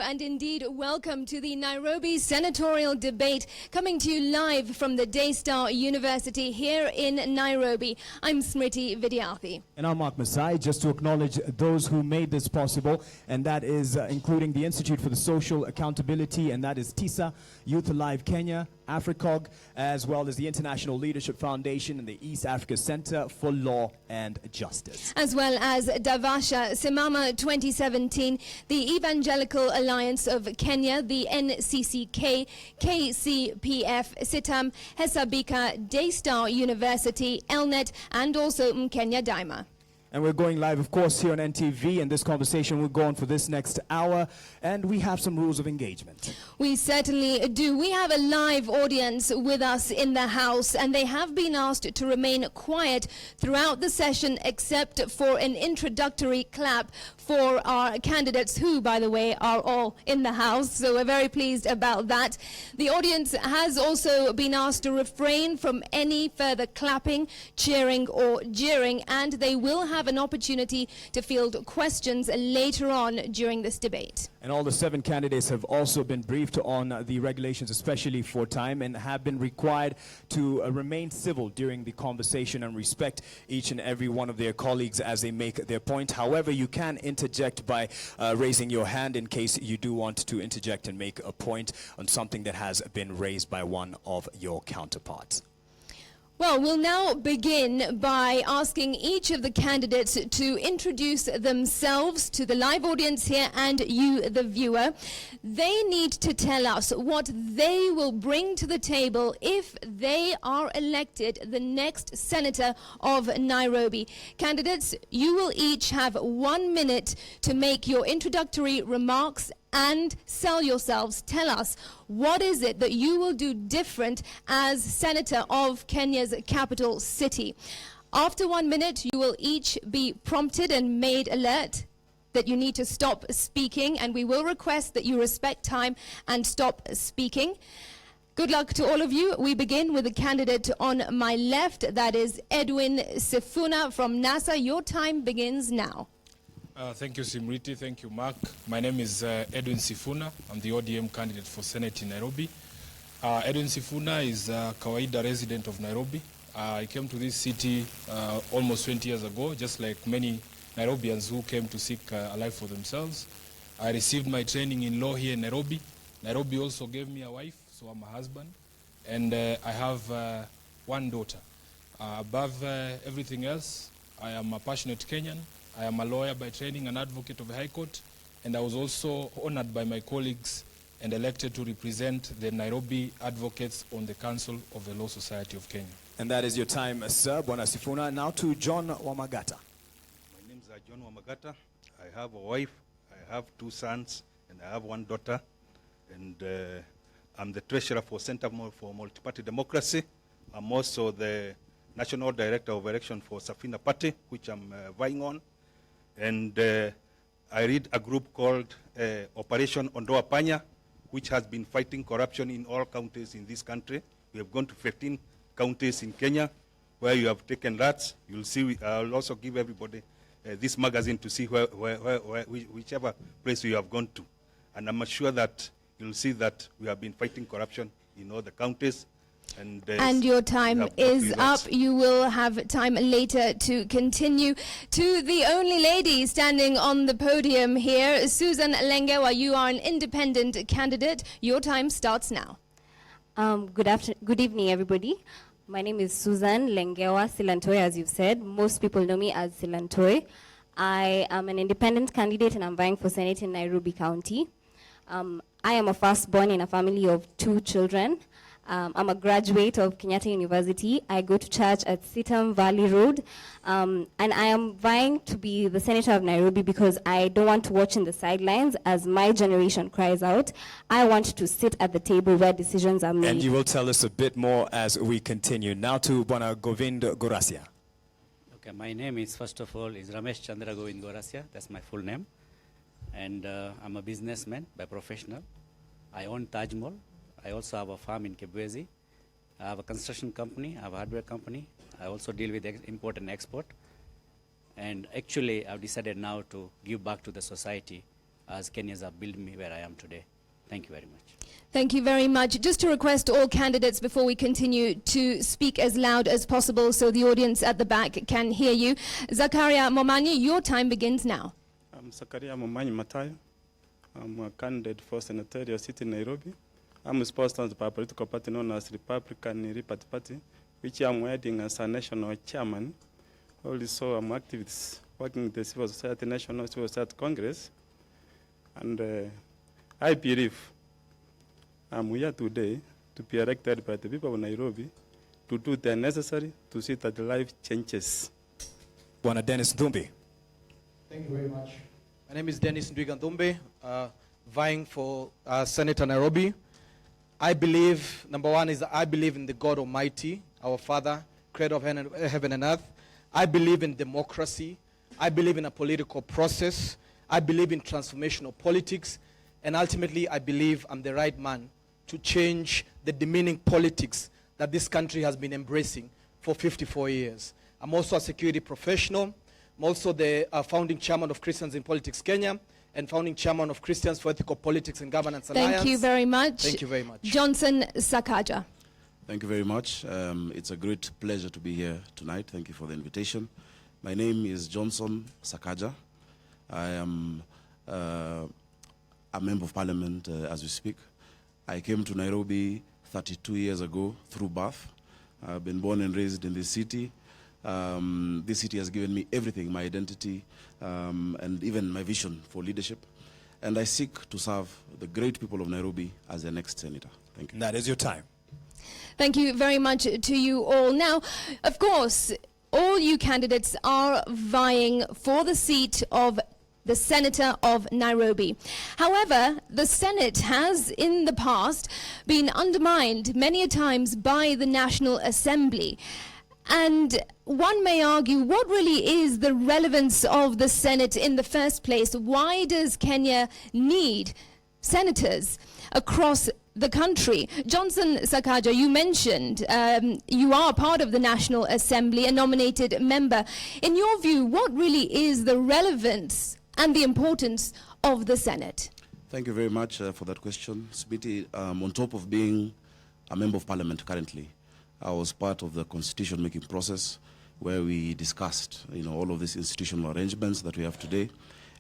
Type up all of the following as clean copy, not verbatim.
and indeed welcome to the Nairobi Senatorial debate, coming to you live from the Daystar University here in Nairobi. I'm Smriti Vidyarthi. And I'm Mark Masai, just to acknowledge those who made this possible, and that is including the Institute for the Social Accountability, and that is TISA, Youth Alive Kenya, AFRICOG, as well as the International Leadership Foundation and the East Africa Center for Law and Justice. As well as Davasha, Simama 2017, the Evangelical Alliance of Kenya, the NCCK, KCPF, Sitam, Hesabika, Daystar University, Elnet, and also Mkenya Daima. And we're going live, of course, here on NTV, and this conversation will go on for this next hour, and we have some rules of engagement. We certainly do. We have a live audience with us in the house, and they have been asked to remain quiet throughout the session, except for an introductory clap for our candidates, who, by the way, are all in the house, so we're very pleased about that. The audience has also been asked to refrain from any further clapping, cheering, or jeering, and they will have an opportunity to field questions later on during this debate. And all the 7 candidates have also been briefed on the regulations, especially for time, and have been required to remain civil during the conversation and respect each and every one of their colleagues as they make their point. However, you can interject by raising your hand in case you do want to interject and make a point on something that has been raised by one of your counterparts. Well, we'll now begin by asking each of the candidates to introduce themselves to the live audience here and you, the viewer. They need to tell us what they will bring to the table if they are elected the next senator of Nairobi. Candidates, you will each have 1 minute to make your introductory remarks and sell yourselves. Tell us, what is it that you will do different as senator of Kenya's capital city? After 1 minute, you will each be prompted and made alert that you need to stop speaking, and we will request that you respect time and stop speaking. Good luck to all of you. We begin with the candidate on my left, that is Edwin Sifuna from NASA. Your time begins now. Thank you, Simriti. Thank you, Mark. My name is Edwin Sifuna. I'm the ODM candidate for Senate in Nairobi. Edwin Sifuna is a Kawaida resident of Nairobi. I came to this city almost 20 years ago, just like many Nairobians who came to seek a life for themselves. I received my training in law here in Nairobi. Nairobi also gave me a wife, so I'm a husband. And I have 1 daughter. Above everything else, I am a passionate Kenyan. I am a lawyer by training, an advocate of the High Court, and I was also honored by my colleagues and elected to represent the Nairobi advocates on the Council of the Law Society of Kenya. And that is your time, sir, Bwana Sifuna. Now to John Wamagata. My name is John Wamagata. I have a wife, I have 2 sons, and I have 1 daughter. And I'm the treasurer for Center for Multi-Party Democracy. I'm also the national director of election for Safina Party, which I'm vying on. And I lead a group called Operation Ondoa Panya, which has been fighting corruption in all counties in this country. We have gone to 15 counties in Kenya where you have taken rats. You'll see, I'll also give everybody this magazine to see whichever place we have gone to. And I'm sure that you'll see that we have been fighting corruption in all the counties. And your time is up. You will have time later to continue. To the only lady standing on the podium here, Susan Lengewa, you are an independent candidate. Your time starts now. Good evening, everybody. My name is Susan Lengewa Silantoi, as you've said. Most people know me as Silantoi. I am an independent candidate and I'm vying for Senate in Nairobi County. I am a firstborn in a family of 2 children. I'm a graduate of Kenyatta University. I go to church at Sitam Valley Road. And I am vying to be the senator of Nairobi because I don't want to watch in the sidelines as my generation cries out. I want to sit at the table where decisions are made. And you will tell us a bit more as we continue. Now to Bwana Govind Gorasia. Okay, my name is, first of all, is Ramesh Chandra Govind Gorasia. That's my full name. And I'm a businessman by professional. I own Taj Mahal. I also have a farm in Kibwezi. I have a construction company, I have a hardware company. I also deal with import and export. And actually, I've decided now to give back to the society as Kenyans have built me where I am today. Thank you very much. Thank you very much. Just to request all candidates before we continue to speak as loud as possible so the audience at the back can hear you. Zakaria Momanyi, your time begins now. I'm Zakaria Momanyi Matayo. I'm a candidate for Senatorial seat in Nairobi. I'm sponsored by a political party known as Republican Liberty Party, which I'm heading as a national chairman. Also, I'm active working with the Civil Society National Civil Society Congress. And I believe I'm here today to be elected by the people of Nairobi to do the necessary to see that life changes. Bwana Dennis Ndumbi. Thank you very much. My name is Dennis Ndumbi, vying for Senator Nairobi. I believe, number one is that I believe in the God Almighty, our Father, creator of heaven and earth. I believe in democracy. I believe in a political process. I believe in transformational politics. And ultimately, I believe I'm the right man to change the demeaning politics that this country has been embracing for 54 years. I'm also a security professional. I'm also the founding chairman of Christians in Politics Kenya and founding chairman of Christians for Ethical Politics and Governance Alliance. Thank you very much. Thank you very much. Johnson Sakaja. Thank you very much. It's a great pleasure to be here tonight. Thank you for the invitation. My name is Johnson Sakaja. I am a member of parliament as we speak. I came to Nairobi 32 years ago through birth. I've been born and raised in this city. This city has given me everything, my identity, and even my vision for leadership. And I seek to serve the great people of Nairobi as the next senator. Thank you. That is your time. Thank you very much to you all. Now, of course, all you candidates are vying for the seat of the Senator of Nairobi. However, the Senate has in the past been undermined many a times by the National Assembly. And one may argue, what really is the relevance of the Senate in the first place? Why does Kenya need senators across the country? Johnson Sakaja, you mentioned you are part of the National Assembly, a nominated member. In your view, what really is the relevance and the importance of the Senate? Thank you very much for that question. Smitty, on top of being a member of parliament currently, I was part of the constitution-making process where we discussed, all of these institutional arrangements that we have today.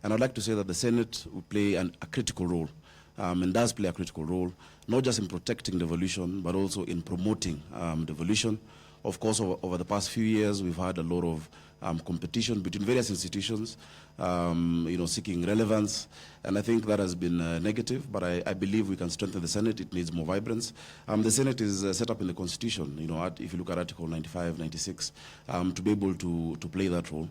And I'd like to say that the Senate will play a critical role, and does play a critical role, not just in protecting devolution, but also in promoting devolution. Of course, over the past few years, we've had a lot of competition between various institutions, seeking relevance, and I think that has been negative, but I believe we can strengthen the Senate. It needs more vibrance. The Senate is set up in the Constitution, if you look at Article 95, 96, to be able to play that role.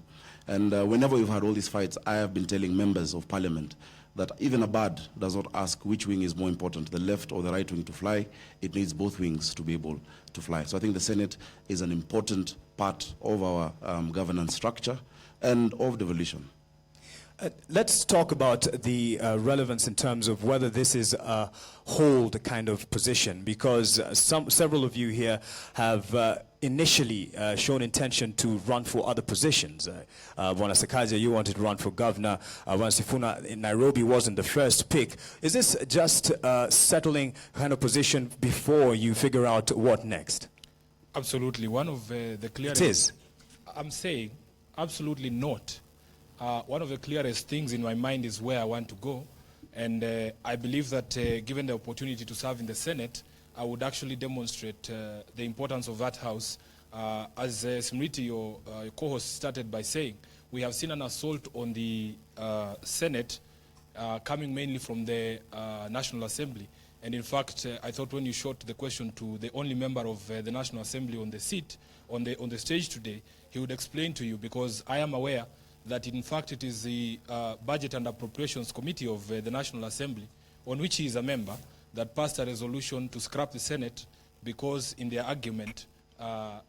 And whenever we've had all these fights, I have been telling members of Parliament that even a bird does not ask which wing is more important, the left or the right wing to fly. It needs both wings to be able to fly. So I think the Senate is an important part of our governance structure and of devolution. Let's talk about the relevance in terms of whether this is a hold kind of position, because several of you here have initially shown intention to run for other positions. Bwana Sakaja, you wanted to run for governor. Bwana Sifuna in Nairobi wasn't the first pick. Is this just a settling kind of position before you figure out what next? Absolutely. One of the clearest... It is. I'm saying absolutely not. One of the clearest things in my mind is where I want to go. And I believe that given the opportunity to serve in the Senate, I would actually demonstrate the importance of that house. As Smriti, your co-host, started by saying, we have seen an assault on the Senate coming mainly from the National Assembly. And in fact, I thought when you shot the question to the only member of the National Assembly on the seat, on the stage today, he would explain to you, because I am aware that in fact it is the Budget and Appropriations Committee of the National Assembly, on which he is a member, that passed a resolution to scrap the Senate because in their argument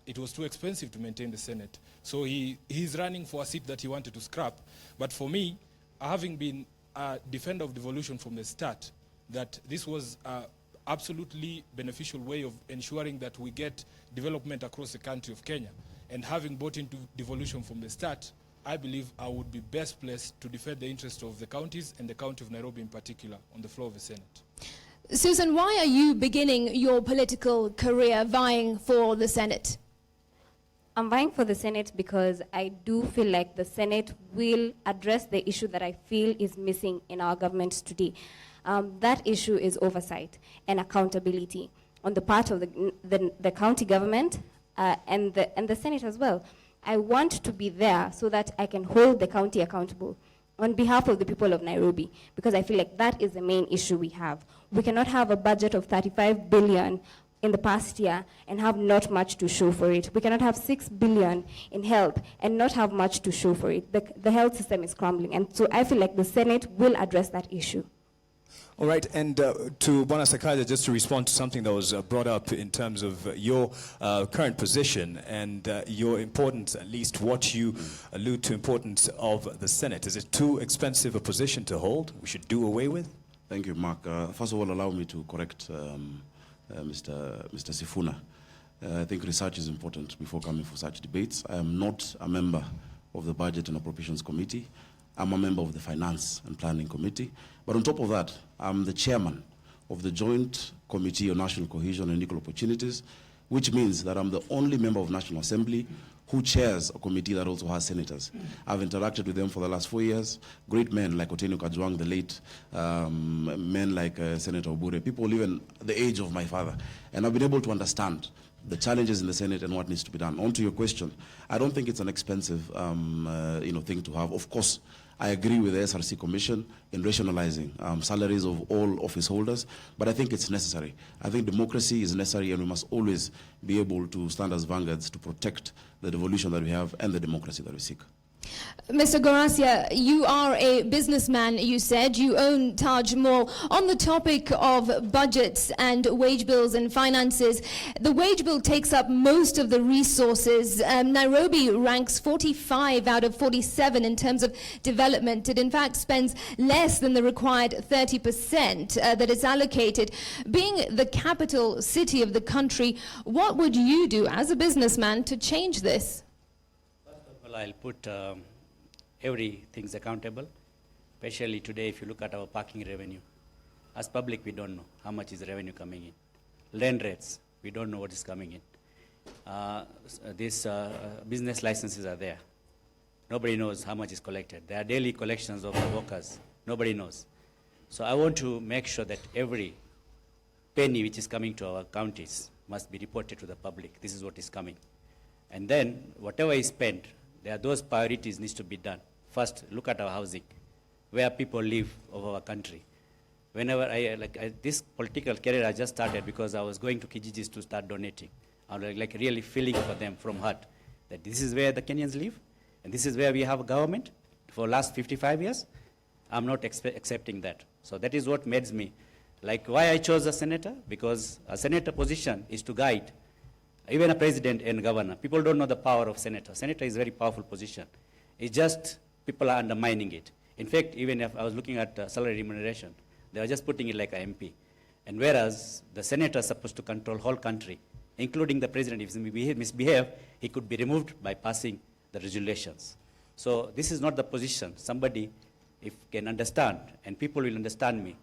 it was too expensive to maintain the Senate. So he's running for a seat that he wanted to scrap. But for me, having been a defender of devolution from the start, that this was an absolutely beneficial way of ensuring that we get development across the country of Kenya, and having bought into devolution from the start, I believe I would be best placed to defend the interests of the counties and the county of Nairobi in particular on the floor of the Senate. Susan, why are you beginning your political career vying for the Senate? I'm vying for the Senate because I do feel like the Senate will address the issue that I feel is missing in our government today. That issue is oversight and accountability on the part of the county government and the Senate as well. I want to be there so that I can hold the county accountable on behalf of the people of Nairobi, because I feel like that is the main issue we have. We cannot have a budget of 35 billion in the past year and have not much to show for it. We cannot have 6 billion in health and not have much to show for it. The health system is crumbling, and so I feel like the Senate will address that issue. All right, and to Bwana Sakaja, just to respond to something that was brought up in terms of your current position and your importance, at least what you allude to importance of the Senate. Is it too expensive a position to hold? We should do away with? Thank you, Mark. First of all, allow me to correct Mr. Sifuna. I think research is important before coming for such debates. I am not a member of the Budget and Appropriations Committee. I'm a member of the Finance and Planning Committee. But on top of that, I'm the chairman of the Joint Committee on National Cohesion and Equal Opportunities, which means that I'm the only member of National Assembly who chairs a committee that also has senators. I've interacted with them for the last 4 years. Great men like Otenyo Kajwang, the late, men like Senator Obure, people even the age of my father. And I've been able to understand the challenges in the Senate and what needs to be done. On to your question, I don't think it's an expensive thing to have. Of course, I agree with the SRC Commission in rationalizing salaries of all office holders, but I think it's necessary. I think democracy is necessary, and we must always be able to stand as vanguards to protect the devolution that we have and the democracy that we seek. Mr. Gorasia, you are a businessman, you said. You own Taj Mall. On the topic of budgets and wage bills and finances, the wage bill takes up most of the resources. Nairobi ranks 45 out of 47 in terms of development. It in fact spends less than the required 30% that is allocated. Being the capital city of the country, what would you do as a businessman to change this? Well, I'll put everything's accountable, especially today if you look at our parking revenue. As public, we don't know how much is the revenue coming in. Land rates, we don't know what is coming in. These business licenses are there. Nobody knows how much is collected. There are daily collections of the workers. Nobody knows. So I want to make sure that every penny which is coming to our counties must be reported to the public. This is what is coming. And then whatever is spent, there are those priorities needs to be done. First, look at our housing, where people live of our country. Whenever this political career I just started because I was going to Kijijis to start donating. I was like really feeling for them from heart that this is where the Kenyans live and this is where we have a government for the last 55 years. I'm not accepting that. So that is what made me, like why I chose a senator, because a senator position is to guide even a president and governor. People don't know the power of senator. Senator is a very powerful position. It's just people are undermining it. In fact, even if I was looking at salary remuneration, they were just putting it like an MP. And whereas the senator is supposed to control whole country, including the president, if he misbehave, he could be removed by passing the regulations. So this is not the position. Somebody, if can understand, and people will understand me,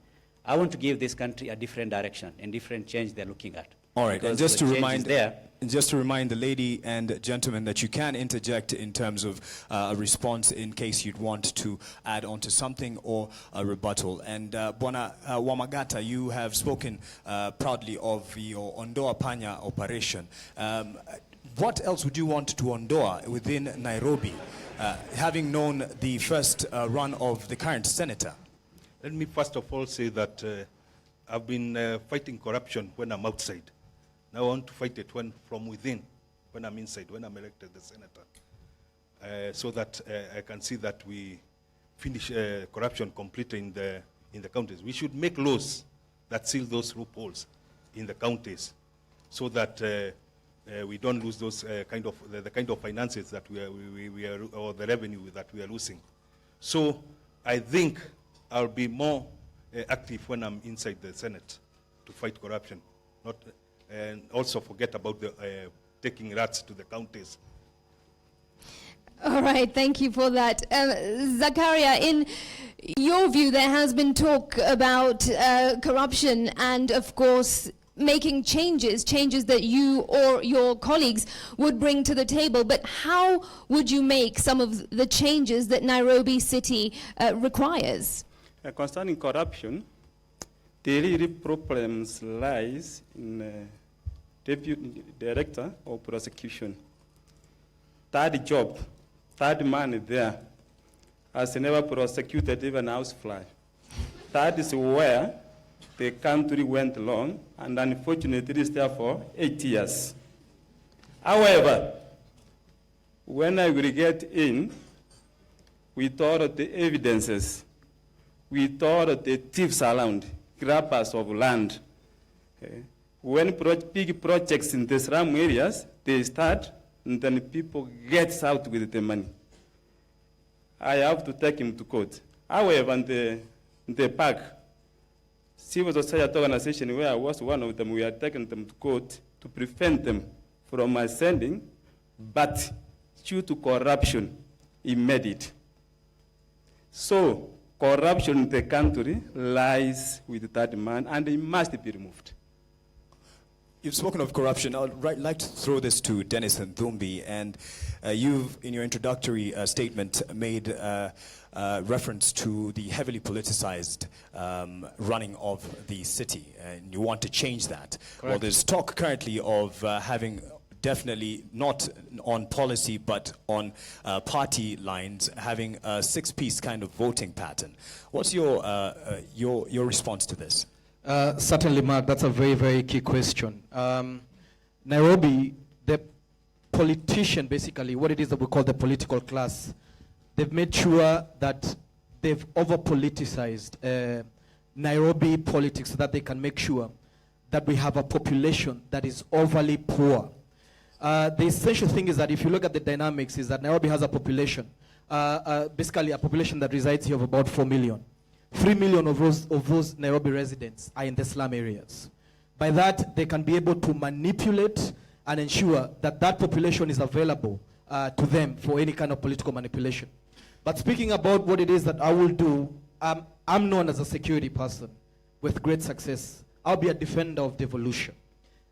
I want to give this country a different direction and different change they're looking at. All right, and just to remind the lady and gentlemen that you can interject in terms of a response in case you'd want to add on to something or a rebuttal. And Bwana Wamagata, you have spoken proudly of your Ondoa Panya operation. What else would you want to Ondoa within Nairobi, having known the first run of the current senator? Let me first of all say that I've been fighting corruption when I'm outside. Now I want to fight it from within, when I'm inside, when I'm elected the senator, so that I can see that we finish corruption completely in the counties. We should make laws that seal those loopholes in the counties, so that we don't lose those the kind of finances that we are, or the revenue that we are losing. So I think I'll be more active when I'm inside the Senate to fight corruption, and also forget about the taking rats to the counties. All right, thank you for that. Zakaria, in your view, there has been talk about corruption and, of course, making changes that you or your colleagues would bring to the table. But how would you make some of the changes that Nairobi City requires? Concerning corruption, the real problems lies in deputy director of prosecution. Third job, third man there has never prosecuted even a housefly. That is where the country went wrong, and unfortunately is there for 8 years. However, when I will get in, we thought the evidences, we thought the thieves around, grabbers of land. When big projects in the slum areas, they start, and then people get out with the money. I have to take him to court. However, in the park, civil society organization where I was one of them, we are taking them to court to prevent them from ascending, but due to corruption, he made it. So, corruption in the country lies with that man, and it must be removed. You've spoken of corruption. I'd like to throw this to Dennis Nthumbi, and you've, in your introductory statement, made reference to the heavily politicized running of the city, and you want to change that. Correct. Well, there's talk currently of having, definitely not on policy, but on party lines, having a 6-piece kind of voting pattern. What's your response to this? Certainly, Mark, that's a very, very key question. Nairobi, the politician, basically, what it is that we call the political class, they've made sure that they've over-politicized Nairobi politics so that they can make sure that we have a population that is overly poor. The essential thing is that if you look at the dynamics, is that Nairobi has a population, basically a population that resides here of about 4 million. 3 million of those Nairobi residents are in the slum areas. By that, they can be able to manipulate and ensure that that population is available to them for any kind of political manipulation. But speaking about what it is that I will do, I'm known as a security person with great success. I'll be a defender of devolution.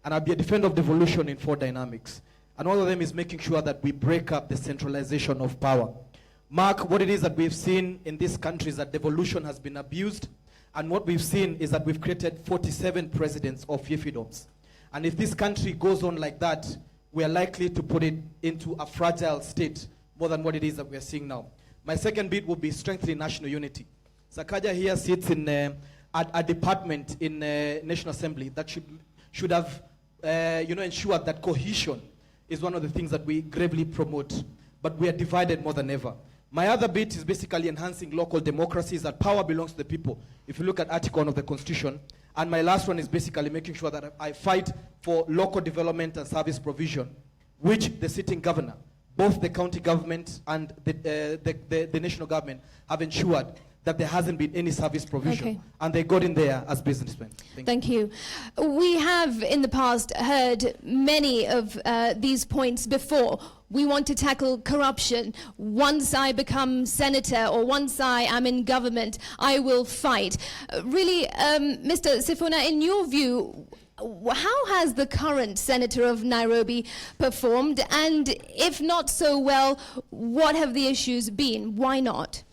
And I'll be a defender of devolution in 4 dynamics. And one of them is making sure that we break up the centralization of power. Mark, what it is that we've seen in this country is that devolution has been abused. And what we've seen is that we've created 47 presidents of fiefdoms. And if this country goes on like that, we are likely to put it into a fragile state more than what it is that we are seeing now. My second bit will be strengthening national unity. Sakaja here sits in a department in National Assembly that should have ensured that cohesion is one of the things that we gravely promote. But we are divided more than ever. My other bit is basically enhancing local democracies, that power belongs to the people. If you look at Article 1 of the Constitution. And my last one is basically making sure that I fight for local development and service provision, which the sitting governor, both the county government and the national government, have ensured that there hasn't been any service provision. Okay. And they got in there as businessmen. Thank you. We have in the past heard many of these points before. We want to tackle corruption. Once I become senator or once I am in government, I will fight. Really, Mr. Sifuna, in your view, how has the current senator of Nairobi performed? And if not so well, what have the issues been? Why not?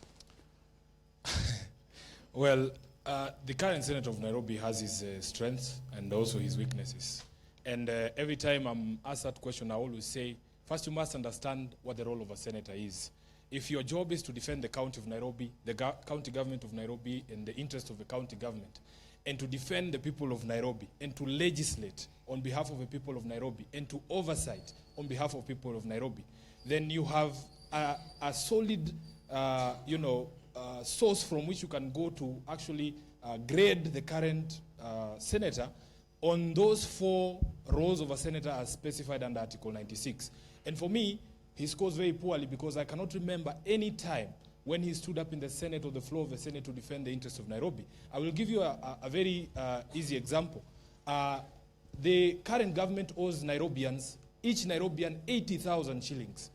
Well, the current senator of Nairobi has his strengths and also his weaknesses. And every time I'm asked that question, I always say, first you must understand what the role of a senator is. If your job is to defend the county of Nairobi, the county government of Nairobi, and the interest of the county government, and to defend the people of Nairobi, and to legislate on behalf of the people of Nairobi, and to oversight on behalf of people of Nairobi, then you have a solid, source from which you can go to actually grade the current senator on those 4 roles of a senator as specified under Article 96. And for me, he scores very poorly because I cannot remember any time when he stood up in the Senate or the floor of the Senate to defend the interests of Nairobi. I will give you a very easy example. The current government owes Nairobians, each Nairobian 80,000 shillings.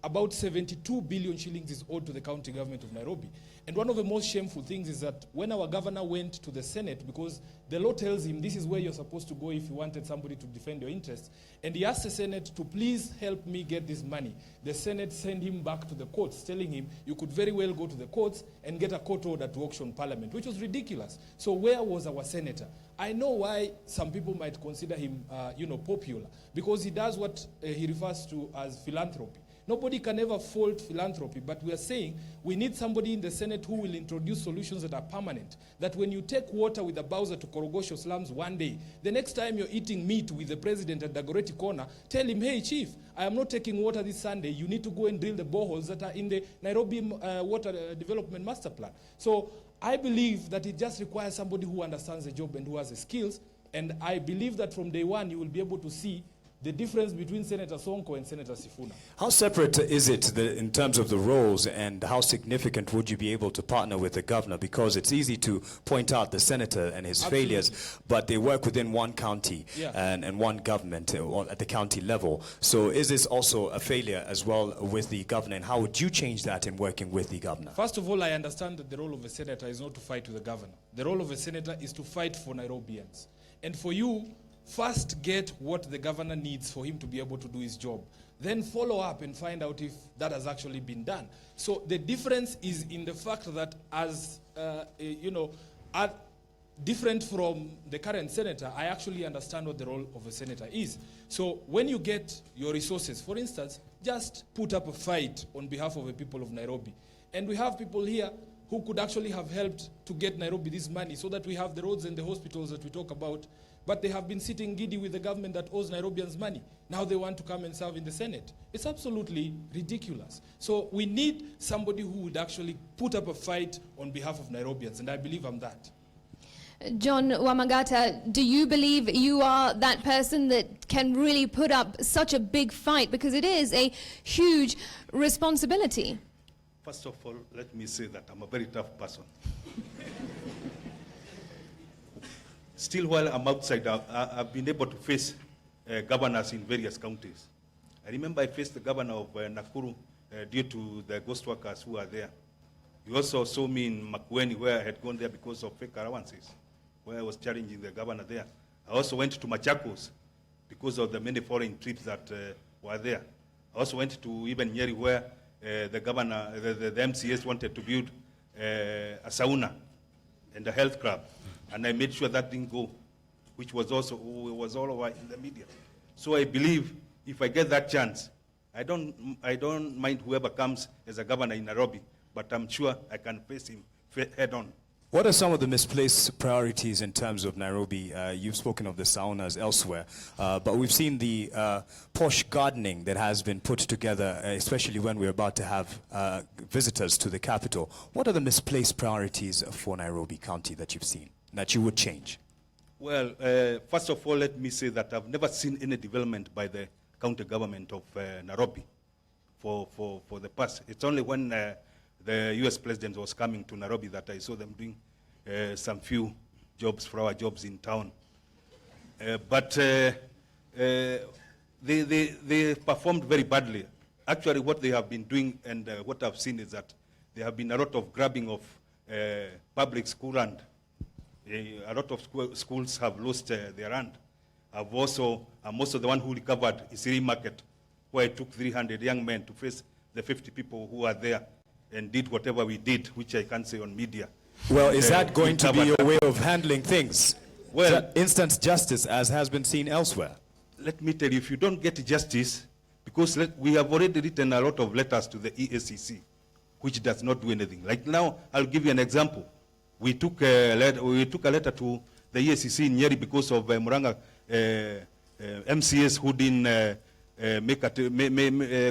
about 72 billion shillings is owed to the county government of Nairobi. And one of the most shameful things is that when our governor went to the Senate, because the law tells him this is where you're supposed to go if you wanted somebody to defend your interests, and he asked the Senate to please help me get this money. The Senate sent him back to the courts, telling him you could very well go to the courts and get a court order to auction Parliament, which was ridiculous. So where was our senator? I know why some people might consider him, popular, because he does what he refers to as philanthropy. Nobody can ever fault philanthropy, but we are saying we need somebody in the Senate who will introduce solutions that are permanent. That when you take water with a Bowser to Korogosho slums one day, the next time you're eating meat with the president at Dagoretti Corner, tell him, hey, chief, I am not taking water this Sunday. You need to go and drill the boreholes that are in the Nairobi Water Development Master Plan. So I believe that it just requires somebody who understands the job and who has the skills. And I believe that from day one, you will be able to see the difference between Senator Sonko and Senator Sifuna. How separate is it in terms of the roles, and how significant would you be able to partner with the governor? Because it's easy to point out the senator and his failures, but they work within one county and one government at the county level. So is this also a failure as well with the governor, and how would you change that in working with the governor? First of all, I understand that the role of a senator is not to fight with the governor. The role of a senator is to fight for Nairobians. And for you, first get what the governor needs for him to be able to do his job. Then follow up and find out if that has actually been done. So the difference is in the fact that as, different from the current senator, I actually understand what the role of a senator is. So when you get your resources, for instance, just put up a fight on behalf of the people of Nairobi. And we have people here who could actually have helped to get Nairobi this money so that we have the roads and the hospitals that we talk about, but they have been sitting giddy with the government that owes Nairobians money. Now they want to come and serve in the Senate. It's absolutely ridiculous. So we need somebody who would actually put up a fight on behalf of Nairobians, and I believe I'm that. John Wamagata, do you believe you are that person that can really put up such a big fight? Because it is a huge responsibility. First of all, let me say that I'm a very tough person. Still, while I'm outside, I've been able to face governors in various counties. I remember I faced the governor of Nakuru due to the ghost workers who are there. You also saw me in Makueni, where I had gone there because of fake allowances, where I was challenging the governor there. I also went to Machakos because of the many foreign trips that were there. I also went to even Nyeri, where the governor, the MCS wanted to build a sauna and a health club. And I made sure that didn't go, which was also all over in the media. So I believe if I get that chance, I don't mind whoever comes as a governor in Nairobi, but I'm sure I can face him head on. What are some of the misplaced priorities in terms of Nairobi? You've spoken of the saunas elsewhere, but we've seen the posh gardening that has been put together, especially when we're about to have visitors to the capital. What are the misplaced priorities for Nairobi County that you've seen, that you would change? Well, first of all, let me say that I've never seen any development by the county government of Nairobi for the past. It's only when the US president was coming to Nairobi that I saw them doing some few jobs, flower jobs in town. But they performed very badly. Actually, what they have been doing and what I've seen is that there have been a lot of grabbing of public school land. A lot of schools have lost their land. I'm also the one who recovered Isiri Market, where I took 300 young men to face the 50 people who are there and did whatever we did, which I can't say on media. Well, is that going to be your way of handling things? Well, instant justice, as has been seen elsewhere. Let me tell you, if you don't get justice, because we have already written a lot of letters to the EACC, which does not do anything. Like now, I'll give you an example. We took a letter to the EACC in Nyeri because of Muranga MCS who didn't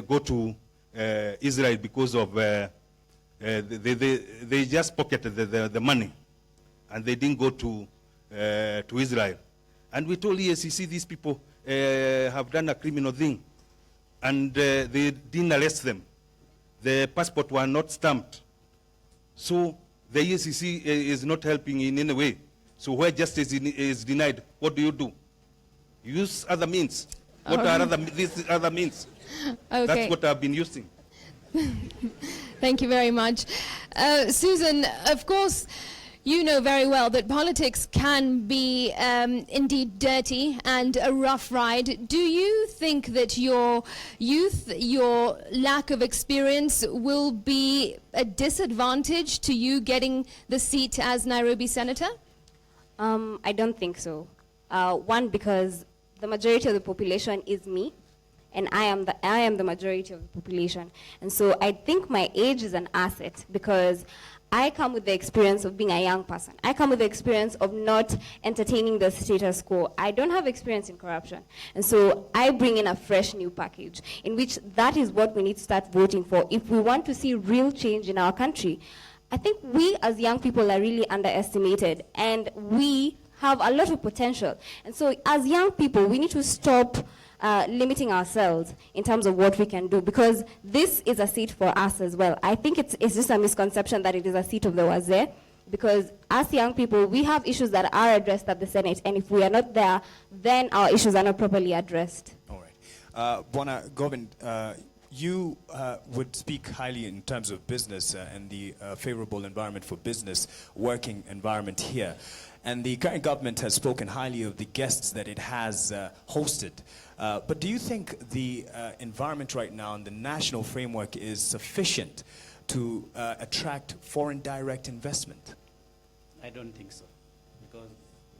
go to Israel because of they just pocketed the money, and they didn't go to Israel. And we told EACC these people have done a criminal thing, and they didn't arrest them. The passport were not stamped. So the EACC is not helping in any way. So where justice is denied, what do? You use other means. What are these other means? Okay. That's what I've been using. Thank you very much. Susan, of course, you know very well that politics can be indeed dirty and a rough ride. Do you think that your youth, your lack of experience will be a disadvantage to you getting the seat as Nairobi Senator? I don't think so. One, because the majority of the population is me, and I am the majority of the population. And so I think my age is an asset, because I come with the experience of being a young person. I come with the experience of not entertaining the status quo. I don't have experience in corruption. And so I bring in a fresh new package, in which that is what we need to start voting for if we want to see real change in our country. I think we as young people are really underestimated, and we have a lot of potential. And so as young people, we need to stop limiting ourselves in terms of what we can do, because this is a seat for us as well. I think it's just a misconception that it is a seat of the wazir, because as young people, we have issues that are addressed at the Senate, and if we are not there, then our issues are not properly addressed. All right. Bwana Govind, you would speak highly in terms of business and the favorable environment for business, working environment here. And the current government has spoken highly of the guests that it has hosted. But do you think the environment right now and the national framework is sufficient to attract foreign direct investment? I don't think so, because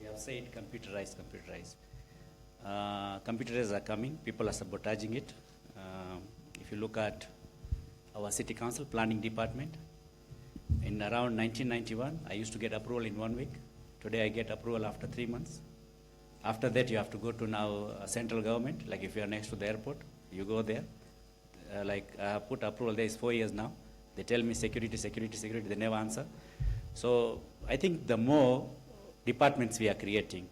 we have said computerized. Computers are coming, people are sabotaging it. If you look at our city council planning department, in around 1991, I used to get approval in 1 week. Today I get approval after 3 months. After that, you have to go to now central government. Like if you are next to the airport, you go there. Like I have put approval there is 4 years now. They tell me security, they never answer. So I think the more departments we are creating,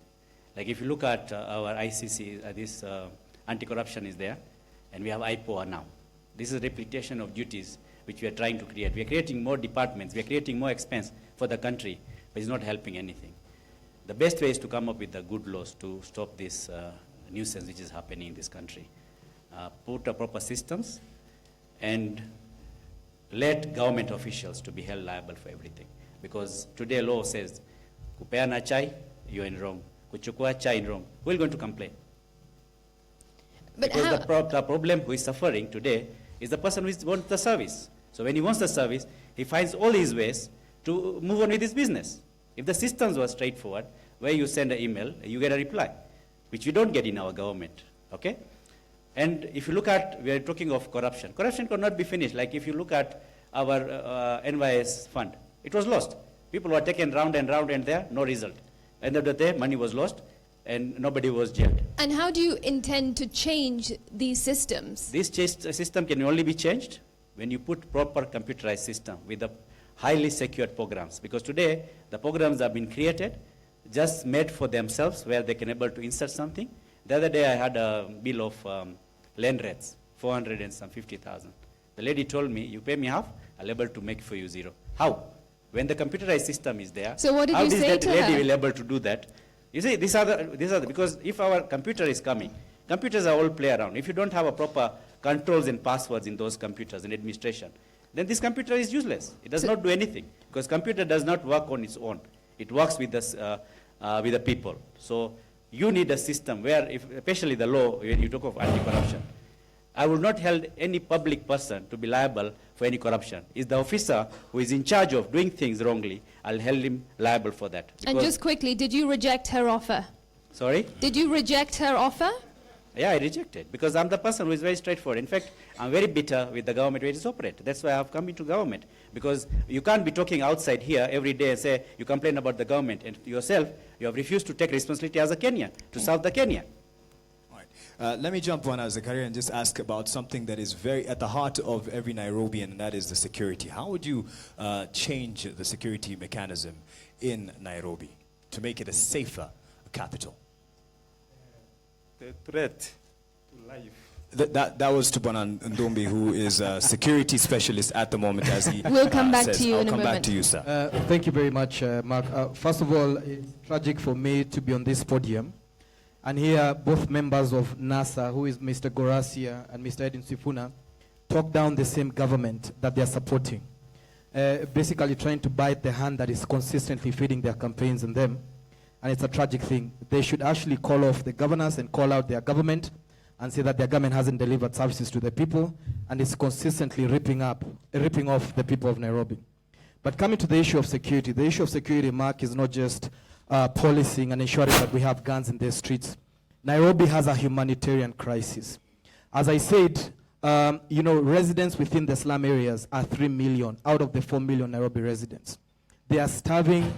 like if you look at our ICC, this anti-corruption is there, and we have IPOA now. This is a repetition of duties which we are trying to create. We are creating more departments, we are creating more expense for the country, but it's not helping anything. The best way is to come up with the good laws to stop this nuisance which is happening in this country. Put a proper systems and let government officials to be held liable for everything. Because today law says, kupeana chai, you're in wrong. Kuchukua chai in wrong. Who is going to complain? But because the problem who is suffering today is the person who wants the service. So when he wants the service, he finds all his ways to move on with his business. If the systems were straightforward, where you send an email, you get a reply, which we don't get in our government, okay? And if you look at, we are talking of corruption. Corruption cannot be finished. Like if you look at our NYS fund, it was lost. People were taken round and round and there, no result. End of the day, money was lost and nobody was jailed. And how do you intend to change these systems? This system can only be changed when you put proper computerized system with the highly secured programs. Because today, the programs have been created, just made for themselves, where they can able to insert something. The other day, I had a bill of land rates, 450,000. The lady told me, you pay me half, I'll able to make for you zero. How? When the computerized system is there, so what did how you is say that to lady her? will able to do that? You see, these are the, because if our computer is coming, computers are all play around. If you don't have a proper controls and passwords in those computers and administration, then this computer is useless. It does not do anything, because computer does not work on its own. It works with the people. So you need a system where, especially the law, when you talk of anti-corruption, I will not hold any public person to be liable for any corruption. It's the officer who is in charge of doing things wrongly, I'll hold him liable for that. And just quickly, did you reject her offer? Sorry? Did you reject her offer? Yeah, I rejected, because I'm the person who is very straightforward. In fact, I'm very bitter with the government where it is operated. That's why I've come into government. Because you can't be talking outside here every day and say you complain about the government, and yourself, you have refused to take responsibility as a Kenyan, to serve the Kenya. All right. Let me jump on as a career and just ask about something that is very at the heart of every Nairobian, and that is the security. How would you change the security mechanism in Nairobi to make it a safer capital? The threat to life. That was to Bwana Ndombi, who is a security specialist at the moment, as he We'll come back says. to you I'll in a come back moment. to you, sir. Thank you very much, Mark. First of all, it's tragic for me to be on this podium and hear both members of NASA, who is Mr. Gorasia and Mr. Edwin Sifuna, talk down the same government that they're supporting. Basically trying to bite the hand that is consistently feeding their campaigns and them. And it's a tragic thing. They should actually call off the governors and call out their government and say that their government hasn't delivered services to the people and is consistently ripping off the people of Nairobi. But coming to the issue of security, the issue of security, Mark, is not just policing and ensuring that we have guns in the streets. Nairobi has a humanitarian crisis. As I said, residents within the slum areas are 3 million out of the 4 million Nairobi residents. They are starving,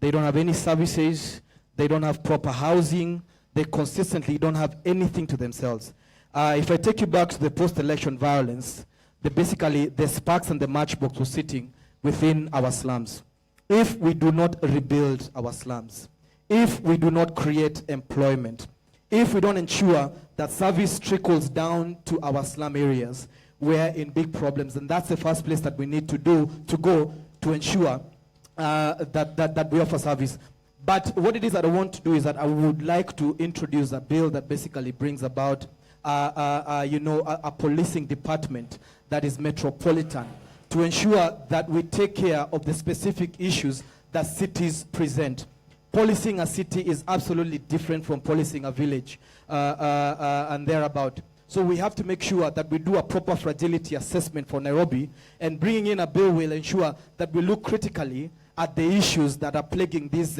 they don't have any services, they don't have proper housing, they consistently don't have anything to themselves. If I take you back to the post-election violence, basically the sparks and the matchbox were sitting within our slums. If we do not rebuild our slums, if we do not create employment, if we don't ensure that service trickles down to our slum areas, we're in big problems. And that's the first place that we need to go to ensure that we offer service. But what it is that I want to do is that I would like to introduce a bill that basically brings about a policing department that is metropolitan to ensure that we take care of the specific issues that cities present. Policing a city is absolutely different from policing a village and thereabout. So we have to make sure that we do a proper fragility assessment for Nairobi, and bringing in a bill will ensure that we look critically at the issues that are plaguing this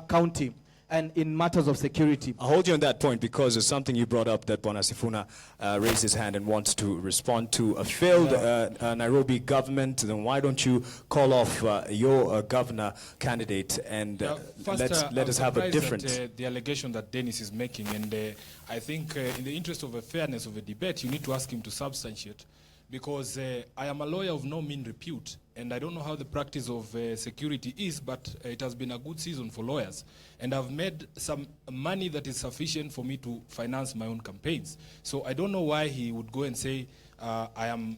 county and in matters of security. I'll hold you on that point because it's something you brought up that Bwana Sifuna raised his hand and wants to respond to. A failed Nairobi government, then why don't you call off your governor candidate and let us have a different... the allegation that Dennis is making, and I think in the interest of a fairness of a debate, you need to ask him to substantiate. Because I am a lawyer of no mean repute, and I don't know how the practice of security is, but it has been a good season for lawyers. And I've made some money that is sufficient for me to finance my own campaigns. So I don't know why he would go and say, I am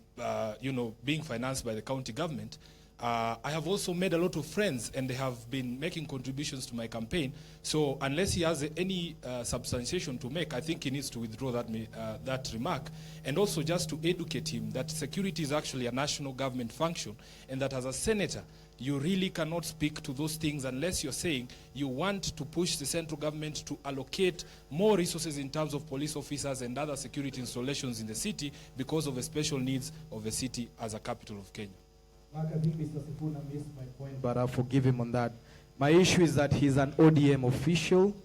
being financed by the county government. I have also made a lot of friends, and they have been making contributions to my campaign. So unless he has any substantiation to make, I think he needs to withdraw that remark. And also just to educate him that security is actually a national government function, and that as a senator, you really cannot speak to those things unless you're saying you want to push the central government to allocate more resources in terms of police officers and other security installations in the city because of the special needs of the city as a capital of Kenya. Mark, I think Mr. Sifuna missed my point, but I'll forgive him on that. My issue is that he's an ODM official,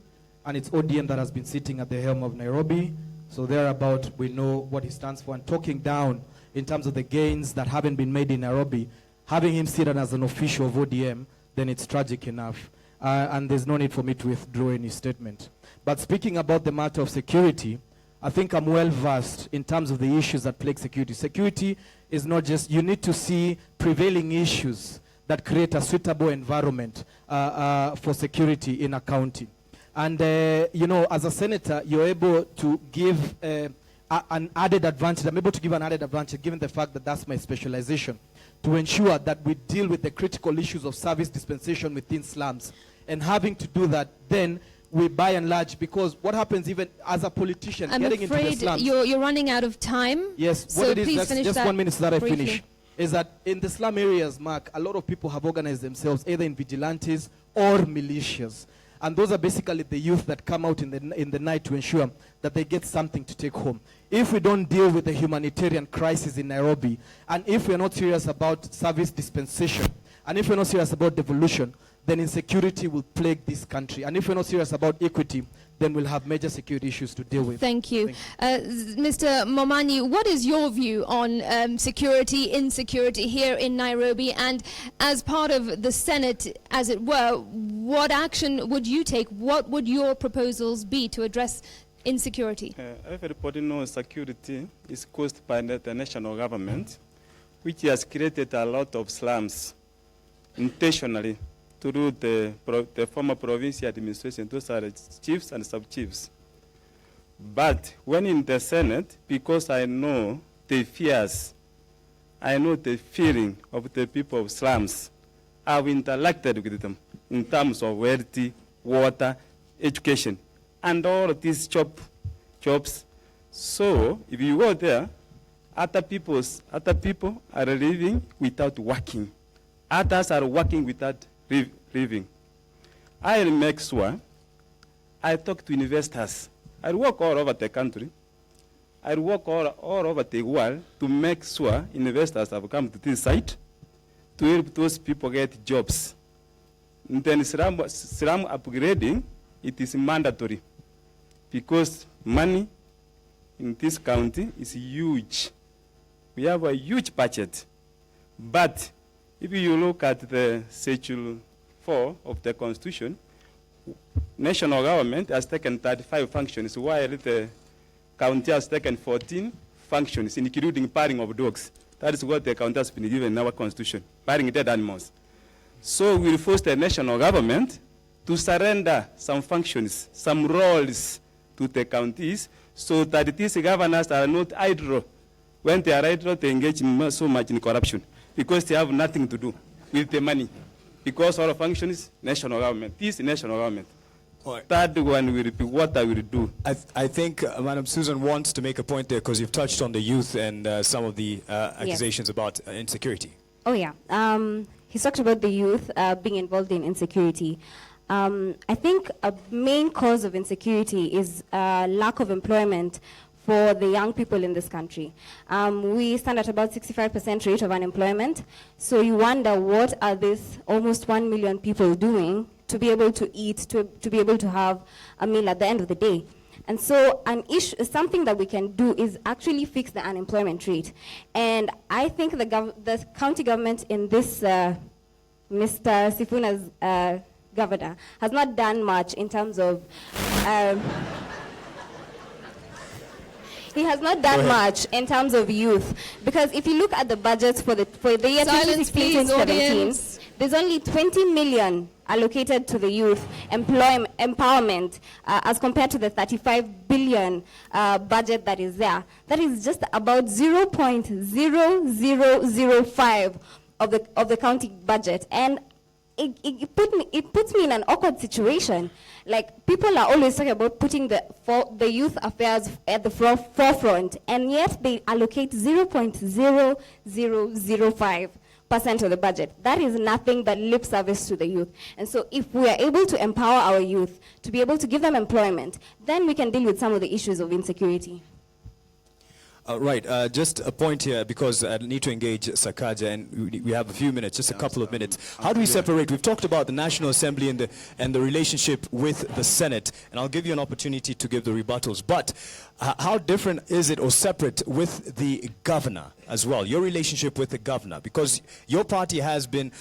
and it's ODM that has been sitting at the helm of Nairobi. So thereabout, we know what he stands for. And talking down in terms of the gains that haven't been made in Nairobi, having him sit as an official of ODM, then it's tragic enough. And there's no need for me to withdraw any statement. But speaking about the matter of security, I think I'm well versed in terms of the issues that plague security. Security is not just, you need to see prevailing issues that create a suitable environment for security in a county. And, as a senator, you're able to give an added advantage. I'm able to give an added advantage given the fact that that's my specialization, to ensure that we deal with the critical issues of service dispensation within slums. And having to do that, then we by and large, because what happens even as a politician getting into the slums... I'm afraid you're running out of time. Yes, so what it is, please that's finish just that 1 minute so that I briefly. finish, is that in the slum areas, Mark, a lot of people have organized themselves either in vigilantes or militias. And those are basically the youth that come out in the night to ensure that they get something to take home. If we don't deal with the humanitarian crisis in Nairobi, and if we're not serious about service dispensation, and if we're not serious about devolution, then insecurity will plague this country. And if we're not serious about equity, then we'll have major security issues to deal with. Thank you. Mr. Momanyi, what is your view on security, insecurity here in Nairobi? And as part of the Senate, as it were, what action would you take? What would your proposals be to address insecurity? Everybody knows security is caused by the national government, which has created a lot of slums intentionally through the former provincial administration. Those are the chiefs and sub-chiefs. But when in the Senate, because I know the fears, I know the feeling of the people of slums, I've interacted with them in terms of wealth, water, education, and all of these jobs. So if you go there, Other people are living without working. Others are working without living. I'll make sure I talk to investors. I work all over the country. I work all over the world to make sure investors have come to this site to help those people get jobs. And then slum upgrading, it is mandatory because money in this county is huge. We have a huge budget. But if you look at the Schedule 4 of the Constitution, national government has taken 35 functions, while the county has taken 14 functions, including paring of dogs. That is what the county has been given in our Constitution, paring dead animals. So we will force the national government to surrender some functions, some roles to the counties, so that these governors are not idle. When they are idle, they engage so much in corruption, because they have nothing to do with the money. Because our function is national government. This is national government. Third one will be what I will do. I think Madam Susan wants to make a point there because you've touched on the youth and some of the accusations about insecurity. Oh, yeah. He's talked about the youth being involved in insecurity. I think a main cause of insecurity is lack of employment for the young people in this country. We stand at about 65% rate of unemployment. So you wonder, what are these almost 1 million people doing to be able to eat, to be able to have a meal at the end of the day? And so something that we can do is actually fix the unemployment rate. And I think the county government in this, Mr. Sifuna's governor, has not done much in terms of he has not done much in terms of youth, because if you look at the budgets for the year 2016-2017, there's only 20 million allocated to the youth empowerment as compared to the 35 billion budget that is there. That is just about 0.0005 of the county budget. And it puts me in an awkward situation. Like, people are always talking about putting the youth affairs at the forefront, and yet they allocate 0.0005% of the budget. That is nothing but lip service to the youth. And so if we are able to empower our youth to be able to give them employment, then we can deal with some of the issues of insecurity. Right, just a point here, because I need to engage Sakaja, and we have a few minutes, just a couple of minutes. How do we separate? We've talked about the National Assembly and the relationship with the Senate, and I'll give you an opportunity to give the rebuttals. But how different is it, or separate, with the governor as well? Your relationship with the governor, because your party has been,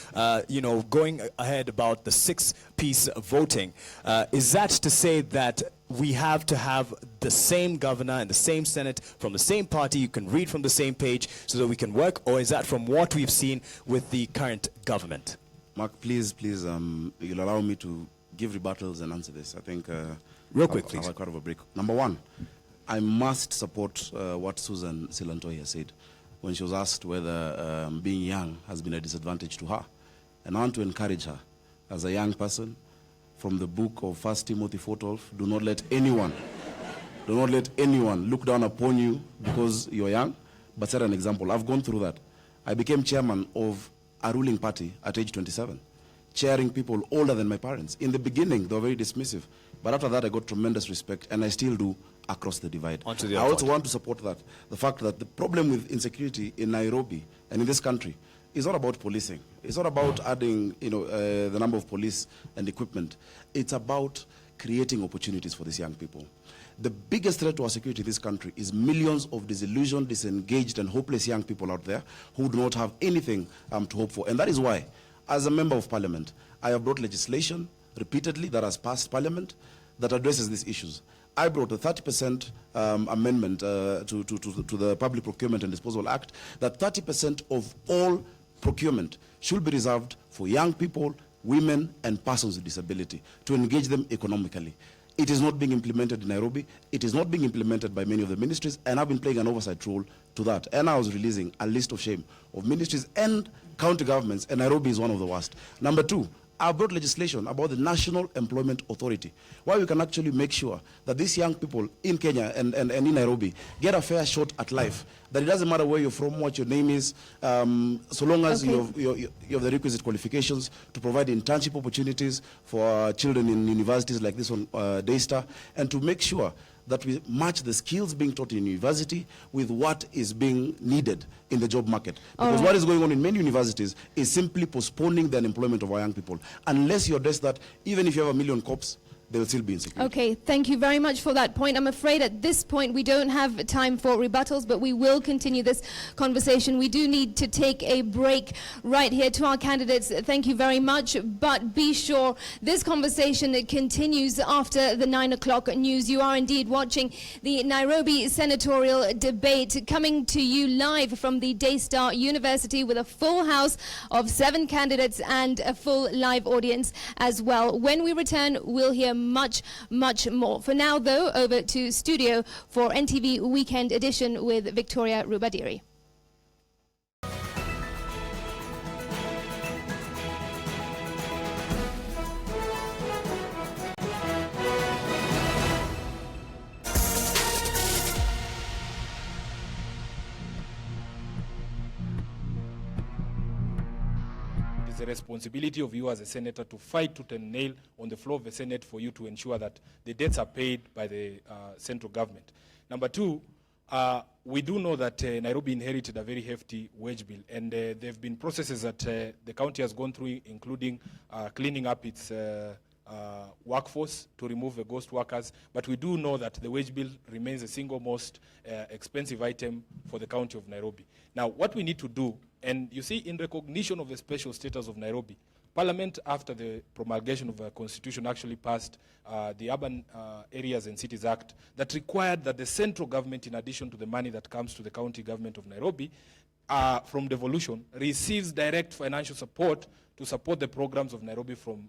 going ahead about the 6-piece voting. Is that to say that we have to have the same governor and the same Senate from the same party, you can read from the same page so that we can work, or is that from what we've seen with the current government? Mark, please, you'll allow me to give rebuttals and answer this. I think... Real quick, please. I'll cut off a break. Number one, I must support what Susan Silantoy has said when she was asked whether being young has been a disadvantage to her. And I want to encourage her as a young person, from the book of 1 Timothy 4:12, do not let anyone look down upon you because you're young, but set an example. I've gone through that. I became chairman of a ruling party at age 27, chairing people older than my parents. In the beginning, they were very dismissive, but after that, I got tremendous respect, and I still do across the divide. I also want to support that, the fact that the problem with insecurity in Nairobi and in this country is not about policing. It's not about adding, the number of police and equipment. It's about creating opportunities for these young people. The biggest threat to our security in this country is millions of disillusioned, disengaged, and hopeless young people out there who do not have anything to hope for. And that is why, as a member of parliament, I have brought legislation repeatedly that has passed parliament that addresses these issues. I brought a 30% amendment to the Public Procurement and Disposal Act, that 30% of all procurement should be reserved for young people, women, and persons with disability, to engage them economically. It is not being implemented in Nairobi. It is not being implemented by many of the ministries, and I've been playing an oversight role to that. And I was releasing a list of shame of ministries and county governments, and Nairobi is one of the worst. Number two, I brought legislation about the National Employment Authority, where we can actually make sure that these young people in Kenya and in Nairobi get a fair shot at life. That it doesn't matter where you're from, what your name is, so long as you have the requisite qualifications to provide internship opportunities for children in universities like this one, Daystar, and to make sure that we match the skills being taught in university with what is being needed in the job market. Because what is going on in many universities is simply postponing the unemployment of our young people. Unless you address that, even if you have 1 million cops, they will still be insecure. Okay, thank you very much for that point. I'm afraid at this point we don't have time for rebuttals, but we will continue this conversation. We do need to take a break right here. To our candidates, thank you very much, but be sure this conversation continues after the 9 o'clock news. You are indeed watching the Nairobi Senatorial debate, coming to you live from the Daystar University with a full house of 7 candidates and a full live audience as well. When we return, we'll hear much more. For now, though, over to studio for NTV Weekend Edition with Victoria Rubadiri. It's the responsibility of you as a senator to fight tooth and nail on the floor of the Senate for you to ensure that the debts are paid by the central government. Number two, we do know that Nairobi inherited a very hefty wage bill, and there have been processes that the county has gone through, including cleaning up its workforce to remove the ghost workers. But we do know that the wage bill remains the single most expensive item for the county of Nairobi. Now, what we need to do, and you see, in recognition of the special status of Nairobi, Parliament, after the promulgation of the Constitution, actually passed the Urban Areas and Cities Act that required that the central government, in addition to the money that comes to the county government of Nairobi from devolution, receives direct financial support to support the programs of Nairobi from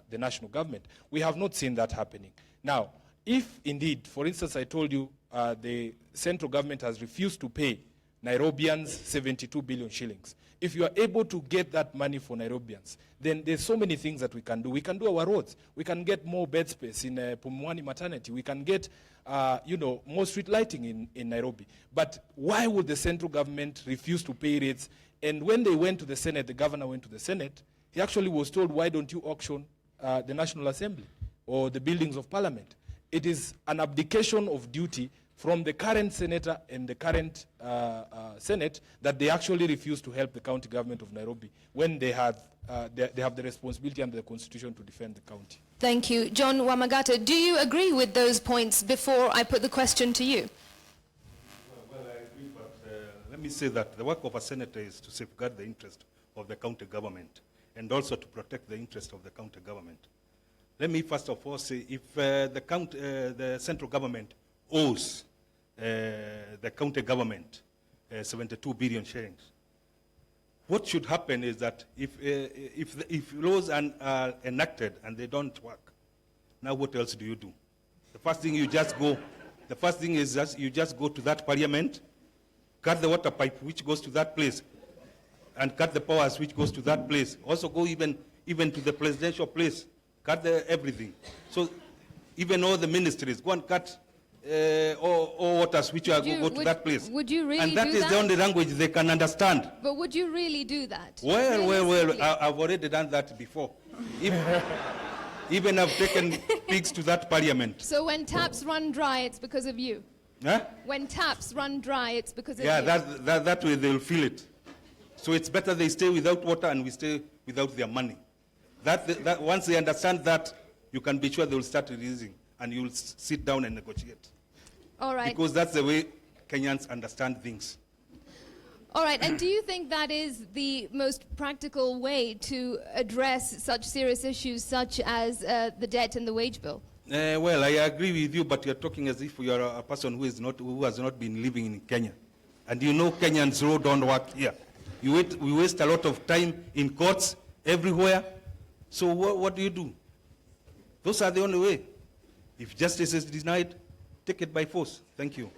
the national government. We have not seen that happening. Now, if indeed, for instance, I told you the central government has refused to pay Nairobians 72 billion shillings. If you are able to get that money for Nairobians, then there's so many things that we can do. We can do our roads. We can get more bed space in Pumwani maternity. We can get, more street lighting in Nairobi. But why would the central government refuse to pay rates? And when they went to the Senate, the governor went to the Senate, he actually was told, why don't you auction the National Assembly or the buildings of Parliament? It is an abdication of duty from the current senator and the current Senate that they actually refuse to help the county government of Nairobi when they have the responsibility under the Constitution to defend the county. Thank you. John Wamagata, do you agree with those points before I put the question to you? Well, I agree, but let me say that the work of a senator is to safeguard the interest of the county government and also to protect the interest of the county government. Let me first of all say, if the central government owes the county government 72 billion shillings, what should happen is that if laws are enacted and they don't work, now what else do you do? The first thing is you just go to that parliament, cut the water pipe which goes to that place, and cut the powers which goes to that place. Also go even to the presidential place, cut everything. So even all the ministries, go and cut all waters which go to that place. Would you really do that? And that is the only language they can understand. But would you really do that? Well, I've already done that before. Even I've taken pigs to that parliament. So when taps run dry, it's because of you? Huh? When taps run dry, it's because of you? Yeah, that way they'll feel it. So it's better they stay without water and we stay without their money. That once they understand that, you can be sure they will start releasing and you'll sit down and negotiate. All right. Because that's the way Kenyans understand things. All right, and do you think that is the most practical way to address such serious issues such as the debt and the wage bill? Well, I agree with you, but you're talking as if you are a person who has not been living in Kenya. And you know Kenyans road don't work here. We waste a lot of time in courts everywhere. So what do you do? Those are the only way. If justice is denied, take it by force. Thank you.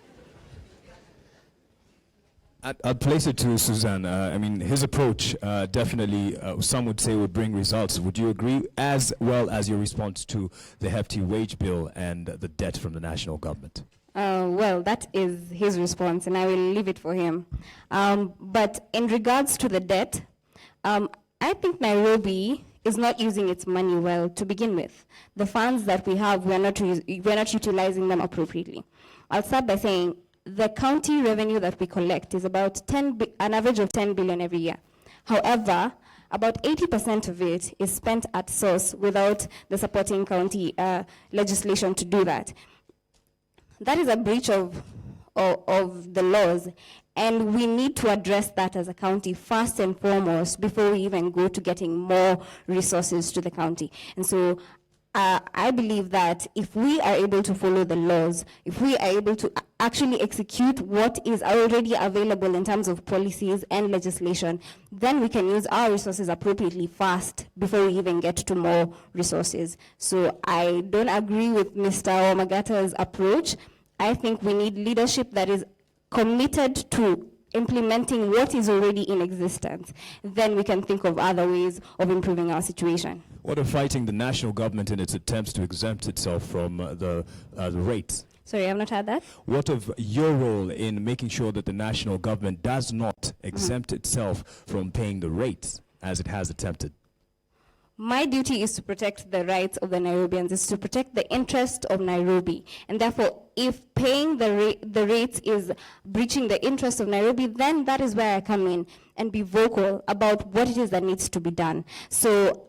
I'd place it to Suzanne. I mean, his approach definitely, some would say, would bring results. Would you agree, as well as your response to the hefty wage bill and the debt from the national government? Well, that is his response, and I will leave it for him. But in regards to the debt, I think Nairobi is not using its money well to begin with. The funds that we have, we're not utilizing them appropriately. I'll start by saying the county revenue that we collect is about an average of 10 billion every year. However, about 80% of it is spent at source without the supporting county legislation to do that. That is a breach of the laws, and we need to address that as a county first and foremost before we even go to getting more resources to the county. And so I believe that if we are able to follow the laws, if we are able to actually execute what is already available in terms of policies and legislation, then we can use our resources appropriately fast before we even get to more resources. So I don't agree with Mr. Wamagata's approach. I think we need leadership that is committed to implementing what is already in existence. Then we can think of other ways of improving our situation. What of fighting the national government in its attempts to exempt itself from the rates? Sorry, I've not heard that. What of your role in making sure that the national government does not exempt itself from paying the rates as it has attempted? My duty is to protect the rights of the Nairobians, is to protect the interest of Nairobi. And therefore, if paying the rates is breaching the interest of Nairobi, then that is where I come in and be vocal about what it is that needs to be done. So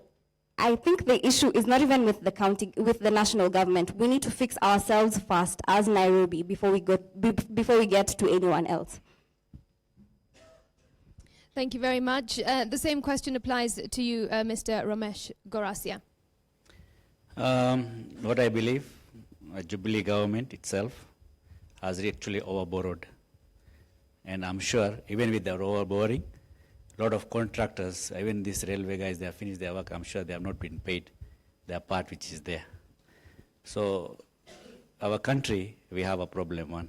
I think the issue is not even with the county, with the national government. We need to fix ourselves first as Nairobi before we get to anyone else. Thank you very much. The same question applies to you, Mr. Ramesh Gorasia. What I believe, Jubilee government itself has actually overborrowed. And I'm sure, even with the overborrowing, a lot of contractors, even these railway guys, they have finished their work. I'm sure they have not been paid their part which is there. So our country, we have a problem. One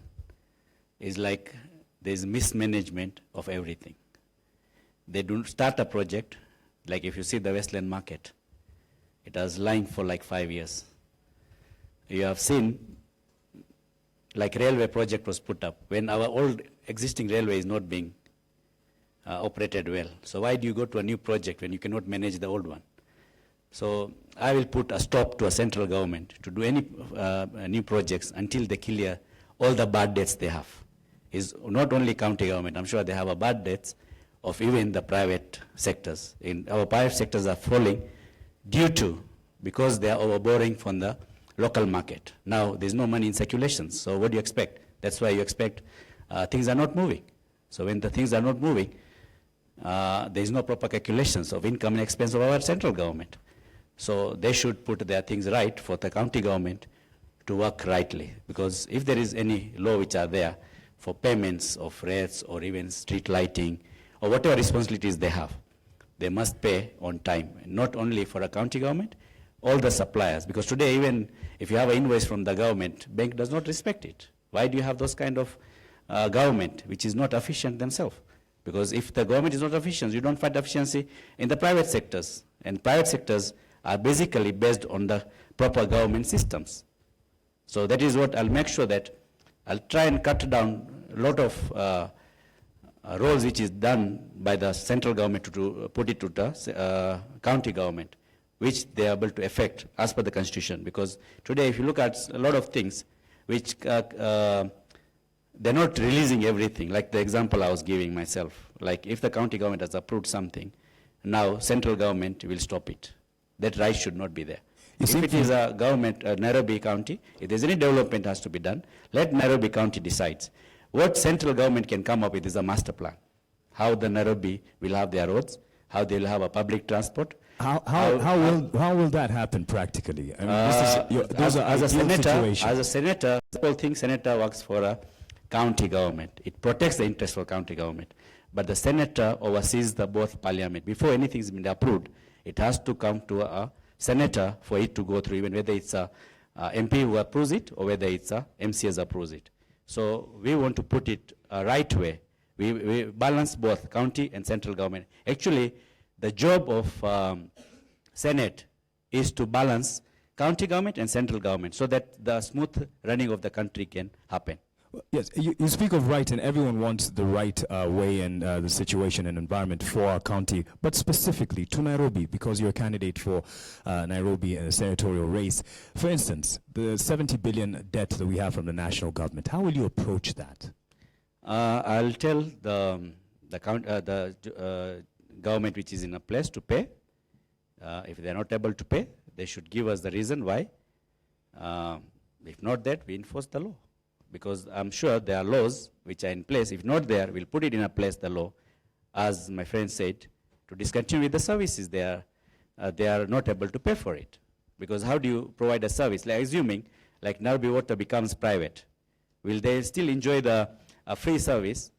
is like there's mismanagement of everything. They don't start a project, like if you see the Westland market, it was lying for like 5 years. You have seen, like railway project was put up, when our old existing railway is not being operated well. So why do you go to a new project when you cannot manage the old one? So I will put a stop to a central government to do any new projects until they clear all the bad debts they have. Is not only county government, I'm sure they have a bad debts of even the private sectors. In our private sectors are falling because they are overborrowing from the local market. Now there's no money in circulation, so what do you expect? That's why you expect things are not moving. So when the things are not moving, there is no proper calculations of income and expense of our central government. So they should put their things right for the county government to work rightly, because if there is any law which are there for payments of rates or even street lighting, or whatever responsibilities they have, they must pay on time, not only for a county government, all the suppliers. Because today, even if you have an invoice from the government, bank does not respect it. Why do you have those kind of government which is not efficient themselves? Because if the government is not efficient, you don't find efficiency in the private sectors. And private sectors are basically based on the proper government systems. So that is what I'll make sure that I'll try and cut down a lot of roles which is done by the central government to put it to the county government, which they are able to effect as per the constitution. Because today, if you look at a lot of things, which they're not releasing everything, like the example I was giving myself. Like if the county government has approved something, now central government will stop it. That right should not be there. If it is a government, Nairobi County, if there's any development has to be done, let Nairobi County decides. What central government can come up with is a master plan. How the Nairobi will have their roads, how they will have a public transport. How will that happen practically? I mean, as a senator, the whole thing, senator works for a county government. It protects the interest of county government. But the senator oversees the both parliament. Before anything has been approved, it has to come to a senator for it to go through, even whether it's a MP who approves it or whether it's a MCS approves it. So we want to put it a right way, We balance both county and central government. Actually, the job of Senate is to balance county government and central government so that the smooth running of the country can happen. Yes, you speak of right, and everyone wants the right way and the situation and environment for our county, but specifically to Nairobi, because you're a candidate for Nairobi in a senatorial race. For instance, the 70 billion debt that we have from the national government, how will you approach that? I'll tell the government which is in a place to pay. If they're not able to pay, they should give us the reason why. If not that, we enforce the law. Because I'm sure there are laws which are in place. If not there, we'll put it in a place, the law, as my friend said, to discontinue with the services. They are not able to pay for it. Because how do you provide a service? Like assuming, like Nairobi Water becomes private, will they still enjoy the free service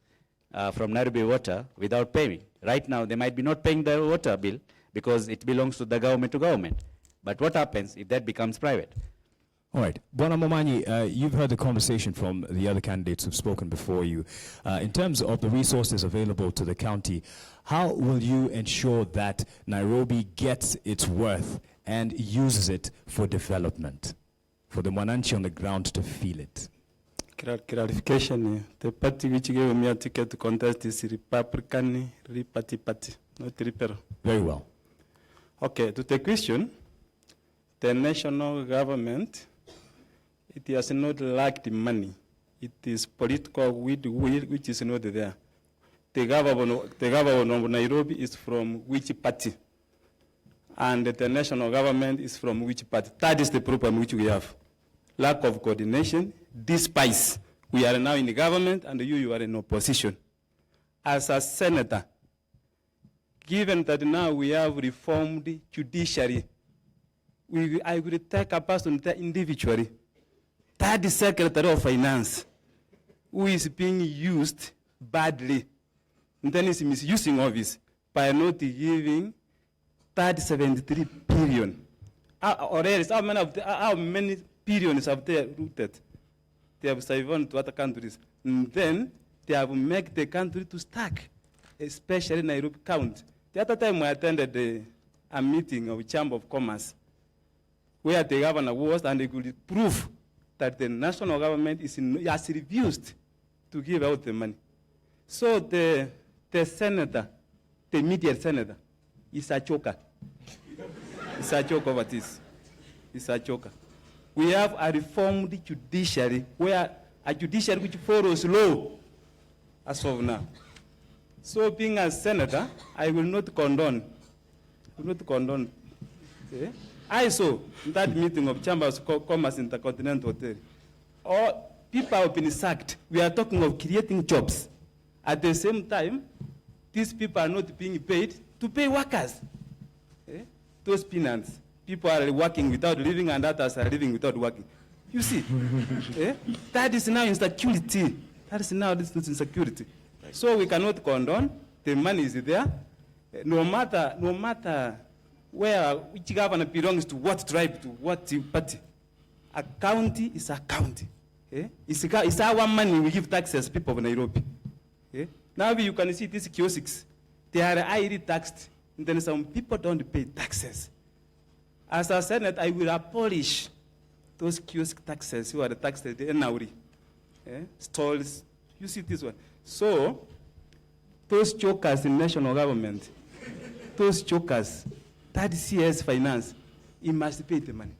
from Nairobi Water without paying? Right now, they might be not paying the water bill because it belongs to the government to government. But what happens if that becomes private? All right. Bwana Momanyi, you've heard the conversation from the other candidates who've spoken before you. In terms of the resources available to the county, how will you ensure that Nairobi gets its worth and uses it for development, for the Mwananchi on the ground to feel it? Clarification, the party which gave me a ticket to contest is Republican Party, not Liberal. Very well. Okay, to the question, the national government, it has not lacked money. It is political will which is not there. The government of Nairobi is from which party? And the national government is from which party? That is the problem which we have. Lack of coordination, despite we are now in the government and you are in opposition. As a senator, given that now we have reformed judiciary, I will take a person individually. That is Secretary of Finance, who is being used badly. And then is misusing office by not giving 73 billion. Or else, how many billions have they rooted? They have siphoned to other countries. And then they have made the country to stack, especially Nairobi County. The other time I attended a meeting of Chamber of Commerce, where the governor was, and they could prove that the national government has refused to give out the money. So the senator, the immediate senator, is a joker. It's a joke over this. It's a joker. We have a reformed judiciary, where a judiciary which follows law as of now. So being a senator, I will not condone. Okay? I saw that meeting of Chambers of Commerce Intercontinental Hotel. All people have been sacked. We are talking of creating jobs. At the same time, these people are not being paid to pay workers. Those peanuts. People are working without living and others are living without working. You see? That is now insecurity. That is now this insecurity. So we cannot condone. The money is there. No matter where which governor belongs to what tribe, to what party. A county is a county. It's our money we give taxes, people of Nairobi. Now you can see these kiosks. They are highly taxed. And then some people don't pay taxes. As a Senate, I will abolish those kiosk taxes who are the taxes, the Nauri. Stalls. You see this one. So, those jokers in national government, those jokers, that CS finance, he must pay the money.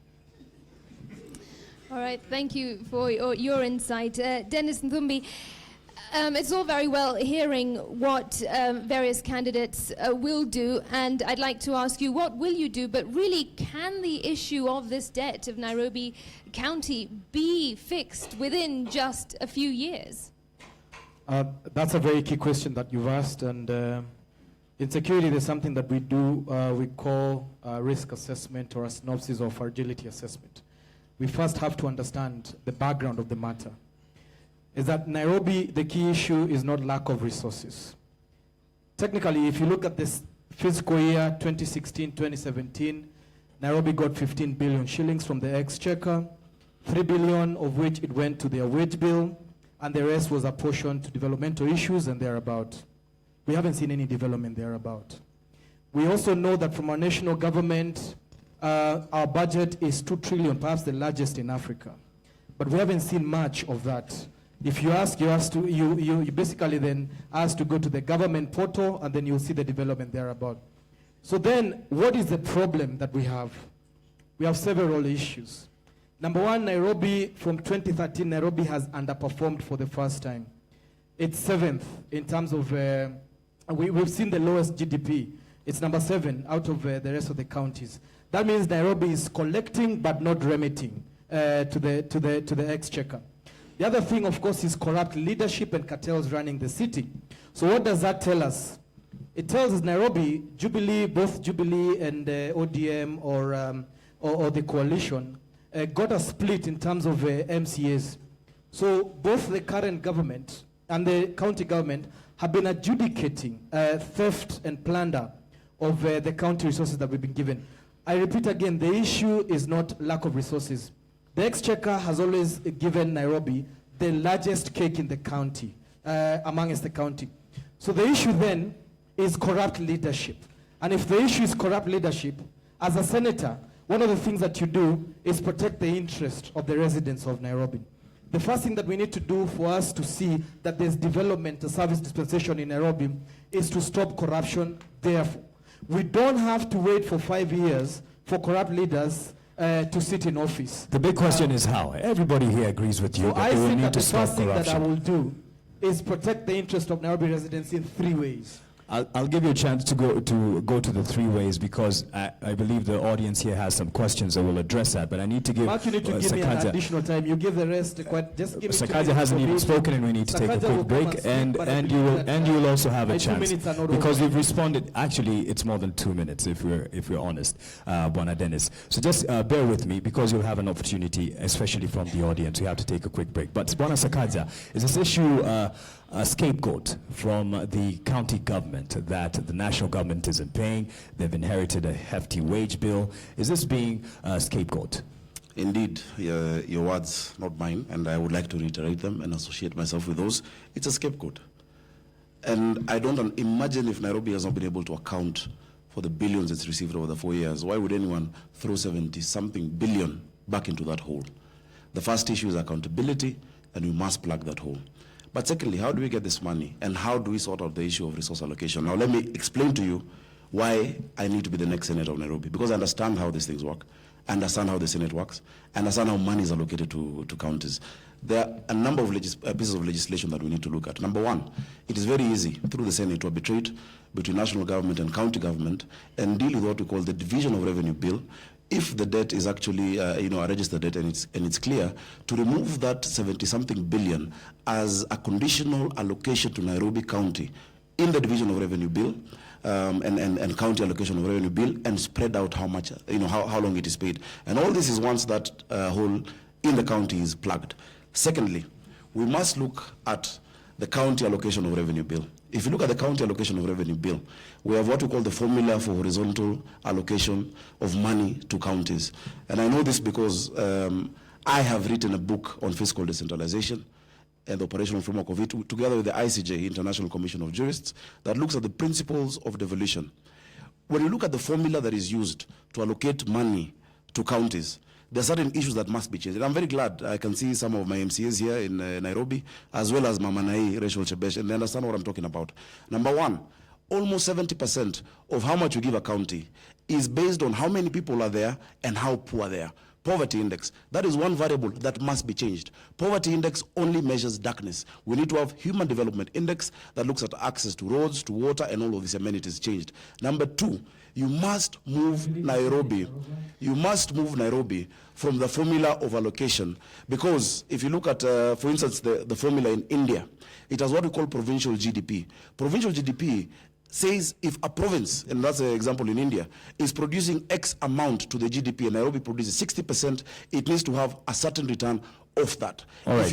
All right, thank you for your insight. Dennis Nthumbi, it's all very well hearing what various candidates will do, and I'd like to ask you, what will you do? But really, can the issue of this debt of Nairobi County be fixed within just a few years? That's a very key question that you've asked, and in security there's something that we do, we call risk assessment or a synopsis of fragility assessment. We first have to understand the background of the matter. Is that Nairobi, the key issue is not lack of resources. Technically, if you look at this fiscal year 2016-2017, Nairobi got 15 billion shillings from the exchequer, 3 billion of which it went to their wage bill, and the rest was apportioned to developmental issues and thereabout. We haven't seen any development thereabout. We also know that from our national government, our budget is 2 trillion, perhaps the largest in Africa. But we haven't seen much of that. If you ask, you basically then ask to go to the government portal, and then you'll see the development thereabout. So then, what is the problem that we have? We have several issues. Number one, Nairobi, from 2013, Nairobi has underperformed for the first time. It's 7th in terms of, we've seen the lowest GDP. It's number 7 out of the rest of the counties. That means Nairobi is collecting but not remitting to the exchequer. The other thing, of course, is corrupt leadership and cartels running the city. So what does that tell us? It tells us Nairobi, Jubilee, both Jubilee and ODM or the coalition, got a split in terms of MCAs. So both the current government and the county government have been adjudicating theft and plunder of the county resources that we've been given. I repeat again, the issue is not lack of resources. The Exchequer has always given Nairobi the largest cake in the county, amongst the county. So the issue then is corrupt leadership. And if the issue is corrupt leadership, as a senator, one of the things that you do is protect the interest of the residents of Nairobi. The first thing that we need to do for us to see that there's development and service dispensation in Nairobi is to stop corruption. Therefore, we don't have to wait for 5 years for corrupt leaders to sit in office. The big question is how. Everybody here agrees with you So I that we think need that to the stop first thing that I corruption. will do is protect the interest of Nairobi residents in 3 ways. I'll give you a chance to go to the 3 ways, because I believe the audience here has some questions that will address that. But I need to give Mark, you need to give me an Sakaja. additional time. You give the rest. Just give me 2 Sakaja minutes hasn't of even it. spoken, and we need to take a Sakaja will quick come break, speak, and but I you believe will that, you will also have a my 2 chance, minutes are not because over. we've responded. Actually, it's more than 2 minutes if we're honest, Bwana Dennis. So just bear with me, because you'll have an opportunity, especially from the audience. We have to take a quick break. But Bwana Sakaja, is this issue a scapegoat from the county government that the national government isn't paying? They've inherited a hefty wage bill. Is this being a scapegoat? Indeed, your words, not mine, and I would like to reiterate them and associate myself with those. It's a scapegoat. And I don't imagine if Nairobi has not been able to account for the billions it's received over the 4 years, why would anyone throw 70-something billion back into that hole? The first issue is accountability, and we must plug that hole. But secondly, how do we get this money, and how do we sort out the issue of resource allocation? Now let me explain to you why I need to be the next senator of Nairobi, because I understand how these things work, I understand how the Senate works, I understand how money is allocated to counties. There are a number of pieces of legislation that we need to look at. Number one, it is very easy through the Senate to arbitrate between national government and county government and deal with what we call the division of revenue bill. If the debt is actually, a registered debt and it's clear, to remove that 70-something billion as a conditional allocation to Nairobi County in the division of revenue bill and county allocation of revenue bill, and spread out how much, how long it is paid. And all this is once that hole in the county is plugged. Secondly, we must look at the county allocation of revenue bill. If you look at the county allocation of revenue bill, we have what we call the formula for horizontal allocation of money to counties. And I know this because I have written a book on fiscal decentralization and the operational framework of it, together with the ICJ, International Commission of Jurists, that looks at the principles of devolution. When you look at the formula that is used to allocate money to counties, there are certain issues that must be changed. And I'm very glad I can see some of my MCAs here in Nairobi, as well as Mama Nai, Rachel Chebesh, and they understand what I'm talking about. Number one, almost 70% of how much you give a county is based on how many people are there and how poor they are. Poverty index, that is one variable that must be changed. Poverty index only measures darkness. We need to have human development index that looks at access to roads, to water, and all of these amenities changed. Number two, you must move Nairobi. You must move Nairobi from the formula of allocation, because if you look at, for instance, the formula in India, it has what we call provincial GDP. Provincial GDP says if a province, and that's an example in India, is producing X amount to the GDP and Nairobi produces 60%, it needs to have a certain return of that. All right.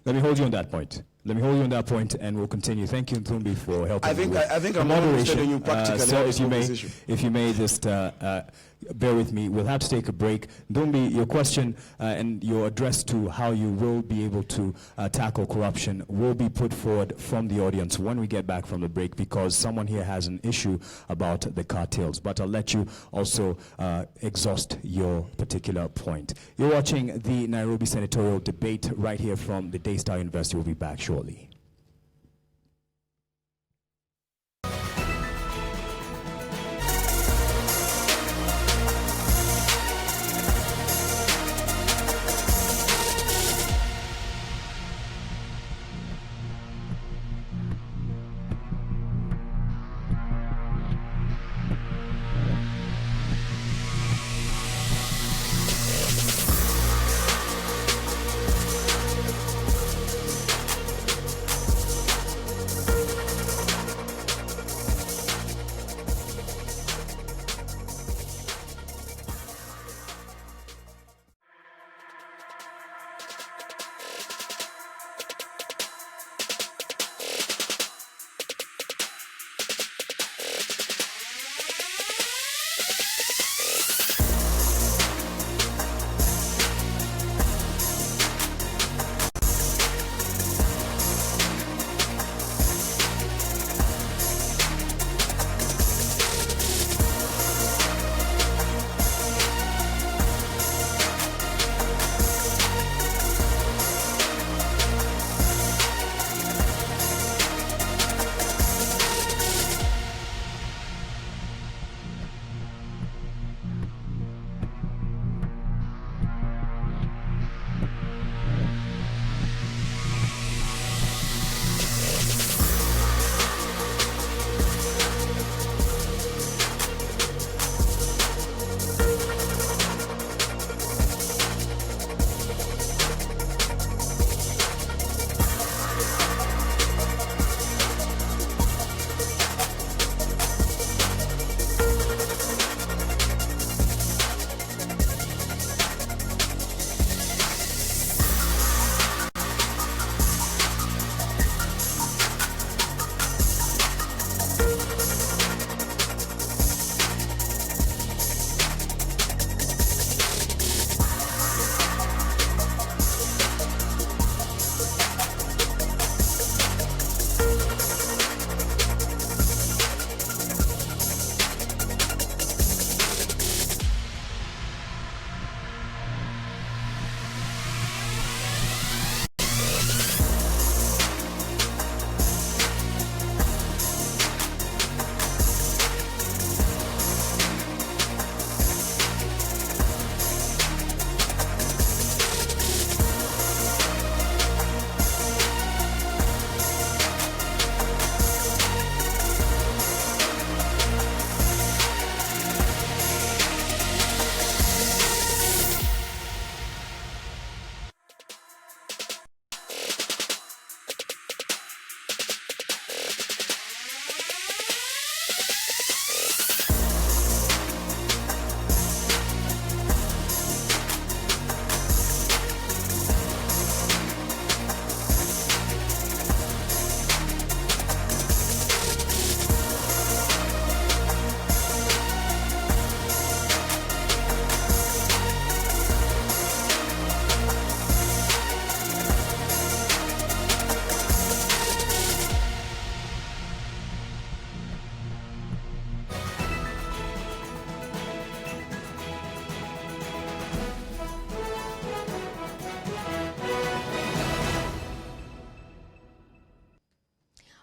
Let me hold you on that point. And we'll continue. Thank you, Nthumbi, for helping. I think I'm not understanding you practically. So if you may just bear with me, we'll have to take a break. Ndumbi, your question and your address to how you will be able to tackle corruption will be put forward from the audience when we get back from the break, because someone here has an issue about the cartels. But I'll let you also exhaust your particular point. You're watching the Nairobi Senatorial debate right here from the Daystar University. We'll be back shortly.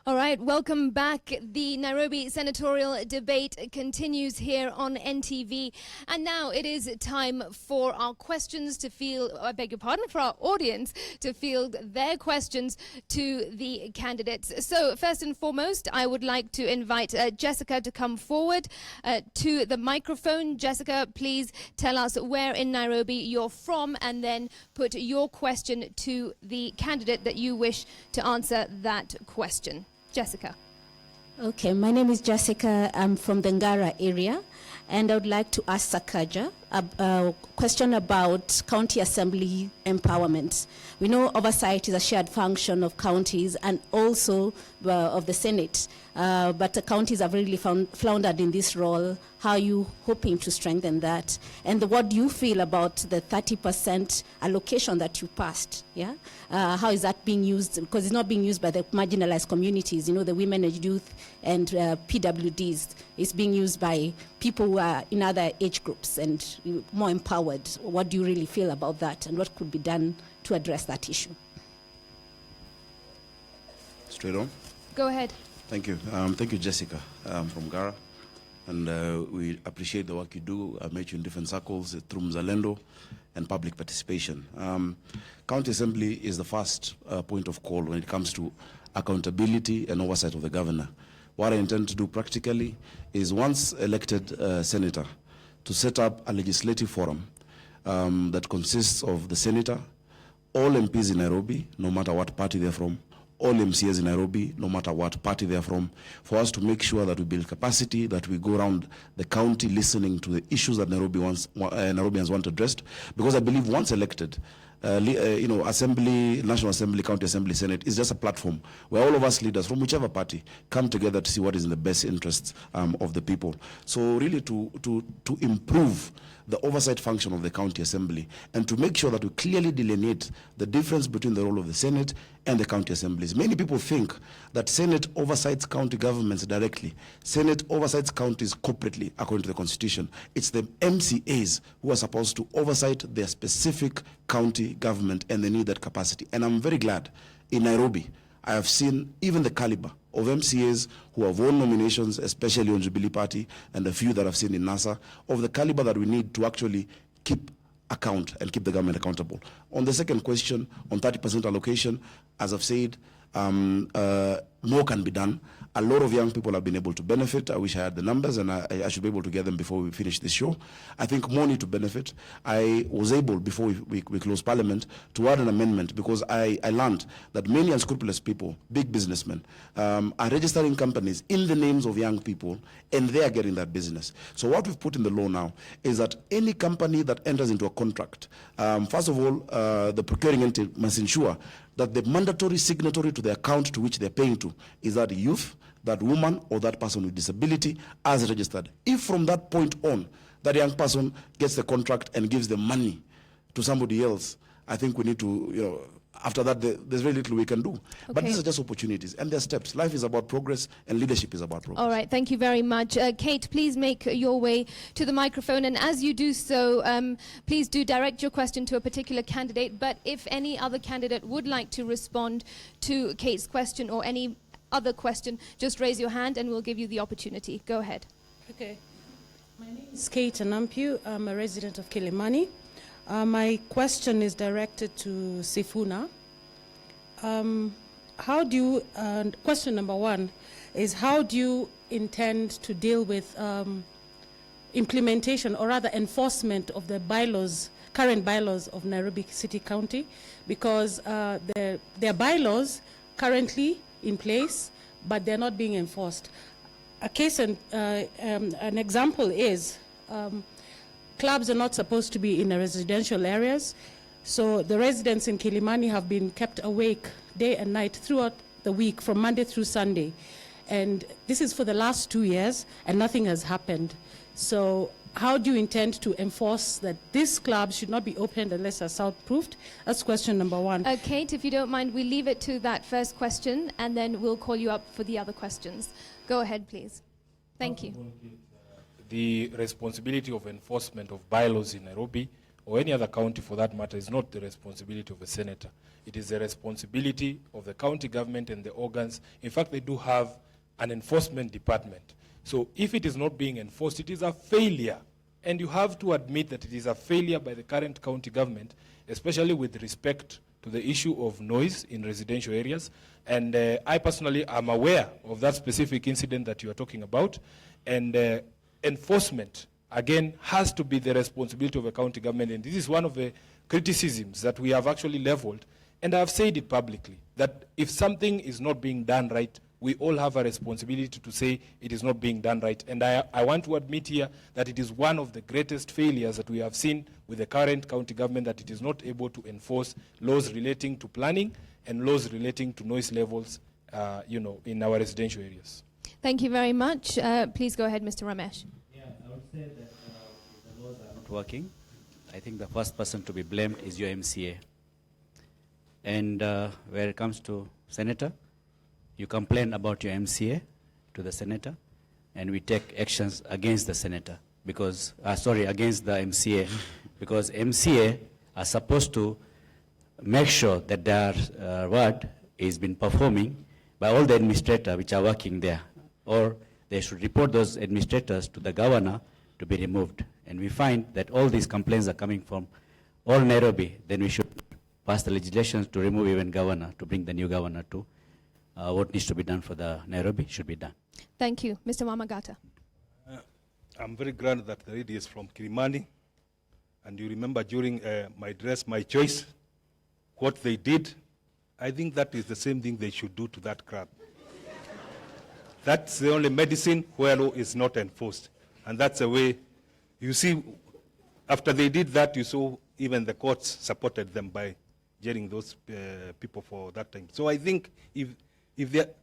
All right, welcome back. The Nairobi Senatorial debate continues here on NTV. And now it is time for our questions to field, I beg your pardon, for our audience to field their questions to the candidates. So first and foremost, I would like to invite Jessica to come forward to the microphone. Jessica, please tell us where in Nairobi you're from and then put your question to the candidate that you wish to answer that question. Jessica. Okay, my name is Jessica. I'm from the Ngara area, and I would like to ask Sakaja a question about county assembly empowerment. We know oversight is a shared function of counties and also of the Senate, but the counties have really floundered in this role. How are you hoping to strengthen that? And what do you feel about the 30% allocation that you passed? Yeah, how is that being used? Because it's not being used by the marginalized communities, you know, the women and youth and PWDs. It's being used by people who are in other age groups and more empowered. What do you really feel about that, and what could be done to address that issue? Straight on. Go ahead. Thank you. Thank you, Jessica, from Gara. And we appreciate the work you do. I met you in different circles through Mzalendo and public participation. County Assembly is the first point of call when it comes to accountability and oversight of the governor. What I intend to do practically is, once elected senator, to set up a legislative forum that consists of the senator, all MPs in Nairobi, no matter what party they're from, all MCAs in Nairobi, no matter what party they're from, for us to make sure that we build capacity, that we go around the county listening to the issues that Nairobians want addressed. Because I believe once elected, you know, Assembly, National Assembly, County Assembly, Senate is just a platform where all of us leaders from whichever party come together to see what is in the best interests of the people. So really to improve the oversight function of the County Assembly and to make sure that we clearly delineate the difference between the role of the Senate and the county assemblies. Many people think that Senate oversights county governments directly. Senate oversights counties corporately, according to the Constitution. It's the MCAs who are supposed to oversight their specific county government, and they need that capacity. And I'm very glad in Nairobi, I have seen even the caliber of MCAs who have won nominations, especially on Jubilee Party, and a few that I've seen in NASA, of the caliber that we need to actually keep account and keep the government accountable. On the second question, on 30% allocation, as I've said, more can be done. A lot of young people have been able to benefit. I wish I had the numbers, and I should be able to get them before we finish this show. I think more need to benefit. I was able, before we close Parliament, to add an amendment because I learned that many unscrupulous people, big businessmen, are registering companies in the names of young people, and they are getting that business. So what we've put in the law now is that any company that enters into a contract, first of all, the procuring entity must ensure that the mandatory signatory to the account to which they're paying to is that youth, that woman, or that person with disability as registered. If from that point on, that young person gets the contract and gives the money to somebody else, I think we need to, you know, after that, there's very little we can do. Okay. But these are just opportunities, and they're steps. Life is about progress, and leadership is about progress. All right, thank you very much. Kate, please make your way to the microphone, and as you do so, please do direct your question to a particular candidate, but if any other candidate would like to respond to Kate's question or any other question, just raise your hand and we'll give you the opportunity. Go ahead. Okay. My name is Kate Anampiu. I'm a resident of Kilimani. My question is directed to Sifuna. Question number one is, how do you intend to deal with implementation, or rather enforcement, of the bylaws, current bylaws of Nairobi City County? Because there are bylaws currently in place, but they're not being enforced. A case and an example is, clubs are not supposed to be in the residential areas, so the residents in Kilimani have been kept awake day and night throughout the week, from Monday through Sunday. And this is for the last 2 years, and nothing has happened. So how do you intend to enforce that this club should not be opened unless they're soundproofed? That's question number one. Kate, if you don't mind, we'll leave it to that first question, and then we'll call you up for the other questions. Go ahead, please. Thank you. The responsibility of enforcement of bylaws in Nairobi, or any other county for that matter, is not the responsibility of a senator. It is the responsibility of the county government and the organs. In fact, they do have an enforcement department. So if it is not being enforced, it is a failure. And you have to admit that it is a failure by the current county government, especially with respect to the issue of noise in residential areas. And I personally am aware of that specific incident that you are talking about. And enforcement, again, has to be the responsibility of a county government. And this is one of the criticisms that we have actually leveled. And I have said it publicly, that if something is not being done right, we all have a responsibility to say it is not being done right. And I want to admit here that it is one of the greatest failures that we have seen with the current county government, that it is not able to enforce laws relating to planning and laws relating to noise levels, in our residential areas. Thank you very much. Please go ahead, Mr. Ramesh. Yeah, I would say that if the laws are not working, I think the first person to be blamed is your MCA. And where it comes to senator, you complain about your MCA to the senator, and we take actions against the senator because, against the MCA, because MCA are supposed to make sure that their ward is been performing by all the administrators which are working there, or they should report those administrators to the governor to be removed. And we find that all these complaints are coming from all Nairobi. Then we should pass the legislation to remove even governor, to bring the new governor to what needs to be done for the Nairobi should be done. Thank you. Mr. Wamagata. I'm very glad that the lady is from Kilimani. And you remember during my dress, my choice, what they did. I think that is the same thing they should do to that club. That's the only medicine where law is not enforced. And that's the way, you see, after they did that, you saw even the courts supported them by jailing those people for that time. So I think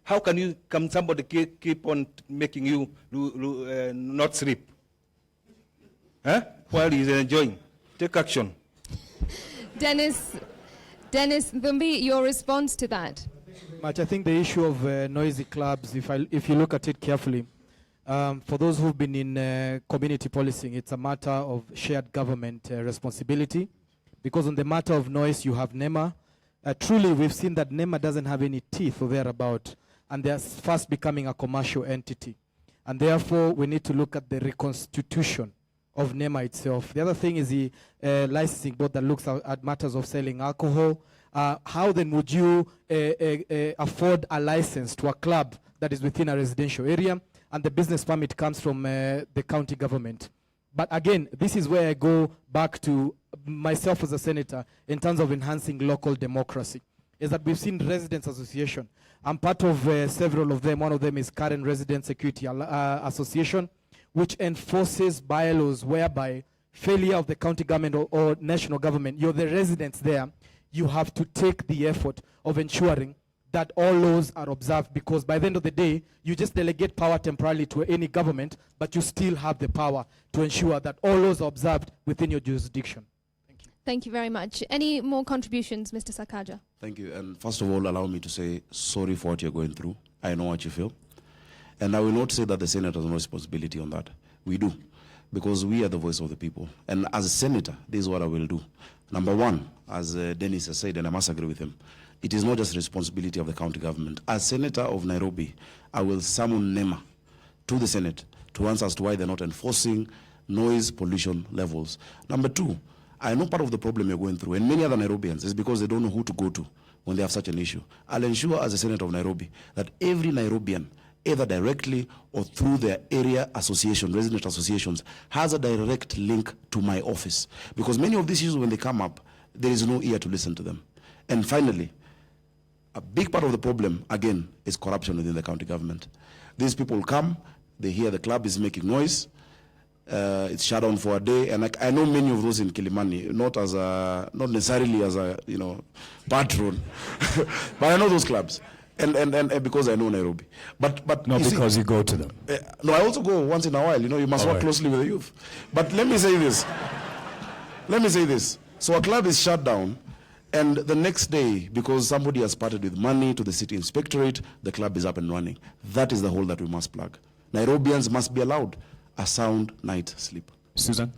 how can somebody keep on making you not sleep? While he's enjoying? Take action. Dennis Thumbi, your response to that? I think the issue of noisy clubs, if you look at it carefully, for those who've been in community policing, it's a matter of shared government responsibility. Because on the matter of noise, you have NEMA. Truly, we've seen that NEMA doesn't have any teeth or thereabout, and they're fast becoming a commercial entity. And therefore, we need to look at the reconstitution of NEMA itself. The other thing is the licensing board that looks at matters of selling alcohol. How then would you afford a license to a club that is within a residential area, and the business permit comes from the county government? But again, this is where I go back to myself as a senator in terms of enhancing local democracy, is that we've seen residents association. I'm part of several of them. One of them is Karen Resident Security Association, which enforces bylaws whereby failure of the county government or national government, you're the residents there, you have to take the effort of ensuring that all laws are observed, because by the end of the day, you just delegate power temporarily to any government, but you still have the power to ensure that all laws are observed within your jurisdiction. Thank you. Thank you very much. Any more contributions, Mr. Sakaja? Thank you. And first of all, allow me to say sorry for what you're going through. I know what you feel. And I will not say that the Senate has no responsibility on that. We do, because we are the voice of the people. And as a senator, this is what I will do. Number one, as Dennis has said, and I must agree with him, it is not just the responsibility of the county government. As senator of Nairobi, I will summon NEMA to the Senate to answer as to why they're not enforcing noise pollution levels. Number two, I know part of the problem you're going through, and many other Nairobians, is because they don't know who to go to when they have such an issue. I'll ensure as a senator of Nairobi that every Nairobian, either directly or through their area association, resident associations, has a direct link to my office. Because many of these issues, when they come up, there is no ear to listen to them. And finally, a big part of the problem, again, is corruption within the county government. These people come, they hear the club is making noise, it's shut down for a day, and I know many of those in Kilimani, not necessarily as a patron, but I know those clubs. And because I know Nairobi. But not because you go to them. No, I also go once in a while. You must work closely with the youth. But let me say this. So a club is shut down, and the next day, because somebody has parted with money to the city inspectorate, the club is up and running. That is the hole that we must plug. Nairobians must be allowed a sound night's sleep. Susan?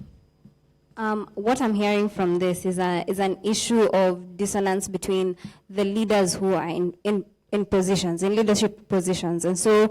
What I'm hearing from this is an issue of dissonance between the leaders who are in leadership positions. And so,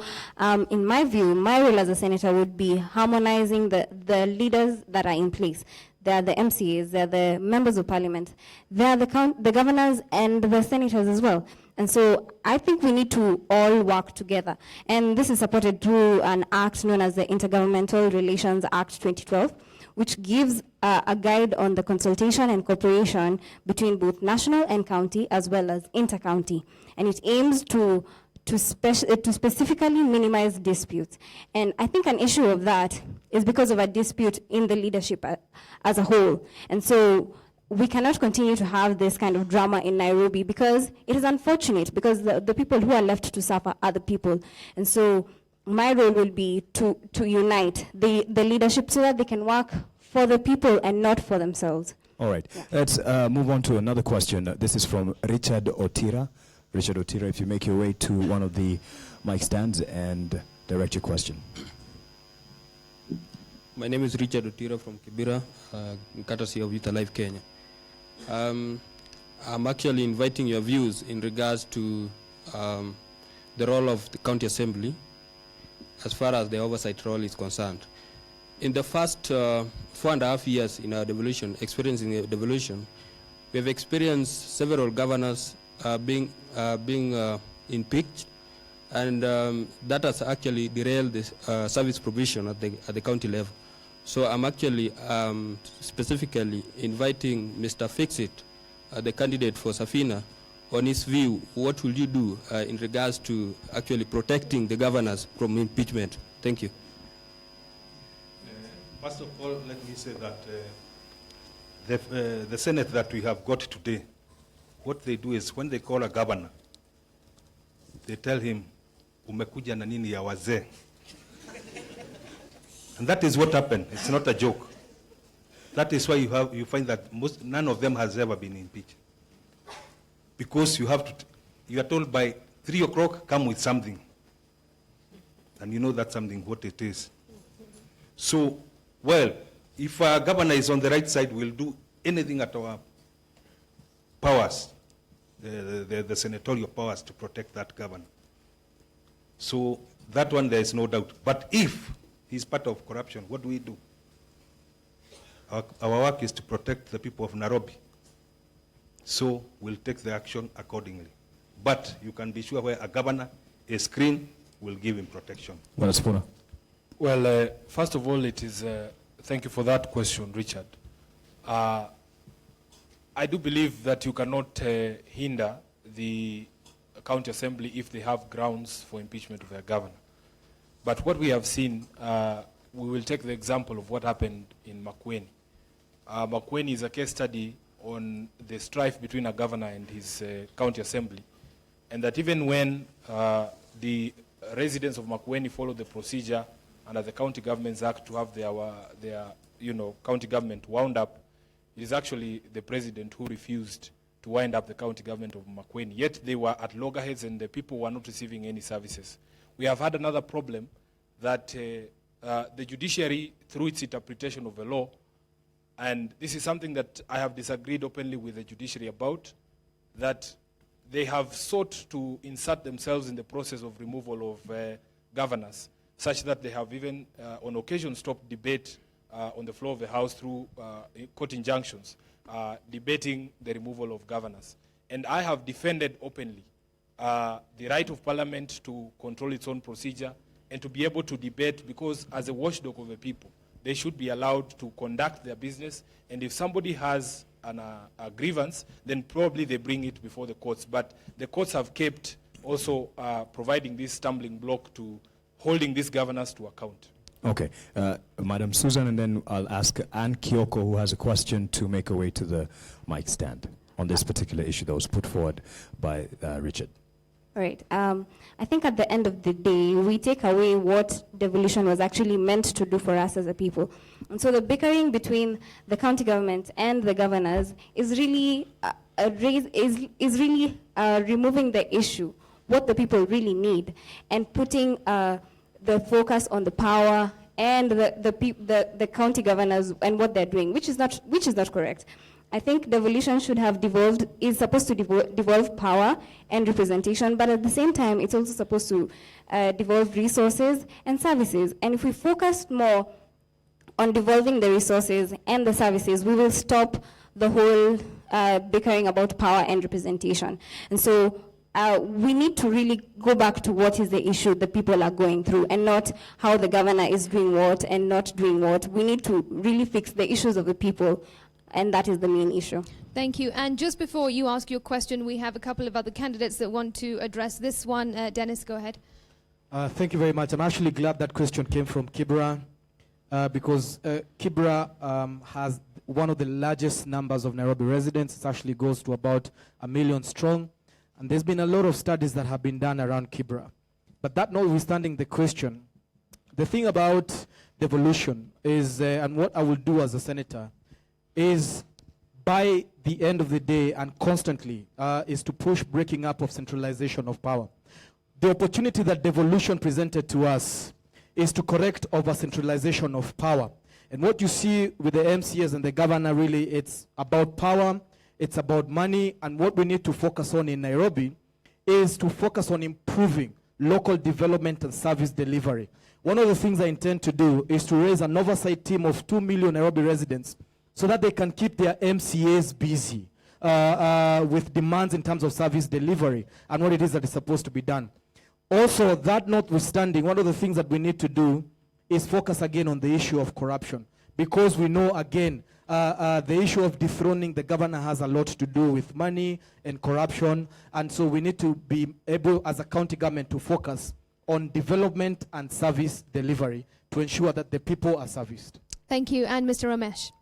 in my view, my role as a senator would be harmonizing the leaders that are in place. They are the MCAs, they are the members of parliament, they are the governors and the senators as well. And so I think we need to all work together. And this is supported through an act known as the Intergovernmental Relations Act 2012, which gives a guide on the consultation and cooperation between both national and county, as well as inter-county. And it aims to to specifically minimize disputes. And I think an issue of that is because of a dispute in the leadership as a whole. And so we cannot continue to have this kind of drama in Nairobi because it is unfortunate, because the people who are left to suffer are the people. And so my role will be to unite the leadership so that they can work for the people and not for themselves. All right. Yeah. Let's move on to another question. This is from Richard Otira. Richard Otira, if you make your way to one of the mic stands and direct your question. My name is Richard Otira from Kibera, courtesy of Youth Alive Kenya. I'm actually inviting your views in regards to the role of the county assembly as far as the oversight role is concerned. In the first 4.5 years in our experiencing the devolution, we have experienced several governors being impeached, and that has actually derailed the service provision at the county level. So I'm actually specifically inviting Mr. Fixit, the candidate for Safina, on his view. What will you do in regards to actually protecting the governors from impeachment? Thank you. First of all, let me say that the Senate that we have got today, what they do is when they call a governor, they tell him, umekuja na nini ya wazee. And that is what happened. It's not a joke. That is why you find that none of them has ever been impeached. Because you are told by 3 o'clock, come with something. And you know that's something, what it is. So, well, if our governor is on the right side, we'll do anything at our powers, the senatorial powers, to protect that governor. So that one, there is no doubt. But if he's part of corruption, what do? Our work is to protect the people of Nairobi. So we'll take the action accordingly. But you can be sure where a governor is screened, will give him protection. Well, first of all, it is, thank you for that question, Richard. I do believe that you cannot hinder the county assembly if they have grounds for impeachment of their governor. But what we have seen, we will take the example of what happened in Makueni. Makueni is a case study on the strife between a governor and his county assembly. And that even when the residents of Makueni followed the procedure under the County Governments Act to have their county government wound up, it is actually the president who refused to wind up the county government of Makueni. Yet they were at loggerheads and the people were not receiving any services. We have had another problem that the judiciary, through its interpretation of the law, and this is something that I have disagreed openly with the judiciary about, that they have sought to insert themselves in the process of removal of governors, such that they have even on occasion stopped debate on the floor of the House through court injunctions, debating the removal of governors. And I have defended openly the right of Parliament to control its own procedure and to be able to debate, because as a watchdog of the people, they should be allowed to conduct their business. And if somebody has a grievance, then probably they bring it before the courts. But the courts have kept also providing this stumbling block to holding these governors to account. Okay. Madam Susan, and then I'll ask Ann Kioko, who has a question, to make her way to the mic stand on this particular issue that was put forward by Richard. All right. I think at the end of the day, we take away what devolution was actually meant to do for us as a people. And so the bickering between the county government and the governors is really removing the issue, what the people really need, and putting the focus on the power and the county governors and what they're doing, which is not correct. I think devolution should have is supposed to devolve power and representation, but at the same time, it's also supposed to devolve resources and services. And if we focus more on devolving the resources and the services, we will stop the whole bickering about power and representation. And so we need to really go back to what is the issue that people are going through, and not how the governor is doing what and not doing what. We need to really fix the issues of the people And that is the main issue. Thank you. And just before you ask your question, we have a couple of other candidates that want to address this one. Dennis, go ahead. Thank you very much. I'm actually glad that question came from Kibra because Kibra has one of the largest numbers of Nairobi residents. It actually goes to about 1 million strong. And there's been a lot of studies that have been done around Kibra. But that notwithstanding the question, the thing about devolution is, and what I will do as a senator, is by the end of the day and constantly is to push breaking up of centralization of power. The opportunity that devolution presented to us is to correct over-centralization of power. And what you see with the MCAs and the governor, really, it's about power, it's about money, and what we need to focus on in Nairobi is to focus on improving local development and service delivery. One of the things I intend to do is to raise an oversight team of 2 million Nairobi residents so that they can keep their MCAs busy with demands in terms of service delivery and what it is that is supposed to be done. Also, that notwithstanding, one of the things that we need to do is focus again on the issue of corruption, because we know, again, the issue of dethroning the governor has a lot to do with money and corruption, and so we need to be able, as a county government, to focus on development and service delivery to ensure that the people are serviced. Thank you. And Mr. Ramesh.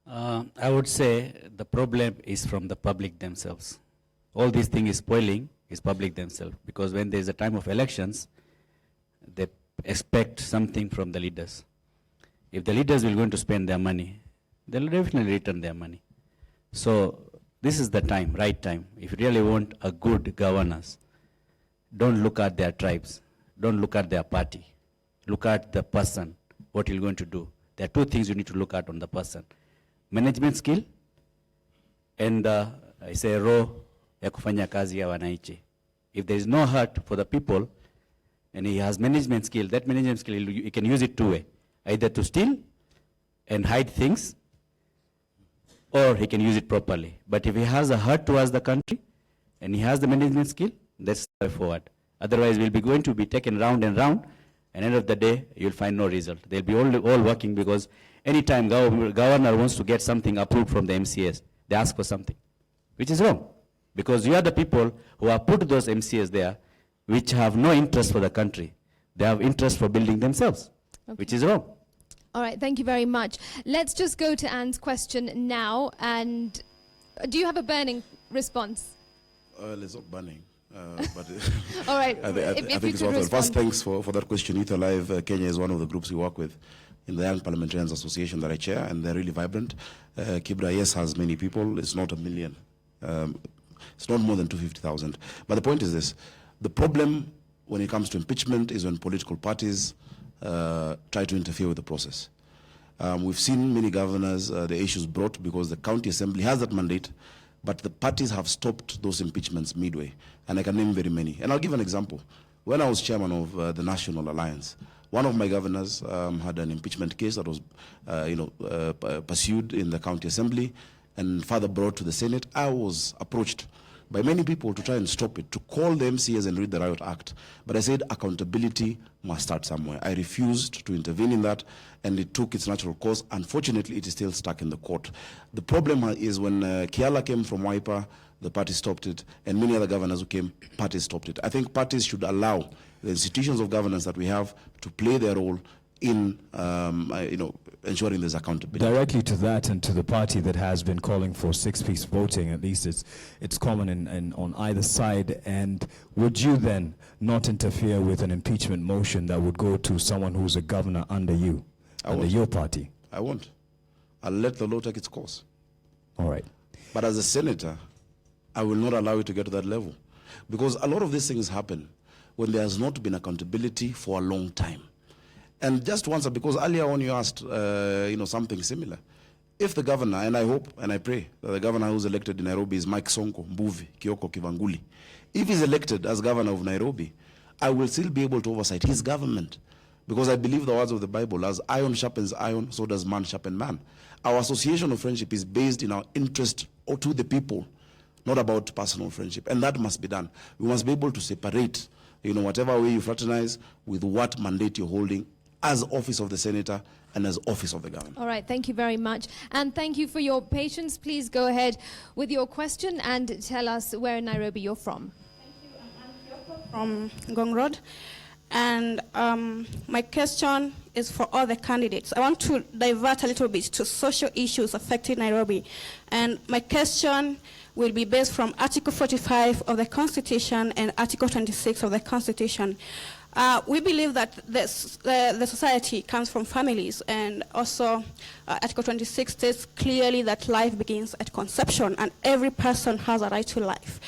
I would say the problem is from the public themselves. All these things is spoiling is public themselves, because when there's a time of elections, they expect something from the leaders. If the leaders will going to spend their money, they'll definitely return their money. So this is the time, right time. If you really want a good governance, don't look at their tribes, don't look at their party, look at the person, what you're going to do. There are two things you need to look at on the person: management skill and I say raw ya kufanya kazi ya wananchi. If there is no heart for the people and he has management skill, that management skill he can use it two ways: either to steal and hide things, or he can use it properly. But if he has a heart towards the country and he has the management skill, that's the way forward. Otherwise, we'll be going to be taken round and round, and end of the day, you'll find no result. They'll be all working, because anytime governor wants to get something approved from the MCAs, they ask for something, which is wrong. Because you are the people who have put those MCAs there, which have no interest for the country. They have interest for building themselves, which is wrong. All right, thank you very much. Let's just go to Anne's question now. And do you have a burning response? It's not burning. But all right. I think it's worthwhile. First, thanks for that question. Youth Alive Kenya is one of the groups we work with in the Young Parliamentarians Association that I chair, and they're really vibrant. Kibra, yes, has many people. It's not 1 million. It's not more than 250,000. But the point is this: the problem when it comes to impeachment is when political parties try to interfere with the process. We've seen many governors, the issues brought because the county assembly has that mandate, but the parties have stopped those impeachments midway. And I can name very many. And I'll give an example. When I was chairman of the National Alliance, one of my governors had an impeachment case that was pursued in the county assembly and further brought to the Senate. I was approached by many people to try and stop it, to call the MCAs and read the Riot Act. But I said accountability must start somewhere. I refused to intervene in that, and it took its natural course. Unfortunately, it is still stuck in the court. The problem is when Kiala came from Wiper, the party stopped it, and many other governors who came, parties stopped it. I think parties should allow the institutions of governance that we have to play their role in ensuring there's accountability. Directly to that and to the party that has been calling for six-piece voting, at least it's common on either side. And would you then not interfere with an impeachment motion that would go to someone who's a governor under you, under your party? I won't. I'll let the law take its course. All right. But as a senator, I will not allow it to get to that level. Because a lot of these things happen when there has not been accountability for a long time. And just once, because earlier on you asked, something similar. If the governor, and I hope and I pray that the governor who's elected in Nairobi is Mike Sonko, Mbuvi, Kioko, Kivanguli. If he's elected as governor of Nairobi, I will still be able to oversight his government. Because I believe the words of the Bible, as iron sharpens iron, so does man sharpen man. Our association of friendship is based in our interest to the people, not about personal friendship. And that must be done. We must be able to separate, whatever way you fraternize with what mandate you're holding as office of the senator and as office of the governor. All right, thank you very much. And thank you for your patience. Please go ahead with your question and tell us where in Nairobi you're from. From Ngong Road. And my question is for all the candidates. I want to divert a little bit to social issues affecting Nairobi. And my question will be based from Article 45 of the Constitution and Article 26 of the Constitution. We believe that the society comes from families, and also Article 26 states clearly that life begins at conception and every person has a right to life.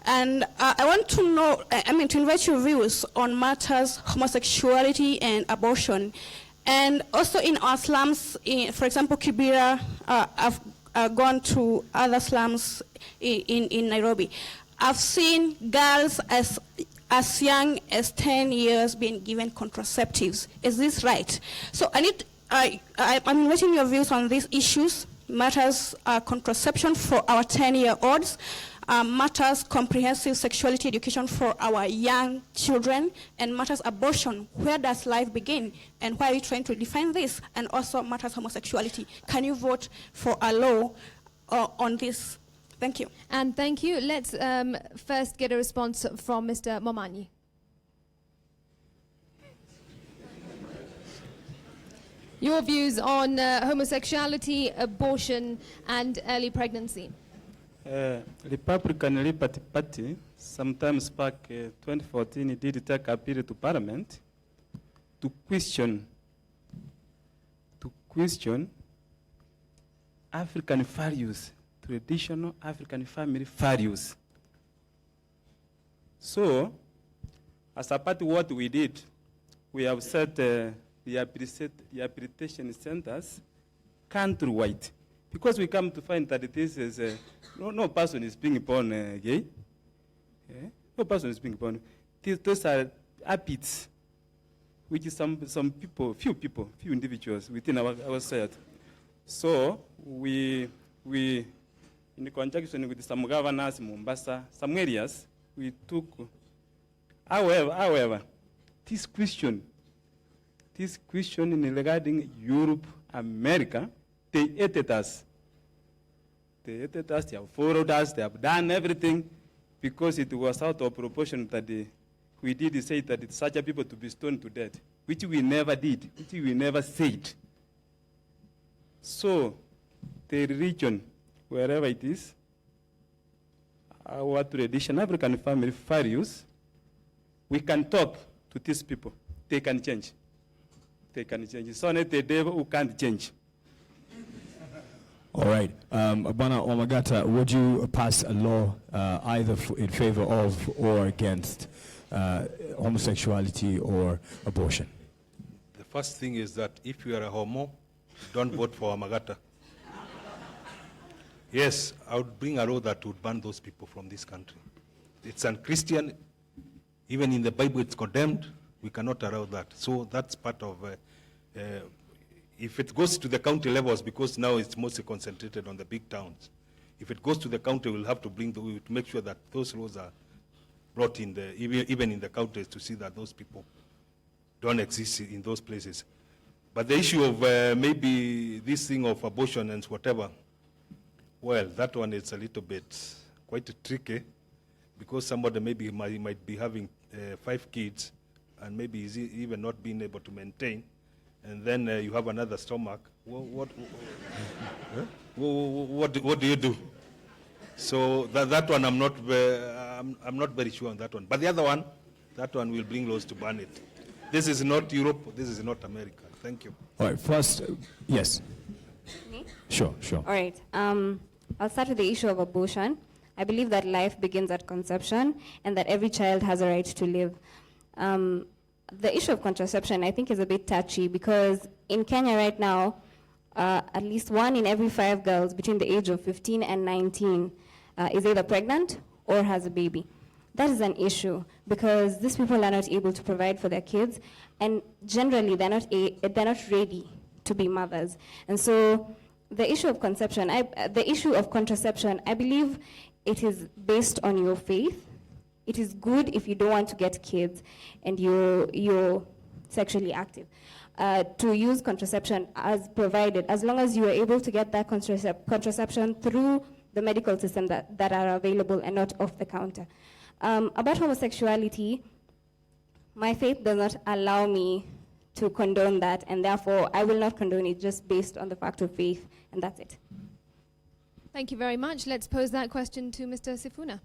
And I want to know, to invite your views on matters homosexuality and abortion. And also in our slums, for example, Kibera, I've gone to other slums in Nairobi. I've seen girls as young as 10 years being given contraceptives. Is this right? So I'm inviting your views on these issues, matters contraception for our 10-year-olds, matters comprehensive sexuality education for our young children, and matters abortion. Where does life begin? And why are you trying to define this? And also matters homosexuality. Can you vote for a law on this? Thank you. And thank you. Let's first get a response from Mr. Momanyi. Your views on homosexuality, abortion, and early pregnancy. Republican Liberty Party, sometimes back 2014, did take appeal to Parliament to question African values, traditional African family values. So, as a party, what we did, we have set the rehabilitation centers countrywide, because we come to find that this is no person is being born gay. Yeah? No person is being born. Those are habits, which is some people, few individuals within our society. So we in conjunction with some governors in Mombasa, some areas, we took. However, this question regarding Europe, America, they hated us. They hated us, they have followed us, they have done everything, because it was out of proportion that we did say that it's such a people to be stoned to death, which we never did, which we never said. So, the religion, wherever it is, our tradition, African family values, we can talk to these people. They can change. They can change. It's only the devil who can't change. All right. Bana Omagata, would you pass a law either in favor of or against homosexuality or abortion? The first thing is that if you are a homo, don't vote for Omagata. Yes, I would bring a law that would ban those people from this country. It's unchristian. Even in the Bible, it's condemned. We cannot allow that. So that's part of... if it goes to the county levels, because now it's mostly concentrated on the big towns, if it goes to the county, we'll have to make sure that those laws are brought in even in the counties, to see that those people don't exist in those places. But the issue of maybe this thing of abortion and whatever, well, that one is a little bit quite tricky, because somebody maybe might be having 5 kids and maybe is even not being able to maintain, and then you have another stomach. What do you do? So that one I'm not very sure on that one. But the other one, that one will bring laws to ban it. This is not Europe. This is not America. Thank you. All right. First, yes. Me? Sure. All right. I'll start with the issue of abortion. I believe that life begins at conception and that every child has a right to live. The issue of contraception, I think, is a bit touchy, because in Kenya right now, at least 1 in every 5 girls between the age of 15 and 19 is either pregnant or has a baby. That is an issue, because these people are not able to provide for their kids, and generally they're not ready to be mothers. And so the issue of contraception, I believe it is based on your faith. It is good if you don't want to get kids and you're sexually active. to use contraception as provided, as long as you are able to get that contraception through the medical system that are available and not off the counter. About homosexuality, my faith does not allow me to condone that, and therefore I will not condone it just based on the fact of faith, and that's it. Thank you very much. Let's pose that question to Mr. Sifuna.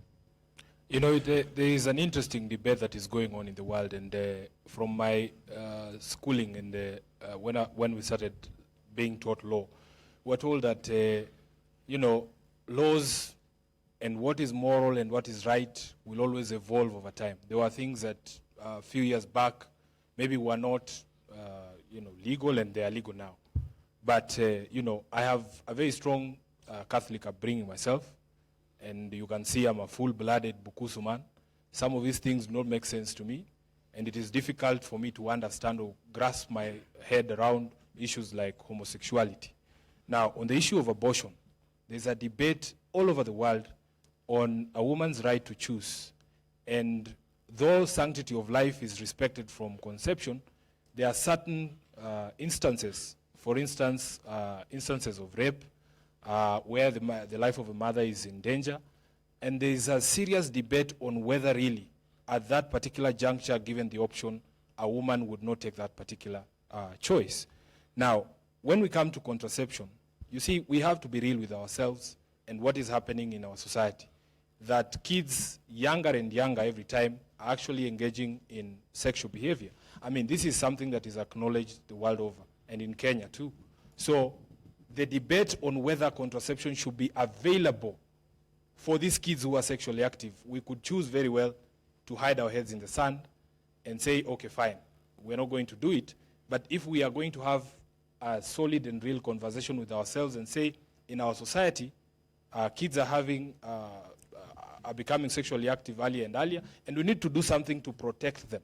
You know, there is an interesting debate that is going on in the world, and from my schooling and when we started being taught law, we're told that, you know, laws and what is moral and what is right will always evolve over time. There were things that a few years back maybe were not, you know, legal, and they are legal now. But, you know, I have a very strong Catholic upbringing myself, and you can see I'm a full-blooded Bukusu man. Some of these things do not make sense to me, and it is difficult for me to understand or grasp my head around issues like homosexuality. Now, on the issue of abortion, there's a debate all over the world on a woman's right to choose. And though sanctity of life is respected from conception, there are certain instances, for instance, instances of rape, where the life of a mother is in danger. And there is a serious debate on whether really, at that particular juncture, given the option, a woman would not take that particular choice. Now, when we come to contraception, you see, we have to be real with ourselves and what is happening in our society. That kids, younger and younger every time, are actually engaging in sexual behavior. I mean, this is something that is acknowledged the world over, and in Kenya too. So the debate on whether contraception should be available for these kids who are sexually active, we could choose very well to hide our heads in the sand and say, okay, fine, we're not going to do it. But if we are going to have a solid and real conversation with ourselves and say, in our society, kids are having, are becoming sexually active earlier and earlier, and we need to do something to protect them,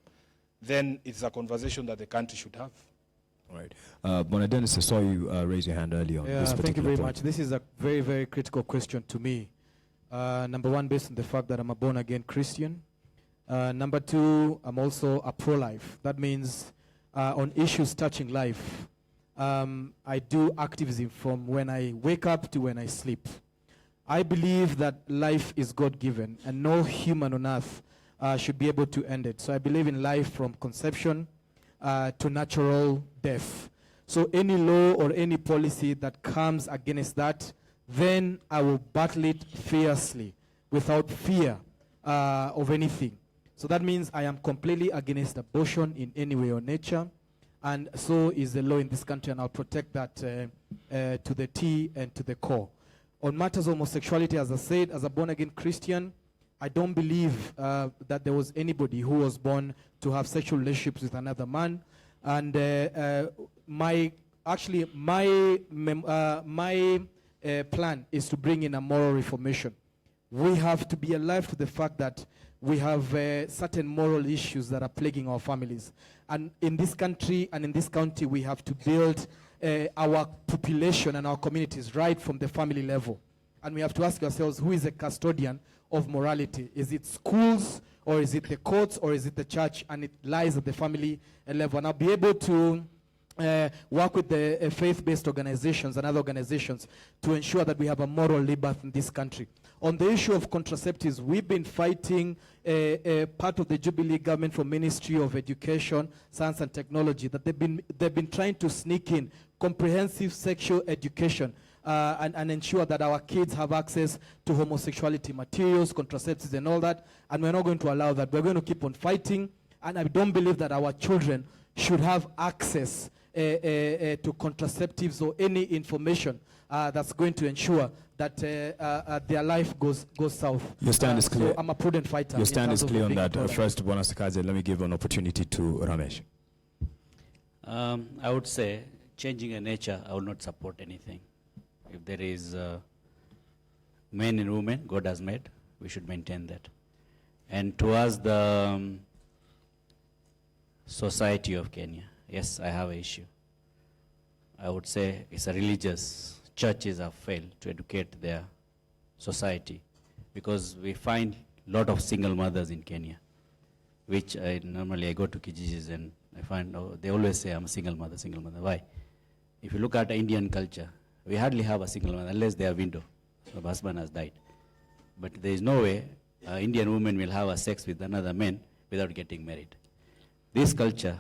then it's a conversation that the country should have. All right. Bona Dennis, I saw you raise your hand earlier on this particular thank you very point. much. This is a very, very critical question to me. Number one, based on the fact that I'm a born-again Christian. Number two, I'm also a pro-life. That means on issues touching life, I do activism from when I wake up to when I sleep. I believe that life is God-given, and no human on earth should be able to end it. So I believe in life from conception to natural death. So any law or any policy that comes against that, then I will battle it fiercely, without fear of anything. So that means I am completely against abortion in any way or nature, and so is the law in this country, and I'll protect that to the T and to the core. On matters of homosexuality, as I said, as a born-again Christian, I don't believe that there was anybody who was born to have sexual relationships with another man. And my plan is to bring in a moral reformation. We have to be alive to the fact that we have certain moral issues that are plaguing our families. And in this country and in this county, we have to build our population and our communities right from the family level. And we have to ask ourselves, who is a custodian of morality? Is it schools, or is it the courts, or is it the church? And it lies at the family level. And I'll be able to work with the faith-based organizations and other organizations to ensure that we have a moral rebirth in this country. On the issue of contraceptives, we've been fighting part of the Jubilee government for Ministry of Education, Science and Technology, that they've been trying to sneak in comprehensive sexual education and ensure that our kids have access to homosexuality materials, contraceptives and all that, and we're not going to allow that. We're going to keep on fighting, and I don't believe that our children should have access to contraceptives or any information that's going to ensure that their life goes south. Your stand is clear. So I'm a prudent fighter. Your stand is clear on that. First, Bonasakaze, let me give an opportunity to Ramesh. I would say, changing a nature, I will not support anything. If there is men and women God has made, we should maintain that. And towards the society of Kenya, yes, I have an issue. I would say it's a religious. Churches have failed to educate their society, because we find a lot of single mothers in Kenya, which normally I go to Kijijis and I find they always say I'm a single mother, single mother. Why? If you look at Indian culture, we hardly have a single mother unless they have widow. So the husband has died. But there is no way an Indian woman will have a sex with another man without getting married. This culture,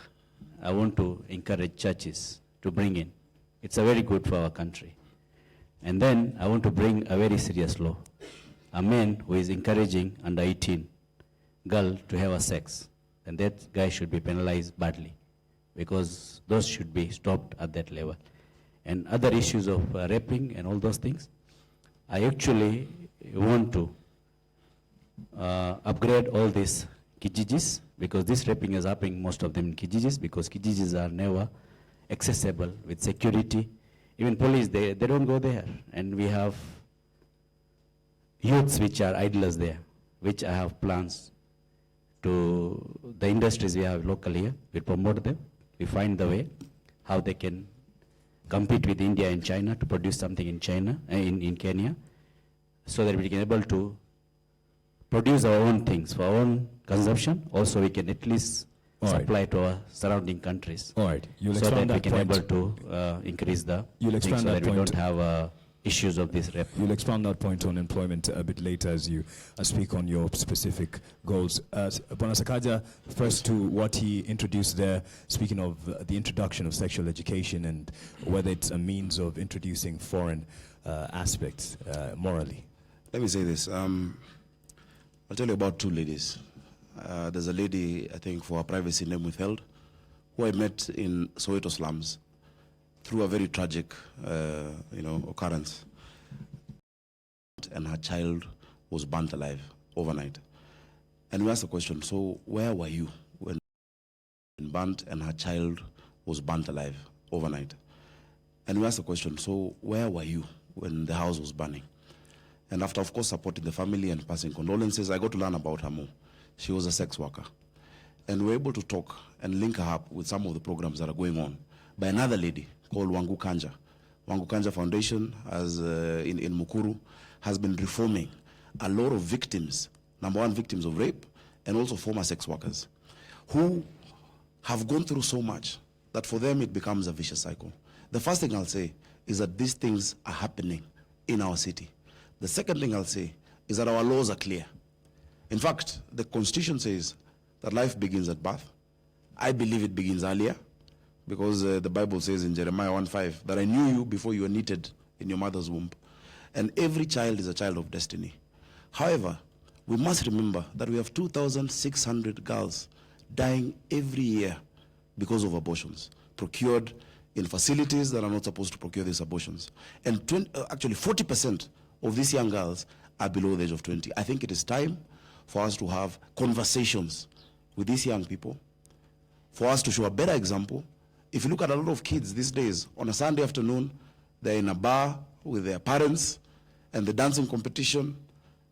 I want to encourage churches to bring in. It's a very good for our country. And then I want to bring a very serious law. A man who is encouraging under 18 girl to have a sex, and that guy should be penalized badly, because those should be stopped at that level. And other issues of raping and all those things, I actually want to upgrade all these kijijis, because this raping is happening most of them in kijijis, because kijijis are never accessible with security. Even police, they don't go there. And we have youths which are idlers there, which I have plans to the industries we have locally here. We promote them. We find the way how they can compete with India and China to produce something in China, in Kenya, so that we can able to produce our own things for our own consumption. Also, we can at least supply to our surrounding countries. All right. You'll so that we that can point. able to increase the You'll things expand so that that we point. don't have issues of this rep. You'll expound that point on employment a bit later as you speak on your specific goals. Bwana Sakaja, first to what he introduced there, speaking of the introduction of sexual education and whether it's a means of introducing foreign aspects morally. Let me say this. I'll tell you about two ladies. There's a lady, I think, for her privacy name withheld, who I met in Soweto slums through a very tragic, occurrence. And her child was burnt alive overnight. And we asked the question, so where were you when burnt and her child was burnt alive overnight? And we asked the question, so where were you when the house was burning? And after, of course, supporting the family and passing condolences, I got to learn about her more. She was a sex worker. And we were able to talk and link her up with some of the programs that are going on by another lady called Wangu Kanja. Wangu Kanja Foundation has, in Mukuru has been reforming a lot of victims, number one, victims of rape, and also former sex workers, who have gone through so much that for them it becomes a vicious cycle. The first thing I'll say is that these things are happening in our city. The second thing I'll say is that our laws are clear. In fact, the Constitution says that life begins at birth. I believe it begins earlier, because the Bible says in Jeremiah 1:5 that I knew you before you were knitted in your mother's womb. And every child is a child of destiny. However, we must remember that we have 2,600 girls dying every year because of abortions, procured in facilities that are not supposed to procure these abortions. And actually 40% of these young girls are below the age of 20. I think it is time for us to have conversations with these young people, for us to show a better example. If you look at a lot of kids these days, on a Sunday afternoon, they're in a bar with their parents, and the dancing competition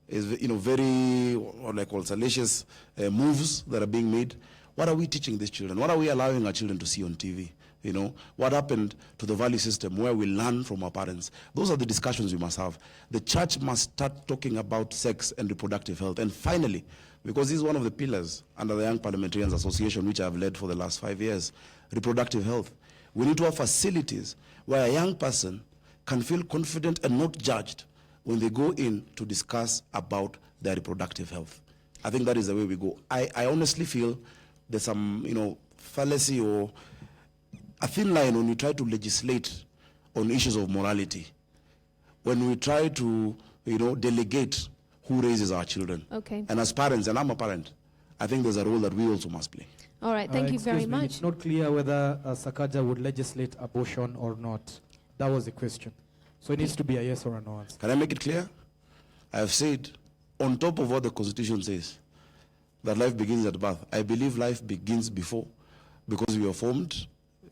is, very, what I call salacious moves that are being made. What are we teaching these children? What are we allowing our children to see on TV? What happened to the value system where we learn from our parents? Those are the discussions we must have. The church must start talking about sex and reproductive health. And finally, because this is one of the pillars under the Young Parliamentarians Association, which I've led for the last 5 years, reproductive health. We need to have facilities where a young person can feel confident and not judged when they go in to discuss about their reproductive health. I think that is the way we go. I honestly feel there's some, fallacy or a thin line when we try to legislate on issues of morality, when we try to, delegate who raises our children. Okay. And as parents, and I'm a parent, I think there's a role that we also must play. All right, thank you very Excuse me, much. It's not clear whether Sakaja would legislate abortion or not. That was the question. So it needs to be a yes or a no answer. Can I make it clear? I have said, on top of what the Constitution says, that life begins at birth. I believe life begins before, because we are formed.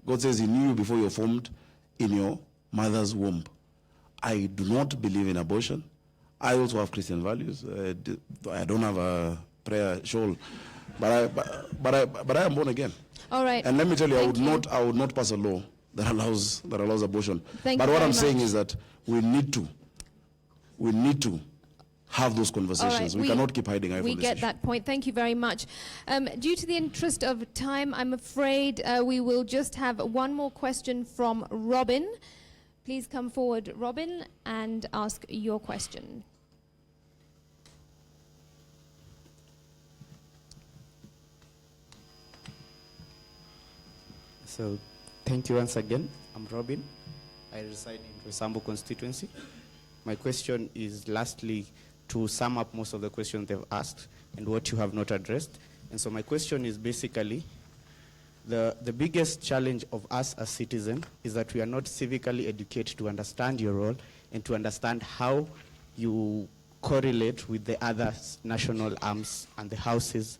God says he knew you before you were formed in your mother's womb. I do not believe in abortion. I also have Christian values. I don't have a prayer shawl, but I am born again. All right. And let me tell you, Thank I would not pass a law that allows abortion. Thank but you what very I'm saying much. is that we need to have those conversations. All right, we cannot keep hiding eye We from this get issue. that point. Thank you very much. Due to the interest of time, I'm afraid we will just have one more question from Robin. Please come forward, Robin, and ask your question. So, thank you once again. I'm Robin. I reside in Rosambo constituency. My question is lastly to sum up most of the questions they've asked and what you have not addressed. And so my question is basically, the biggest challenge of us as citizens is that we are not civically educated to understand your role and to understand how you correlate with the other national arms and the houses,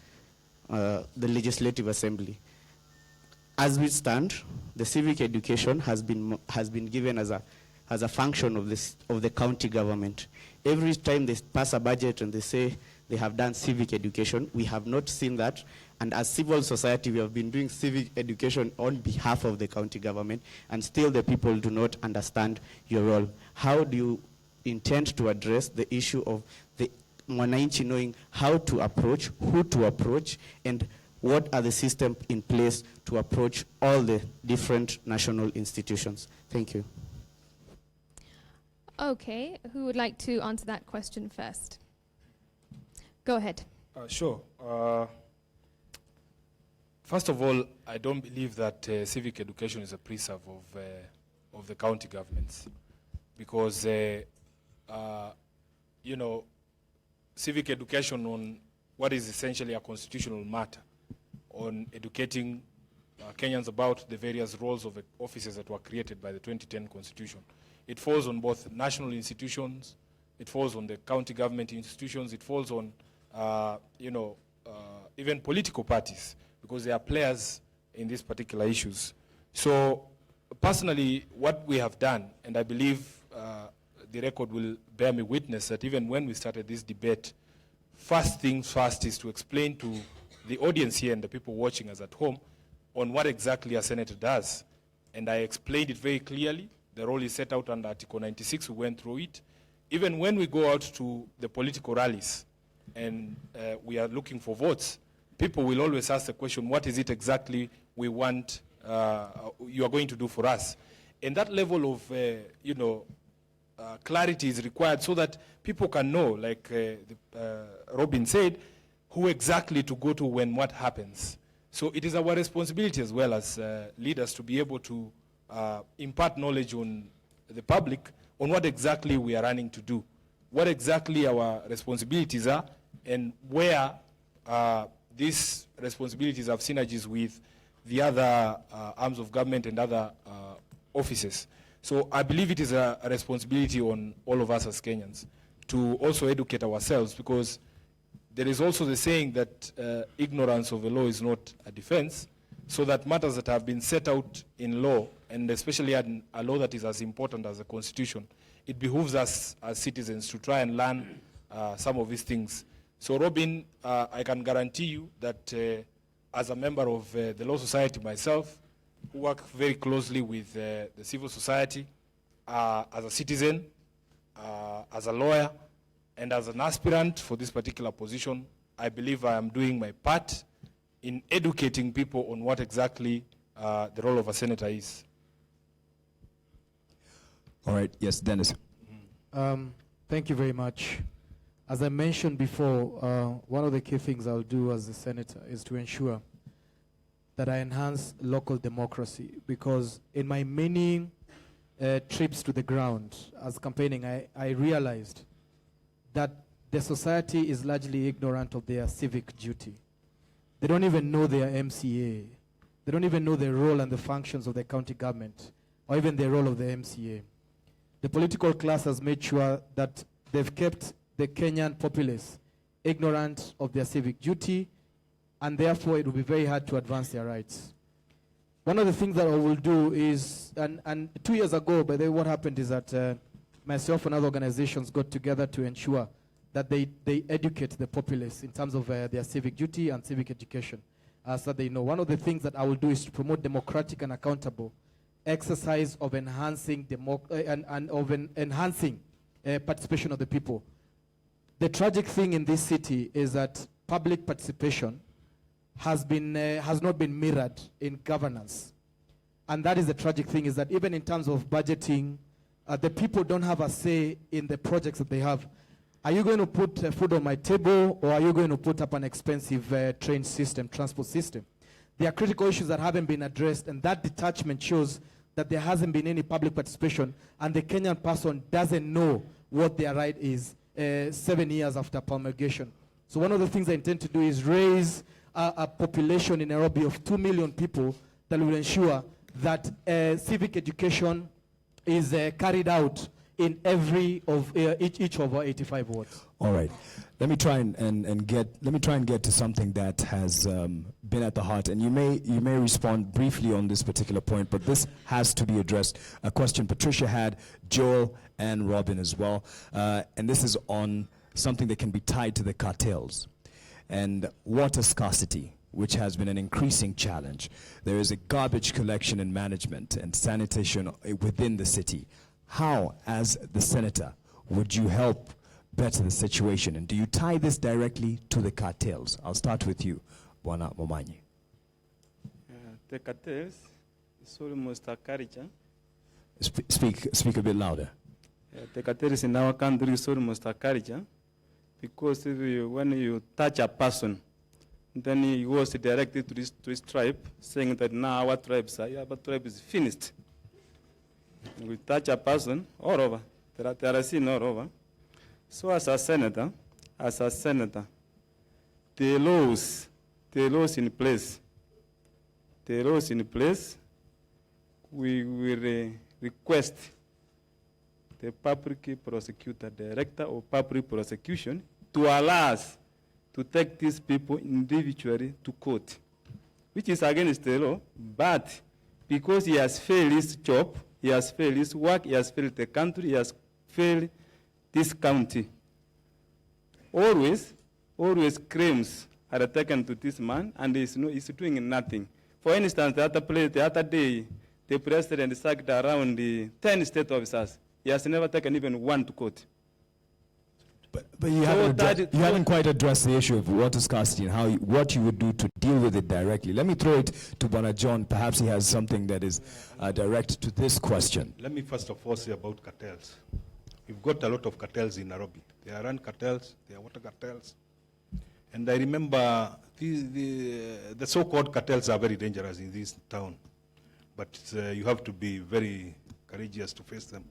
the legislative assembly. As we stand, the civic education has been given as a function of the county government. Every time they pass a budget and they say they have done civic education, we have not seen that. And as civil society, we have been doing civic education on behalf of the county government, and still the people do not understand your role. How do you intend to address the issue of the Mwananchi knowing how to approach, who to approach, and what are the systems in place to approach all the different national institutions? Thank you. Okay, who would like to answer that question first? Go ahead. Sure. First of all, I don't believe that civic education is a preserve of the county governments, because you know, civic education on what is essentially a constitutional matter, on educating Kenyans about the various roles of offices that were created by the 2010 Constitution. It falls on both national institutions, it falls on the county government institutions, it falls on, you know, even political parties, because they are players in these particular issues. So, personally, what we have done, and I believe the record will bear me witness that even when we started this debate, first things first is to explain to the audience here and the people watching us at home on what exactly a senator does. And I explained it very clearly. The role is set out under Article 96. We went through it. Even when we go out to the political rallies and we are looking for votes, people will always ask the question, what is it exactly we want, you are going to do for us? And that level of, you know, clarity is required so that people can know, like Robin said, who exactly to go to when what happens. So it is our responsibility as well as leaders to be able to impart knowledge on the public on what exactly we are running to do, what exactly our responsibilities are, and where these responsibilities have synergies with the other arms of government and other offices. So I believe it is a responsibility on all of us as Kenyans to also educate ourselves, because there is also the saying that ignorance of a law is not a defense, so that matters that have been set out in law, and especially a law that is as important as the Constitution, it behooves us as citizens to try and learn some of these things. So Robin, I can guarantee you that as a member of the Law Society myself, who work very closely with the civil society, as a citizen, as a lawyer, and as an aspirant for this particular position, I believe I am doing my part in educating people on what exactly the role of a senator is. All right, yes, Dennis. Thank you very much. As I mentioned before, one of the key things I'll do as a senator is to ensure that I enhance local democracy, because in my many trips to the ground as campaigning, I realized that the society is largely ignorant of their civic duty. They don't even know their MCA. They don't even know the role and the functions of the county government, or even the role of the MCA. The political class has made sure that they've kept the Kenyan populace ignorant of their civic duty, and therefore it will be very hard to advance their rights. One of the things that I will do is, and 2 years ago, by the way, what happened is that myself and other organizations got together to ensure that they educate the populace in terms of their civic duty and civic education, so that they know. One of the things that I will do is to promote democratic and accountable exercise of enhancing enhancing participation of the people. The tragic thing in this city is that public participation has not been mirrored in governance. And that is the tragic thing, is that even in terms of budgeting, the people don't have a say in the projects that they have. Are you going to put food on my table, or are you going to put up an expensive train system, transport system? There are critical issues that haven't been addressed, and that detachment shows that there hasn't been any public participation, and the Kenyan person doesn't know what their right is 7 years after promulgation. So one of the things I intend to do is raise a population in Nairobi of 2 million people that will ensure that civic education is carried out in each of our 85 wards. All right. Let me try and get to something that has been at the heart, and you may respond briefly on this particular point, but this has to be addressed. A question Patricia had, Joel and Robin as well, and this is on something that can be tied to the cartels and water scarcity, which has been an increasing challenge. There is a garbage collection and management and sanitation within the city. How, as the senator, would you help better the situation? And do you tie this directly to the cartels? I'll start with you, Bwana Momanyi. The cartels is almost a culture. Speak a bit louder. The cartels in our country is almost a culture, because when you touch a person, then he goes directly to his tribe, saying that now our tribe is finished. We touch a person all over. There are seen all over. So as a senator, the laws in place, we will request the public prosecutor, director of public prosecution, to allow us to take these people individually to court, which is against the law, but because he has failed his job, he has failed his work, he has failed the country, he has failed this county. Always claims are taken to this man, and he's doing nothing. For instance, the other day, the president sacked around 10 state officers. He has never taken even one to court. But you haven't quite addressed the issue of water scarcity and what you would do to deal with it directly. Let me throw it to Bwana John. Perhaps he has something that is direct to this question. Let me first of all say about cartels. We've got a lot of cartels in Nairobi. There are land cartels, there are water cartels. And I remember the so-called cartels are very dangerous in this town. But you have to be very courageous to face them.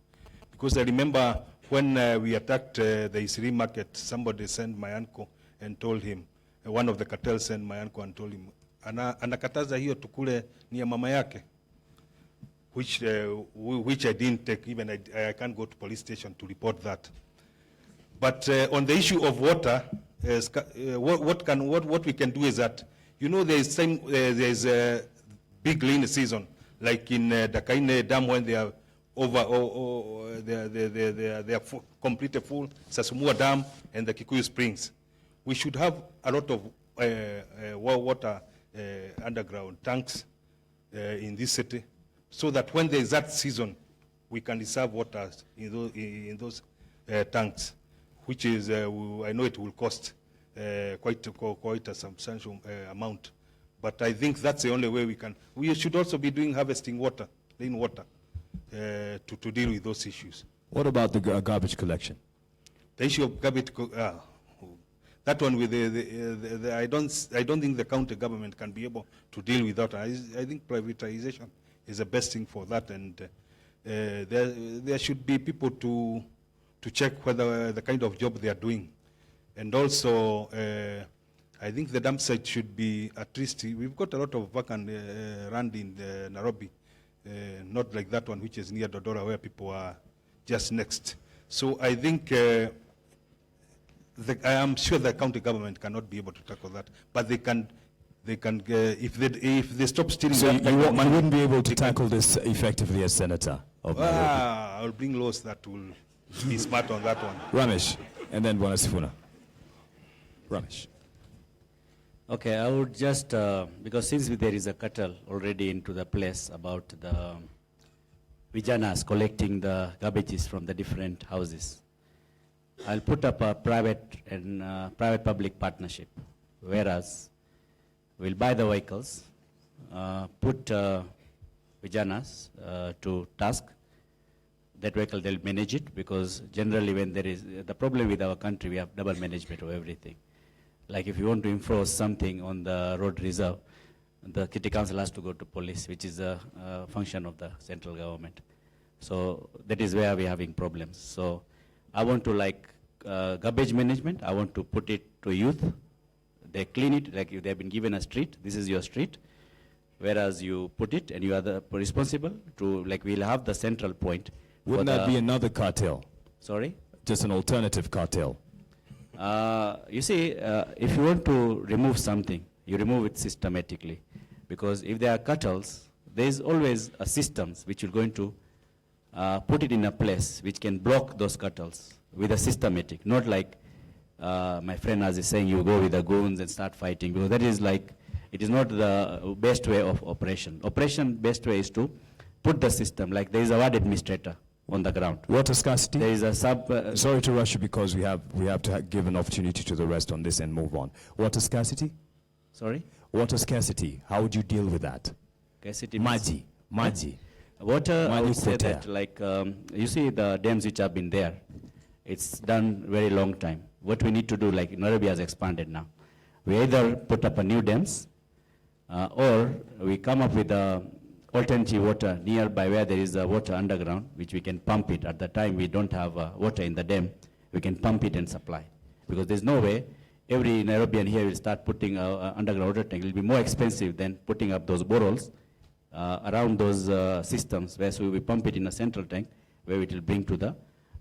Because I remember when we attacked the Isiri market, somebody sent my uncle and told him, one of the cartels sent my uncle and told him, anakataza hiyo tukule ni ya mama yake, which I didn't take. Even I can't go to police station to report that. But on the issue of water, what we can do is that, there's a big rain season, like in the Kaine Dam when they are they are completely full, Sasumua Dam and the Kikuyu Springs. We should have a lot of water underground tanks in this city, so that when there is that season, we can reserve water in those tanks, which is, I know it will cost quite a substantial amount. But I think that's the only way we can. We should also be doing harvesting water, rain water, to deal with those issues. What about the garbage collection? The issue of garbage, that one with I don't think the county government can be able to deal with that. I think privatization is the best thing for that, and there should be people to check whether the kind of job they are doing, and also I think the dump site should be at least. We've got a lot of vacant land in Nairobi, not like that one which is near Dodora where people are just next. So I think I am sure the county government cannot be able to tackle that, but they can if they stop stealing. So you wouldn't be able to tackle this effectively as senator of Nairobi? I'll bring laws that will be smart on that one. Ramesh, and then Bwana Sifuna. Ramesh. Okay, I would just, because since there is a cartel already into the place about the Vijanas collecting the garbages from the different houses, I'll put up a private and private-public partnership, whereas we'll buy the vehicles, put Vijanas to task. That vehicle, they'll manage it, because generally when there is, the problem with our country, we have double management of everything. Like if you want to enforce something on the road reserve, the city council has to go to police, which is a function of the central government. So that is where we're having problems. So I want to, like garbage management, I want to put it to youth. They clean it, like if they've been given a street, this is your street. Whereas you put it and you are the responsible to, like we'll have the central point. Wouldn't that be another cartel? Sorry? Just an alternative cartel. You see, if you want to remove something, you remove it systematically. Because if there are cartels, there is always a systems which will going to put it in a place which can block those cartels with a systematic, not like my friend as is saying, you go with the goons and start fighting, because that is like, it is not the best way of operation. Operation best way is to put the system, like there is a ward administrator on the ground. Water scarcity? There is a sub... Sorry to rush you, because we have to give an opportunity to the rest on this and move on. Water scarcity? Sorry? Water scarcity, how would you deal with that? Scarcity. Maji. Water, I would say that, like, you see the dams which have been there, it's done very long time. What we need to do, like Nairobi has expanded now, we either put up a new dams, or we come up with a alternative water nearby where there is water underground, which we can pump it. At the time we don't have water in the dam, we can pump it and supply. Because there's no way every Nairobian here will start putting an underground water tank. It will be more expensive than putting up those boreholes around those systems, where so we pump it in a central tank, where it will bring to the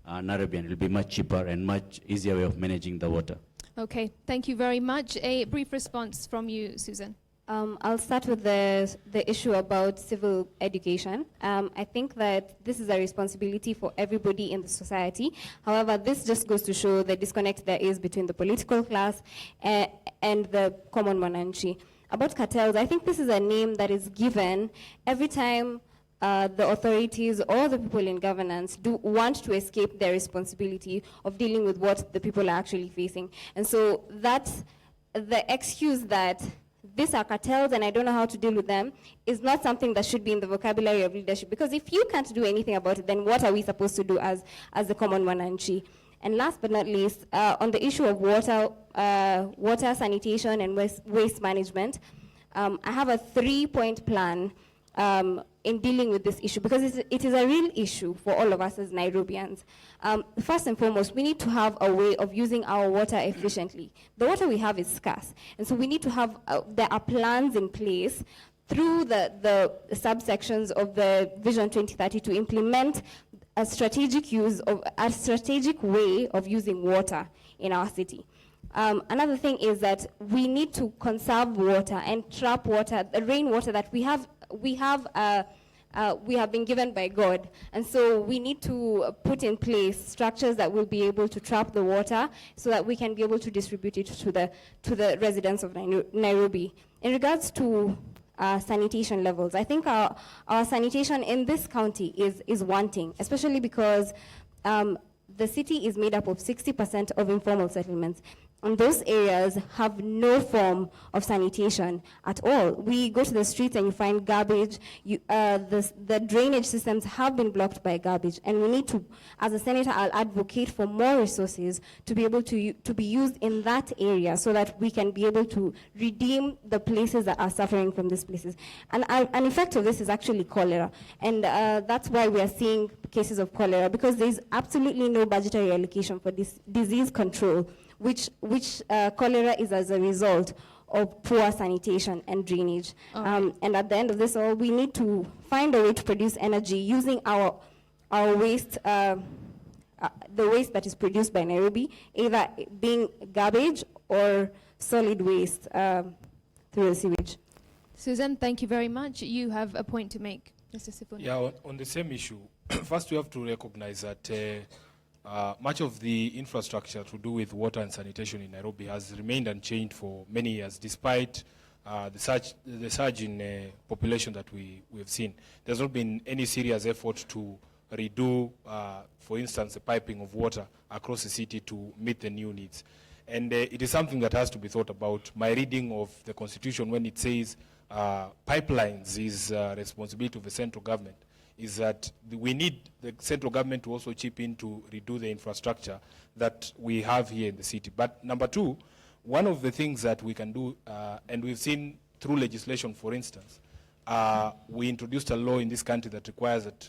Nairobian. It will be much cheaper and much easier way of managing the water. Okay, thank you very much. A brief response from you, Susan. I'll start with the issue about civil education. I think that this is a responsibility for everybody in the society. However, this just goes to show the disconnect there is between the political class and the common mwananchi. About cartels, I think this is a name that is given every time the authorities or the people in governance do want to escape their responsibility of dealing with what the people are actually facing. And so that's the excuse that these are cartels and I don't know how to deal with them is not something that should be in the vocabulary of leadership. Because if you can't do anything about it, then what are we supposed to do as the common mwananchi? And last but not least, on the issue of water, sanitation, and waste management, I have a 3-point plan in dealing with this issue, because it is a real issue for all of us as Nairobians. First and foremost, we need to have a way of using our water efficiently. The water we have is scarce, and so we need to have, there are plans in place through the subsections of the Vision 2030 to implement a strategic way of using water in our city. Another thing is that we need to conserve water and trap water, the rainwater that we have been given by God. And so we need to put in place structures that will be able to trap the water so that we can be able to distribute it to the residents of Nairobi. In regards to sanitation levels, I think our sanitation in this county is wanting, especially because the city is made up of 60% of informal settlements. And those areas have no form of sanitation at all. We go to the streets and you find garbage. The drainage systems have been blocked by garbage. And we need to, as a senator, I'll advocate for more resources to be able to be used in that area so that we can be able to redeem the places that are suffering from these places. And an effect of this is actually cholera. And that's why we are seeing cases of cholera, because there's absolutely no budgetary allocation for this disease control, which cholera is as a result of poor sanitation and drainage. And at the end of this all, we need to find a way to produce energy using our waste, the waste that is produced by Nairobi, either being garbage or solid waste through the sewage. Susan, thank you very much. You have a point to make, Mr. Sifuna. Yeah, on the same issue, first we have to recognize that much of the infrastructure to do with water and sanitation in Nairobi has remained unchanged for many years, despite the surge in population that we have seen. There's not been any serious effort to redo, for instance, the piping of water across the city to meet the new needs. And it is something that has to be thought about. My reading of the Constitution, when it says pipelines is responsibility of the central government, is that we need the central government to also chip in to redo the infrastructure that we have here in the city. But number two, one of the things that we can do, and we've seen through legislation, for instance, we introduced a law in this country that requires that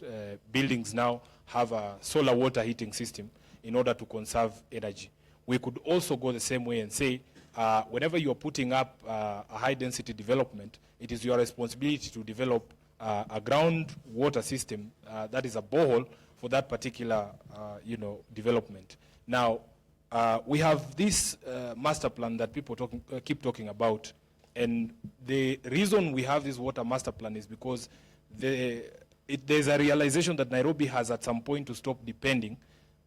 buildings now have a solar water heating system in order to conserve energy. We could also go the same way and say, whenever you're putting up a high-density development, it is your responsibility to develop a groundwater system that is a borehole for that particular, development. Now, we have this master plan that people keep talking about, and the reason we have this water master plan is because there's a realization that Nairobi has at some point to stop depending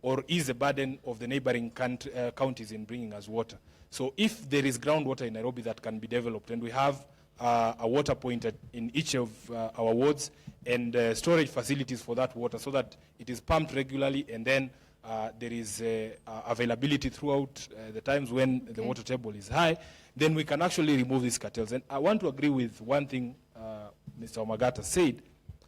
or is a burden of the neighboring counties in bringing us water. So if there is groundwater in Nairobi that can be developed, and we have a water point in each of our wards and storage facilities for that water so that it is pumped regularly, and then there is availability throughout the times when the water table is high, then we can actually remove these cartels. And I want to agree with one thing Mr. Omagata said,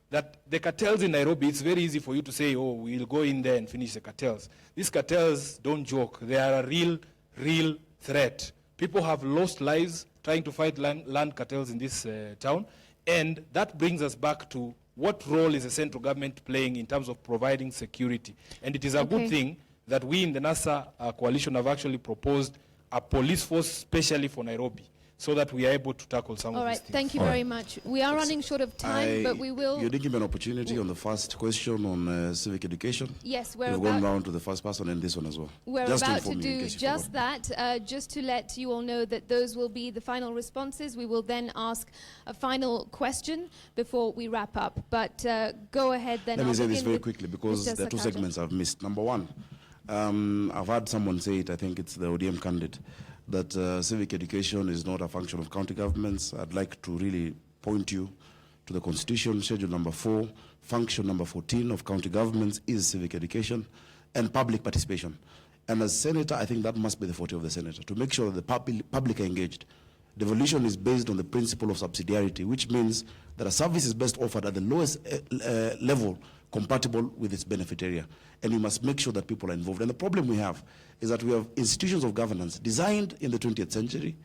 that the cartels in Nairobi, it's very easy for you to say, oh, we'll go in there and finish the cartels. These cartels, don't joke, they are a real threat. People have lost lives trying to fight land cartels in this town, and that brings us back to what role is the central government playing in terms of providing security. And it is a good thing that we in the NASA coalition have actually proposed a police force specially for Nairobi, so that we are able to tackle some of these things. All right, thank you very much. We are running short of time, but we will... You did give me an opportunity on the first question on civic education. Yes, we're You've gone down to the first person and this one as well. We're about to do just that, just to let you all know that those will be the final responses. We will then ask a final question before we wrap up. But go ahead then. Let me say this very quickly because there are two segments I've missed. Number one, I've had someone say it, I think it's the ODM candidate, that civic education is not a function of county governments. I'd like to really point you to the Constitution, Schedule number 4, function number 14 of county governments is civic education and public participation. And as senator, I think that must be the forte of the senator, to make sure that the public are engaged. Devolution is based on the principle of subsidiarity, which means that a service is best offered at the lowest level compatible with its benefit area. And we must make sure that people are involved. And the problem we have is that we have institutions of governance designed in the 20th century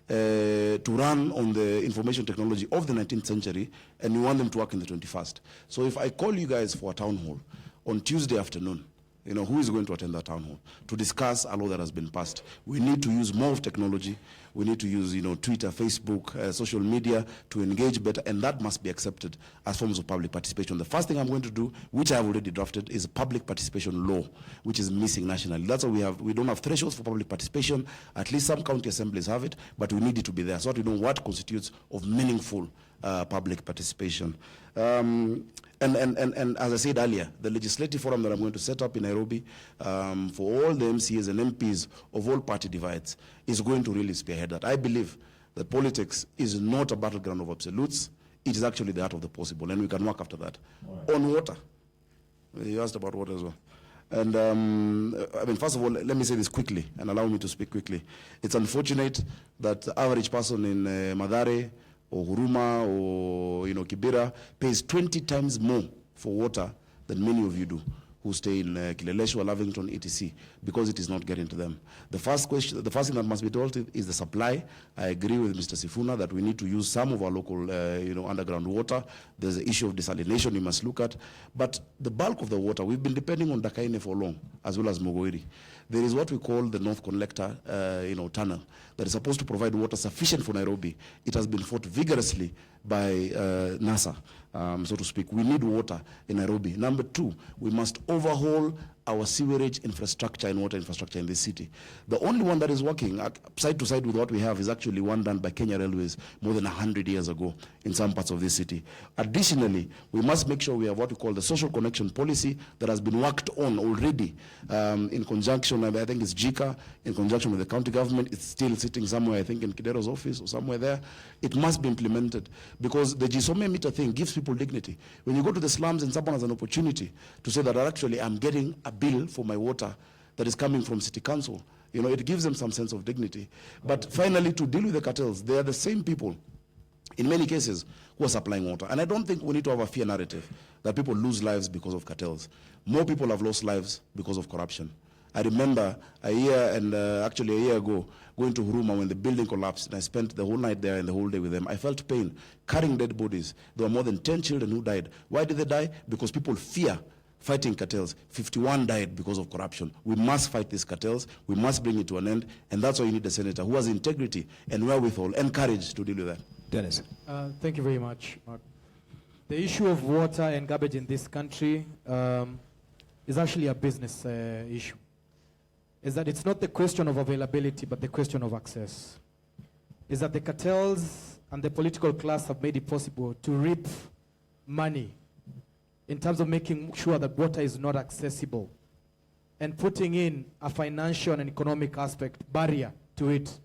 to run on the information technology of the 19th century, and we want them to work in the 21st. So if I call you guys for a town hall on Tuesday afternoon, who is going to attend that town hall to discuss a law that has been passed? We need to use more of technology. We need to use, Twitter, Facebook, social media to engage better, and that must be accepted as forms of public participation. The first thing I'm going to do, which I have already drafted, is a public participation law, which is missing nationally. That's why we don't have thresholds for public participation. At least some county assemblies have it, but we need it to be there so that we know what constitutes of meaningful public participation. And as I said earlier, the legislative forum that I'm going to set up in Nairobi for all the MCAs and MPs of all party divides is going to really spearhead that. I believe that politics is not a battleground of absolutes. It is actually the art of the possible, and we can work after that. Right. On water, you asked about water as well. And first of all, let me say this quickly and allow me to speak quickly. It's unfortunate that the average person in Mathare or Huruma or Kibera pays 20 times more for water than many of you do who stay in Kileleshwa, Lavington, etc., because it is not getting to them. The first thing that must be dealt with is the supply. I agree with Mr. Sifuna that we need to use some of our local, underground water. There's the issue of desalination we must look at. But the bulk of the water, we've been depending on Dakaine for long, as well as Mogoiri. There is what we call the North Collector, tunnel that is supposed to provide water sufficient for Nairobi. It has been fought vigorously by NASA, so to speak. We need water in Nairobi. Number two, we must overhaul our sewerage infrastructure and water infrastructure in this city. The only one that is working side to side with what we have is actually one done by Kenya Railways more than 100 years ago in some parts of this city. Additionally, we must make sure we have what we call the social connection policy that has been worked on already in conjunction, I think it's JICA, in conjunction with the county government. It's still sitting somewhere, I think in Kidero's office or somewhere there. It must be implemented because the Gisome meter thing gives people dignity. When you go to the slums and someone has an opportunity to say that actually I'm getting a bill for my water that is coming from city council, you know, it gives them some sense of dignity. But finally, to deal with the cartels, they are the same people in many cases who are supplying water. And I don't think we need to have a fear narrative that people lose lives because of cartels. More people have lost lives because of corruption. I remember a year ago, going to Huruma when the building collapsed, and I spent the whole night there and the whole day with them. I felt pain, carrying dead bodies. There were more than 10 children who died. Why did they die? Because people fear fighting cartels. 51 died because of corruption. We must fight these cartels. We must bring it to an end. And that's why you need a senator who has integrity and wherewithal and courage to deal with that. Dennis. Thank you very much, Mark. The issue of water and garbage in this country is actually a business issue. Is that it's not the question of availability, but the question of access. Is that the cartels and the political class have made it possible to reap money in terms of making sure that water is not accessible and putting in a financial and economic aspect barrier to it.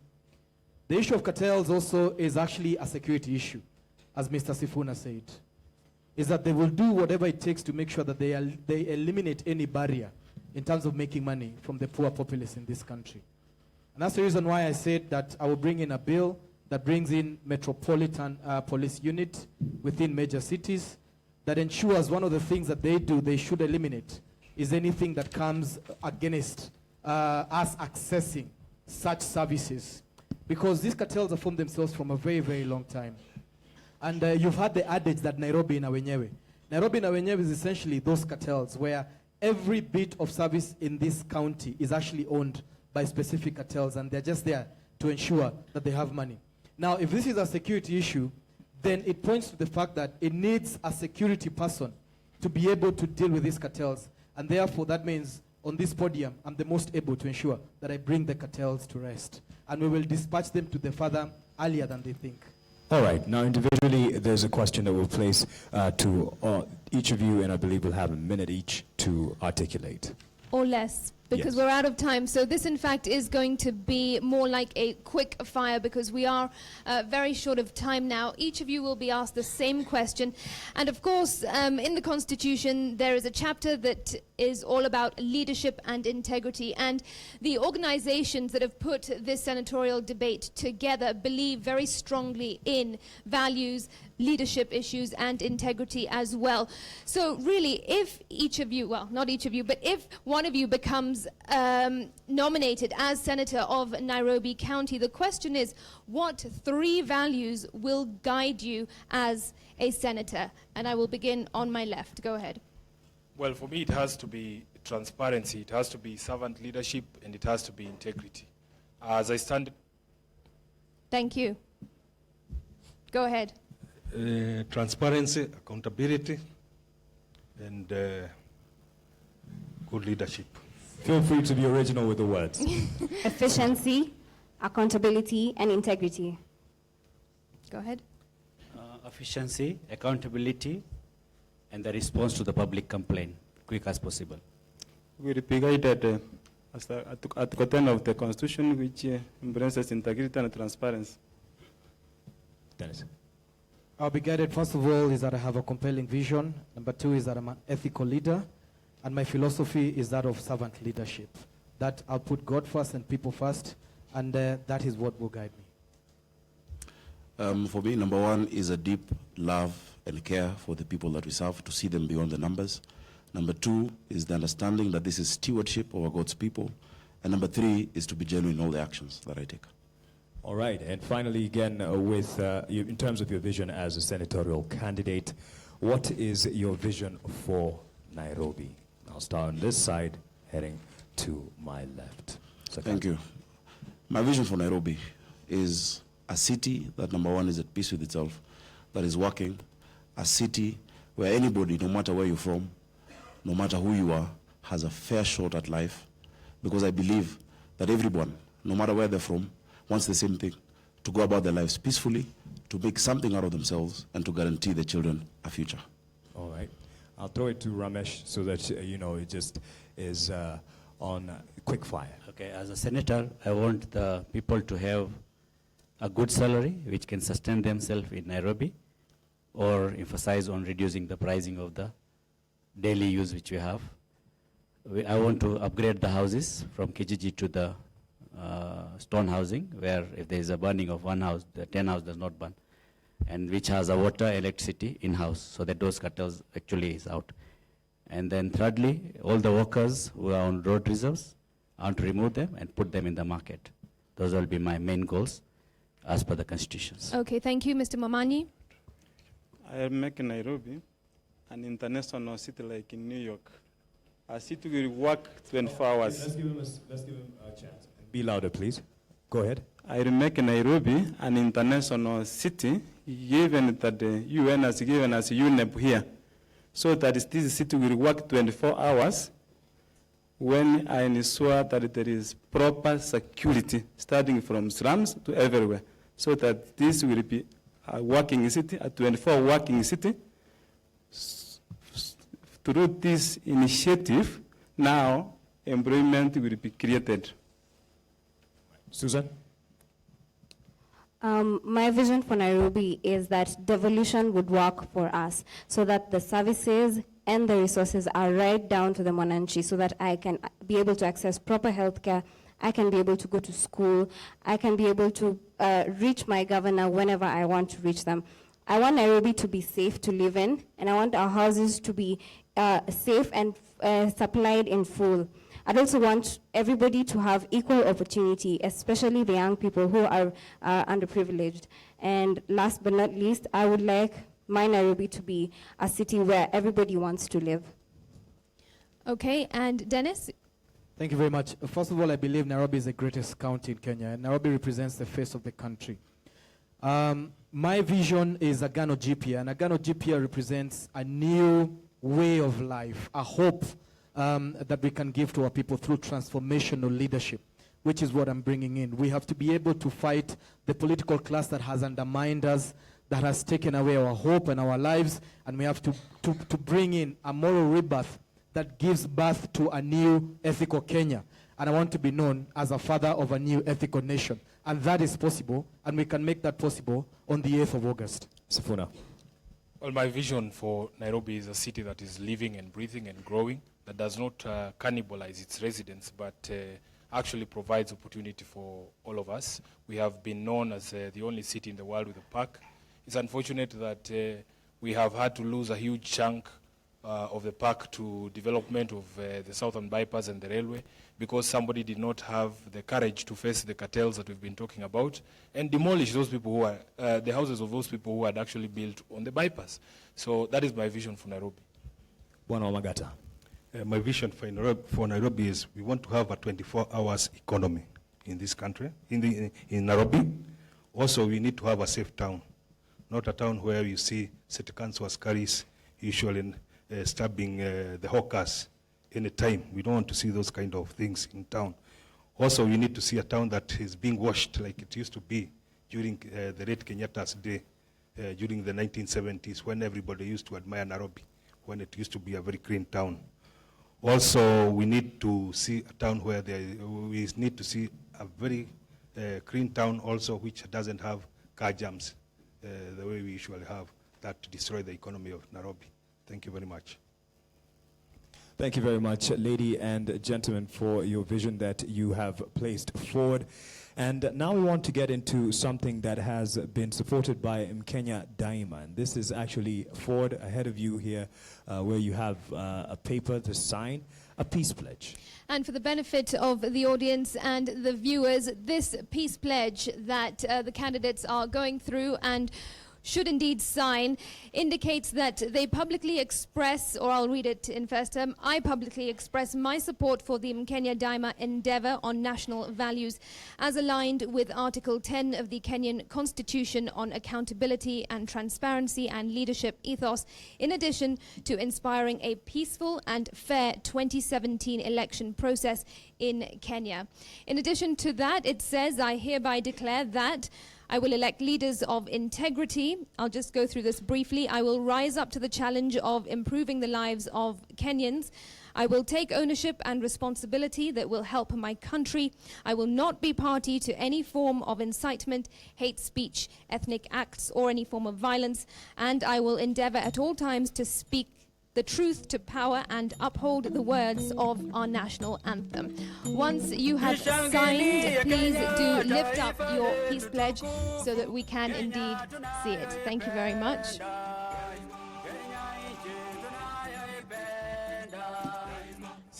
The issue of cartels also is actually a security issue, as Mr. Sifuna said. Is that they will do whatever it takes to make sure that they eliminate any barrier in terms of making money from the poor populace in this country. And that's the reason why I said that I will bring in a bill that brings in metropolitan police unit within major cities that ensures one of the things that they do, they should eliminate, is anything that comes against us accessing such services. Because these cartels have formed themselves from a very, very long time. And you've had the adage that Nairobi na wenyewe. Nairobi na wenyewe is essentially those cartels where every bit of service in this county is actually owned by specific cartels, and they're just there to ensure that they have money. Now, if this is a security issue, then it points to the fact that it needs a security person to be able to deal with these cartels. And therefore, that means on this podium, I'm the most able to ensure that I bring the cartels to rest. And we will dispatch them to the father earlier than they think. All right. Now, individually, there's a question that we'll place to each of you, and I believe we'll have a minute each to articulate. Or less, because Yes. we're out of time. So this, in fact, is going to be more like a quick fire because we are very short of time now. Each of you will be asked the same question. And of course, in the Constitution, there is a chapter that is all about leadership and integrity. And the organizations that have put this senatorial debate together believe very strongly in values, leadership issues, and integrity as well. So really, if each of you, well, not each of you, but if one of you becomes nominated as Senator of Nairobi County, the question is, what 3 values will guide you as a senator? And I will begin on my left. Go ahead. Well, for me, it has to be transparency, it has to be servant leadership, and it has to be integrity. As I stand... Thank you. Go ahead. Transparency, accountability, and good leadership. Feel free to be original with the words. Efficiency, accountability, and integrity. Go ahead. Efficiency, accountability, and the response to the public complaint, quick as possible. We replicated Article 10 of the Constitution, which embraces integrity and transparency. Dennis. I'll be guided, first of all, is that I have a compelling vision. Number 2 is that I'm an ethical leader. And my philosophy is that of servant leadership. That I'll put God first and people first, and that is what will guide me. For me, number 1 is a deep love and care for the people that we serve, to see them beyond the numbers. Number 2 is the understanding that this is stewardship over God's people. And number 3 is to be genuine in all the actions that I take. All right. And finally, again, with in terms of your vision as a senatorial candidate, what is your vision for Nairobi? I'll start on this side, heading to my left. So Thank you. My vision for Nairobi is a city that, number 1, is at peace with itself, that is working, a city where anybody, no matter where you're from, no matter who you are, has a fair shot at life, because I believe that everyone, no matter where they're from, wants the same thing, to go about their lives peacefully, to make something out of themselves, and to guarantee their children a future. All right. I'll throw it to Ramesh so that, it just is on quick fire. Okay, as a senator, I want the people to have a good salary which can sustain themselves in Nairobi, or emphasize on reducing the pricing of the daily use which we have. I want to upgrade the houses from Kijiji to the stone housing, where if there is a burning of one house, the 10 house does not burn, and which has a water, electricity in-house, so that those cartels actually is out. And then thirdly, all the workers who are on road reserves, I want to remove them and put them in the market. Those will be my main goals as per the constitutions. Okay, thank you, Mr. Momanyi. I make Nairobi an international city like in New York. A city will work 24 hours. Let's give him a chance. Be louder, please. Go ahead. I will make Nairobi an international city, given that the UN has given us UNEP here, so that this city will work 24 hours when I ensure that there is proper security, starting from slums to everywhere, so that this will be a working city, a 24 working city. Through this initiative, now employment will be created. Susan? My vision for Nairobi is that devolution would work for us, so that the services and the resources are right down to the Mwananchi, so that I can be able to access proper healthcare, I can be able to go to school, I can be able to reach my governor whenever I want to reach them. I want Nairobi to be safe to live in, and I want our houses to be safe and supplied in full. I'd also want everybody to have equal opportunity, especially the young people who are underprivileged. And last but not least, I would like my Nairobi to be a city where everybody wants to live. Okay, and Dennis? Thank you very much. First of all, I believe Nairobi is the greatest county in Kenya, and Nairobi represents the face of the country. My vision is Agano Jipya, and Agano Jipya represents a new way of life, a hope that we can give to our people through transformational leadership, which is what I'm bringing in. We have to be able to fight the political class that has undermined us, that has taken away our hope and our lives, and we have to bring in a moral rebirth that gives birth to a new ethical Kenya. And I want to be known as a father of a new ethical nation. And that is possible, and we can make that possible on the 8th of August. Sifuna. Well, my vision for Nairobi is a city that is living and breathing and growing, that does not cannibalize its residents, but actually provides opportunity for all of us. We have been known as the only city in the world with a park. It's unfortunate that we have had to lose a huge chunk of the park to development of the Southern Bypass and the railway, because somebody did not have the courage to face the cartels that we've been talking about and demolish those people who are, the houses of those people who had actually built on the bypass. So that is my vision for Nairobi. Bwana Wamagata. My vision for Nairobi is we want to have a 24 hours economy in this country, in Nairobi. Also, we need to have a safe town, not a town where you see city council askaris usually stabbing the hawkers any time. We don't want to see those kind of things in town. Also, we need to see a town that is being washed like it used to be during the late Kenyatta's day, during the 1970s, when everybody used to admire Nairobi, when it used to be a very clean town. Also, we need to see a town where we need to see a very clean town also, which doesn't have car jams the way we usually have, that to destroy the economy of Nairobi. Thank you very much. Thank you very much, lady and gentlemen, for your vision that you have placed forward. And now we want to get into something that has been supported by Mkenya Daima. And this is actually forward ahead of you here, where you have a paper to sign, a peace pledge. And for the benefit of the audience and the viewers, this peace pledge that the candidates are going through and should indeed sign, indicates that they publicly express, or I'll read it in first term, I publicly express my support for the Mkenya Daima endeavor on national values as aligned with Article 10 of the Kenyan Constitution on accountability and transparency and leadership ethos, in addition to inspiring a peaceful and fair 2017 election process in Kenya. In addition to that, it says, I hereby declare that I will elect leaders of integrity. I'll just go through this briefly. I will rise up to the challenge of improving the lives of Kenyans. I will take ownership and responsibility that will help my country. I will not be party to any form of incitement, hate speech, ethnic acts, or any form of violence. And I will endeavor at all times to speak the truth to power and uphold the words of our national anthem. Once you have signed, please do lift up your peace pledge so that we can indeed see it. Thank you very much.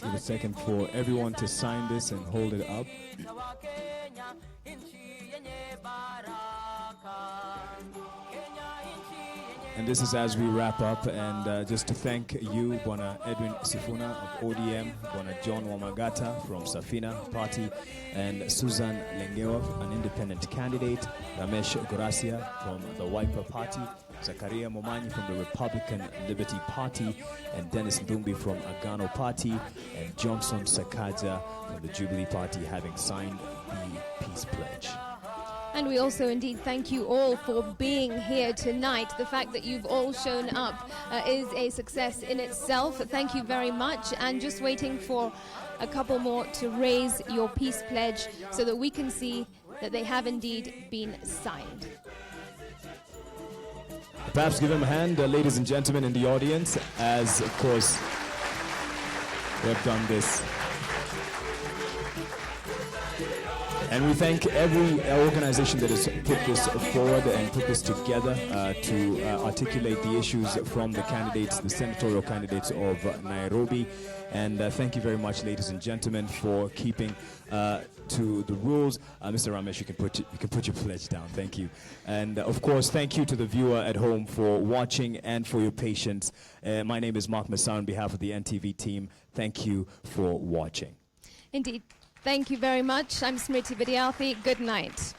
Give a second for everyone to sign this and hold it up. And this is as we wrap up, and just to thank you, Bwana Edwin Sifuna of ODM, Bwana John Wamagata from Safina Party, and Susan Lengewa, an independent candidate, Ramesh Gorasia from the Wiper Party, Zakaria Momanyi from the Republican Liberty Party, and Dennis Ndumbi from Agano Party, and Johnson Sakaja from the Jubilee Party, having signed the Peace Pledge. And we also indeed thank you all for being here tonight. The fact that you've all shown up is a success in itself. Thank you very much. And just waiting for a couple more to raise your peace pledge so that we can see that they have indeed been signed. Perhaps give them a hand, ladies and gentlemen in the audience, as of course we have done this. And we thank every organization that has put this forward and put this together to articulate the issues from the candidates, the senatorial candidates of Nairobi. And thank you very much, ladies and gentlemen, for keeping to the rules. Mr. Ramesh, you can put your pledge down. Thank you. And of course, thank you to the viewer at home for watching and for your patience. My name is Mark Massa on behalf of the NTV team. Thank you for watching. Indeed. Thank you very much. I'm Smriti Vidyarthi. Good night.